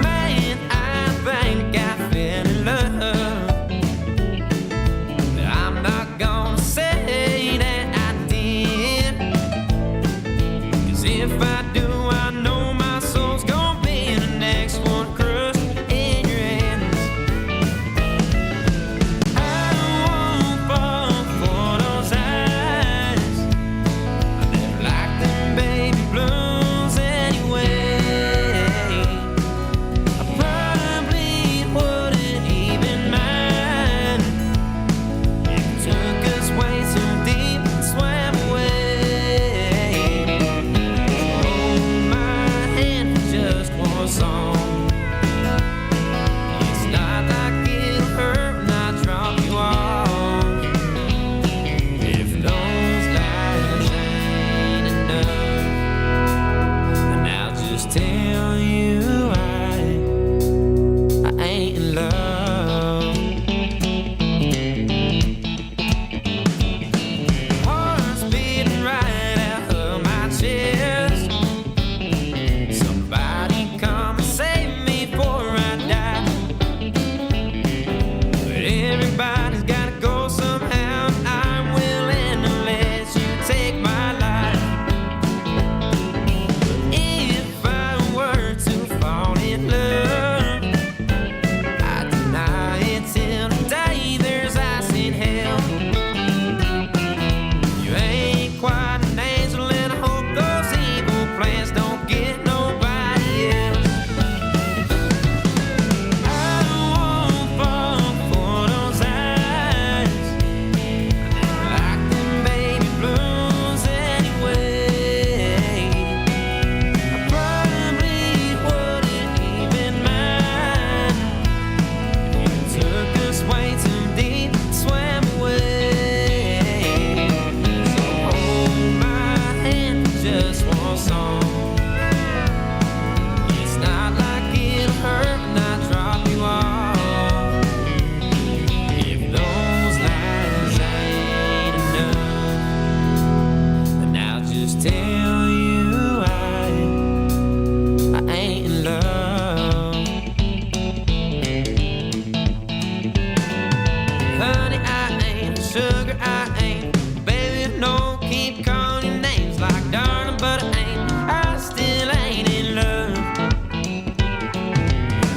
Man, I think I fell in love. I'm not gonna say that I did, 'cause if I do, I know my soul's gonna be the next one crushed in your hands. I won't fall for those eyes. I never liked them baby blues anyway. I probably wouldn't even mind if it took us way so deep and swam away. Hold my hand for just one song. It's not like it'll hurt when I drop you off. If those lies ain't enough, then I'll just tell you I ain't in love. Heart's beating right out of my chest. Somebody come and save me before I die. But everybody's gotta go somehow, and I'm willing to let you take my life. If I were to fall in love, I deny it till the day there's ice in hell. You ain't quite an angel, and I hope those evil plans don't get nobody else. I won't fall for those eyes. I never liked them baby blues anyway. I probably wouldn't even mind if it took us way too deep and swam away. So hold my hand for just one song. It's not like it'll hurt when I drop you off. If those lies ain't enough, then I'll just tell you I ain't in love. Honey, I ain't. Sugar, I ain't. Baby, no, keep calling your names like darling, but I ain't. I still ain't in love.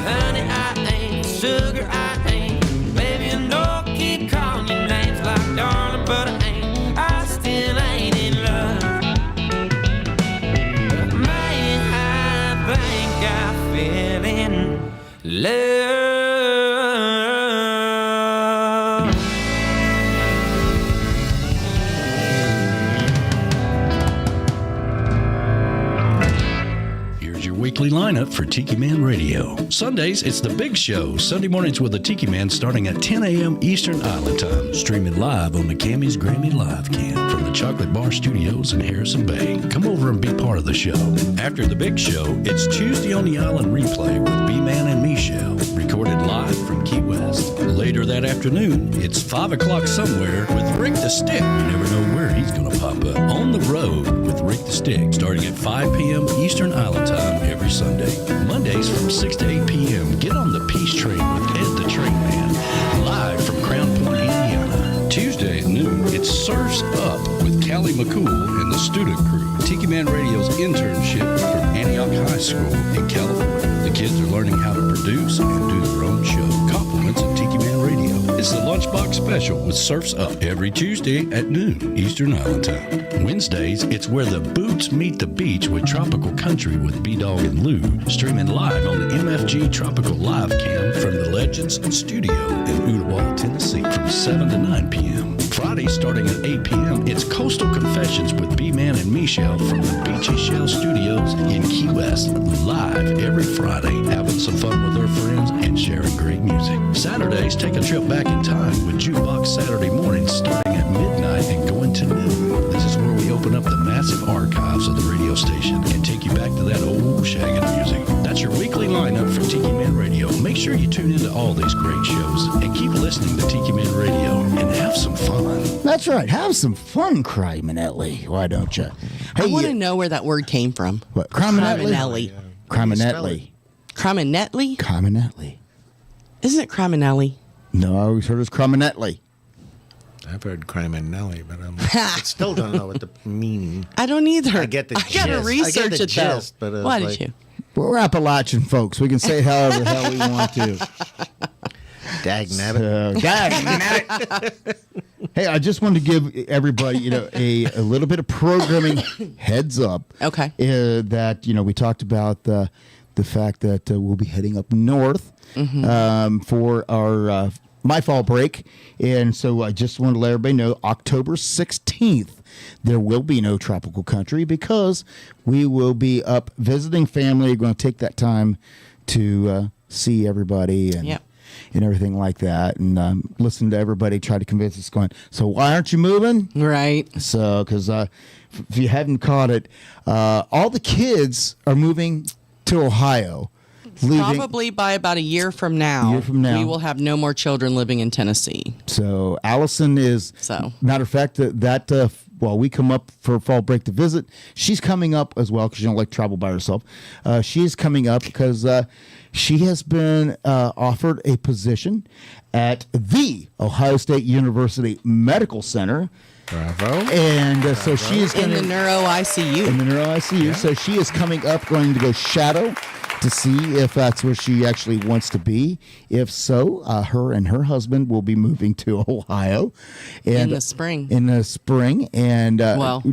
Honey, I ain't. Sugar, I ain't. Baby, no, keep calling your names like darling, but I ain't. I still ain't in love. Man, I think I fell in love. Here's your weekly lineup for Tiki Man Radio. Sundays, it's The Big Show. Sunday mornings with the Tiki Man starting at 10 a.m. Eastern Island Time. Streaming live on the Cammy's Grammy Live Cam from the Chocolate Bar Studios in Harrison Bay. Come over and be part of the show. After The Big Show, it's Tuesday on the Island Replay with B-Man and Michelle. Recorded live from Key West. Later that afternoon, it's 5 o'clock somewhere with Rick the Stick. You never know where he's going to pop up. On the Road with Rick the Stick, starting at 5 p.m. Eastern Island Time every Sunday. Mondays from 6 to 8 p.m. Get on the Peace Train with Ed the Train Man, live from Crown Point, Indiana. Tuesday at noon, it's Surfs Up with Cal Kelly McCool and the student crew. Tiki Man Radio's internship from Antioch High School in California. The kids are learning how to produce and do their own show. Compliments of Tiki Man Radio. It's the Lunchbox Special with Surfs Up every Tuesday at noon Eastern Island Time. Wednesdays, it's Where the Boots Meet the Beach with Tropical Country with B-Dawg and Lou, streaming live on the MFG Tropical Live Cam from the Legends Studio in Ooltewah, Tennessee from 7 to 9 p.m. Friday, starting at 8 p.m., it's Coastal Confessions with B-Man and Michelle from the Beachy Shell Studios in Key West, live every Friday, having some fun with their friends and sharing great music. Saturdays, take a trip back in time with Jukebox Saturday mornings starting at midnight and going to noon. This is where we open up the massive archives of the radio station and take you back to that old shaggin' music. That's your weekly lineup for Tiki Man Radio. Make sure you tune into all these great shows and keep listening to Tiki Man Radio and have some fun. That's right. Have some fun, Criminelli. Why don't you? I want to know where that word came from. What? Criminelli? Criminelli. Criminelli? Criminelli. Isn't it Criminelli? No, I always heard it was Criminelli. I've heard Criminelli, but I still don't know what the meaning. I don't either. I get the gist. gotta research it gist, though. but Why like, did you? We're Appalachian folks. We can say however the hell we want to. Dagnabbit. Dagnabbit. Hey, I just wanted to give everybody, a little bit of programming heads up. Okay. That, we talked about the fact that we'll be heading up north for our my fall break. And so I just want to let everybody know October 16th, there will be no Tropical Country because we will be up visiting family. We're going to take that time to see everybody and everything like that, and listen to everybody try to convince us going, so why aren't you moving? Right. So, because if you haven't caught it, all the kids are moving to Ohio. Probably by about a year from now, we will have no more children living in Tennessee. So Allison is, matter of fact, while we come up for fall break to visit, she's coming up as well because she don't like to travel by herself. She's coming up because she has been offered a position at the Ohio State University Medical Center. Bravo. And so she is in the neuro ICU. In the neuro ICU. Yeah. So she is coming up, going to go shadow to see if that's where she actually wants to be. If so, her and her husband will be moving to Ohio in the spring. And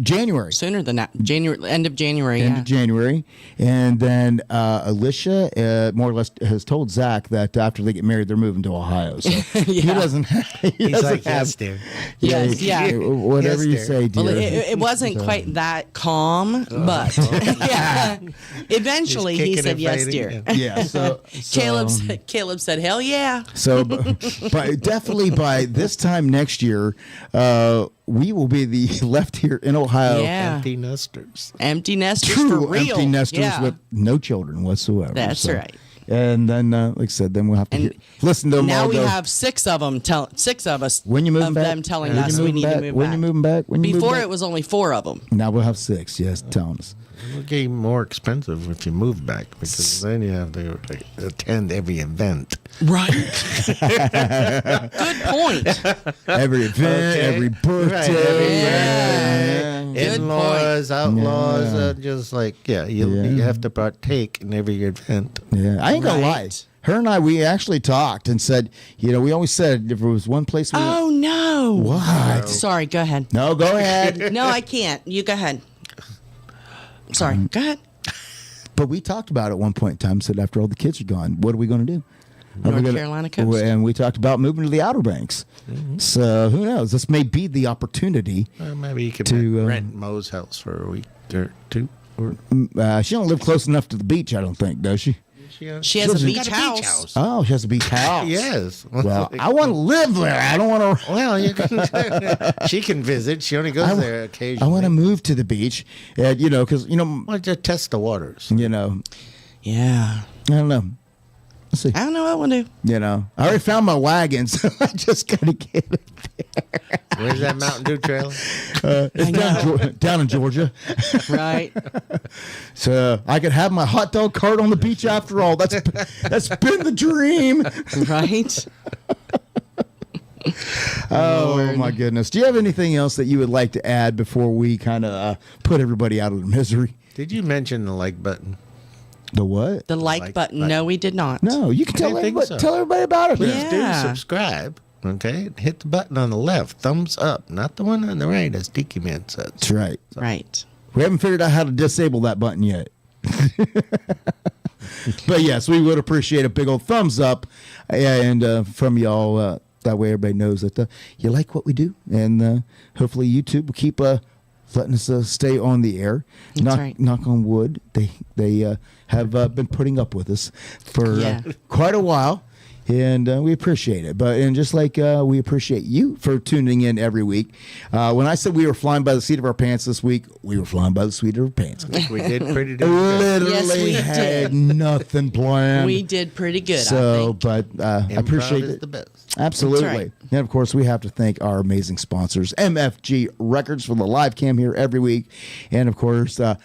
January. Sooner than that. End of January. End of January. And then Alicia more or less has told Zach that after they get married, they're moving to Ohio. So he doesn't. He's like, yes, dear. Yes, yeah. Whatever you say, dear. Well, it wasn't quite that calm, but eventually he said yes, dear. Yeah. So Caleb said, hell yeah. So definitely by this time next year, we will be left here in Ohio. Yeah. Empty nesters. Empty nesters True for real. Empty nesters with no children whatsoever. That's right. And then, like I said, then we'll have to listen to them now all. Now we have six of us. When you move back, them telling us we need to move back. When you moving back? Before it was only 4 of them. Now we'll have 6. Yes, telling us. It'll get more expensive if you move back because then you have to attend every event. Right. Good point. Every event, every birthday. In-laws, outlaws, just like, you have to partake in every event. Yeah, I ain't gonna lie. Her and I, we actually talked and said, we always said if there was one place we Oh, no. What? Sorry, go ahead. No, go ahead. No, I can't. You go ahead. Sorry, go ahead. But we talked about it at one point in time, said after all the kids are gone, what are we going to do? North Carolina coast. And we talked about moving to the Outer Banks. Mm-hmm. So who knows? This may be the opportunity. Maybe you could rent Mo's house for a week or 2. She don't live close enough to the beach, I don't think, does she? She has a beach house. Oh, she has a beach house. Yes. Well, I want to live there. I don't want to. Well, you can. She can visit. She only goes there occasionally. I want to move to the beach, because Well, just test the waters. Yeah. I don't know. Let's see. I don't know what we'll do. I already found my wagon, so I just gotta get it there. Where's that Mountain Dew trailer? It's down in Georgia. Right. So I could have my hot dog cart on the beach after all. That's been the dream. Right. Oh, my goodness. Do you have anything else that you would like to add before we kind of put everybody out of the misery? Did you mention the like button? The what? The like button. No, we did not. No, you can tell everybody about it. Please do subscribe. Okay, hit the button on the left, thumbs up, not the one on the right, as Tiki Man said. That's right. Right. We haven't figured out how to disable that button yet. But yes, we would appreciate a big old thumbs up and from y'all. That way everybody knows that you like what we do. And hopefully YouTube will keep letting us stay on the air. Knock on wood. They have been putting up with us for quite a while. And we appreciate it. And just like we appreciate you for tuning in every week. When I said we were flying by the seat of our pants this week, we were flying by the seat of our pants. We did pretty good. Literally had nothing planned. We did pretty good, So, I think. but I appreciate is it. the best. Absolutely. That's right. And of course, we have to thank our amazing sponsors, MFG Records, for the live cam here every week. And of course, the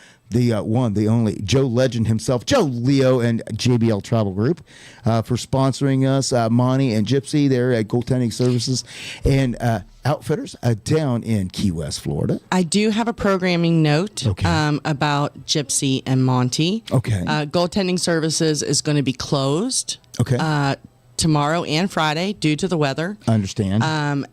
one, the only, Joe Legend himself, Joe Leo, and JBL Travel Group for sponsoring us. Monty and Gypsy there at Goaltending Services and Outfitters down in Key West, Florida. I do have a programming note about Gypsy and Monty. Okay. Goaltending Services is going to be closed. Okay. Tomorrow and Friday due to the weather. Understand.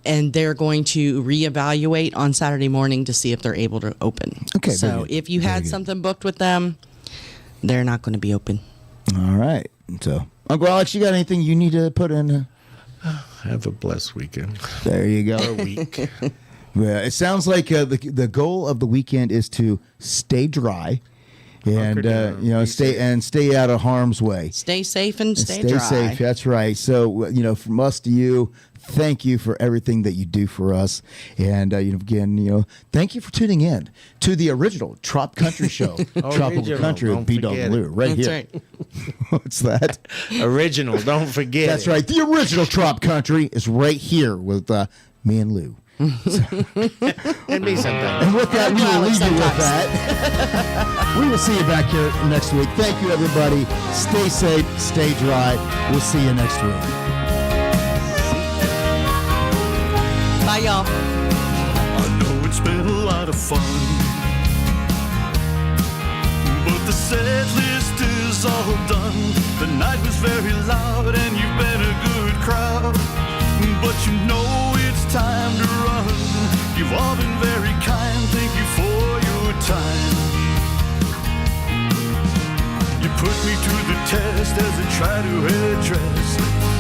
And they're going to reevaluate on Saturday morning to see if they're able to open. Okay. So if you had something booked with them, they're not going to be open. All right. So, Uncle Alex, you got anything you need to put in? Have a blessed weekend. There you go. Or week. Yeah, it sounds like the goal of the weekend is to stay dry. And stay out of harm's way. Stay safe and stay Stay dry. safe. That's right. So from us to you, thank you for everything that you do for us. And again, thank you for tuning in to the original Trop Country Show, Tropical Country with B-Dawg and Lou, right That's here. right. What's that? Original. Don't forget. That's right. The original Trop Country is right here with me and Lou. And me sometimes. And with that, we will leave you with that. We will see you back here next week. Thank you, everybody. Stay safe, stay dry. We'll see you next week. Bye, y'all. I know it's been a lot of fun, but the set list is all done. The night was very loud and you've been a good crowd, but you know it's time to run. You've all been very kind, thank you for your time. You put me to the test as I try to address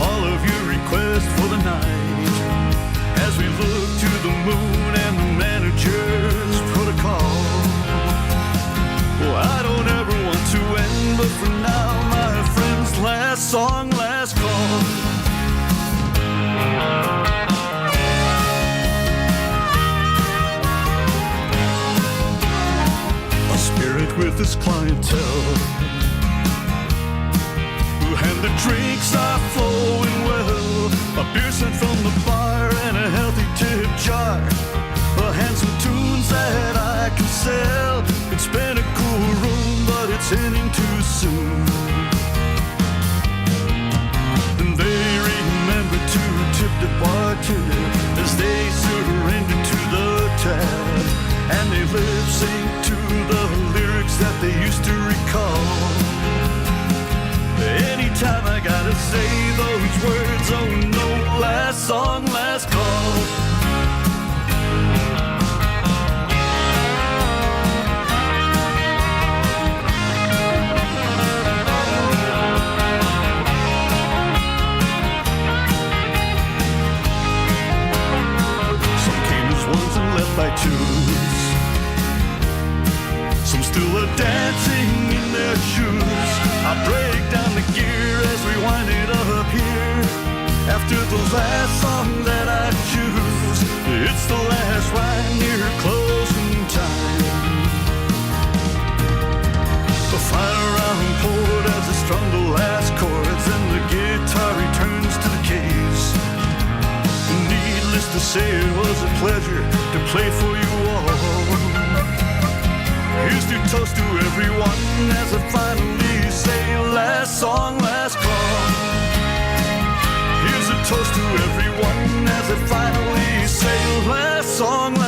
all of your requests for the night. As we look to the moon and the manager's protocol. Well, I don't ever want to end, but for now, my friends, last song, last call. A spirit with his clientele, and the drinks are flowing well. A beer sent from the bar and a healthy tip jar. And some tunes that I can sell. It's been a cool room, but it's ending too soon. And they remember to tip the bartender as they surrender to the tab. And they lip sync to the lyrics that they used to recall. Anytime I gotta say those words, oh no, last song, last call. Some came as ones and left by twos. Some still are dancing in their shoes. I break down the gear as we wind it up here. After the last song that I choose, it's the last rhyme near closing time. The final round poured as I strung the last chords, and the guitar returns to the case. Needless to say, it was a pleasure to play for you all. Here's to toast to everyone as I finally say last song, last call. Here's a toast to everyone as it finally sails. Last song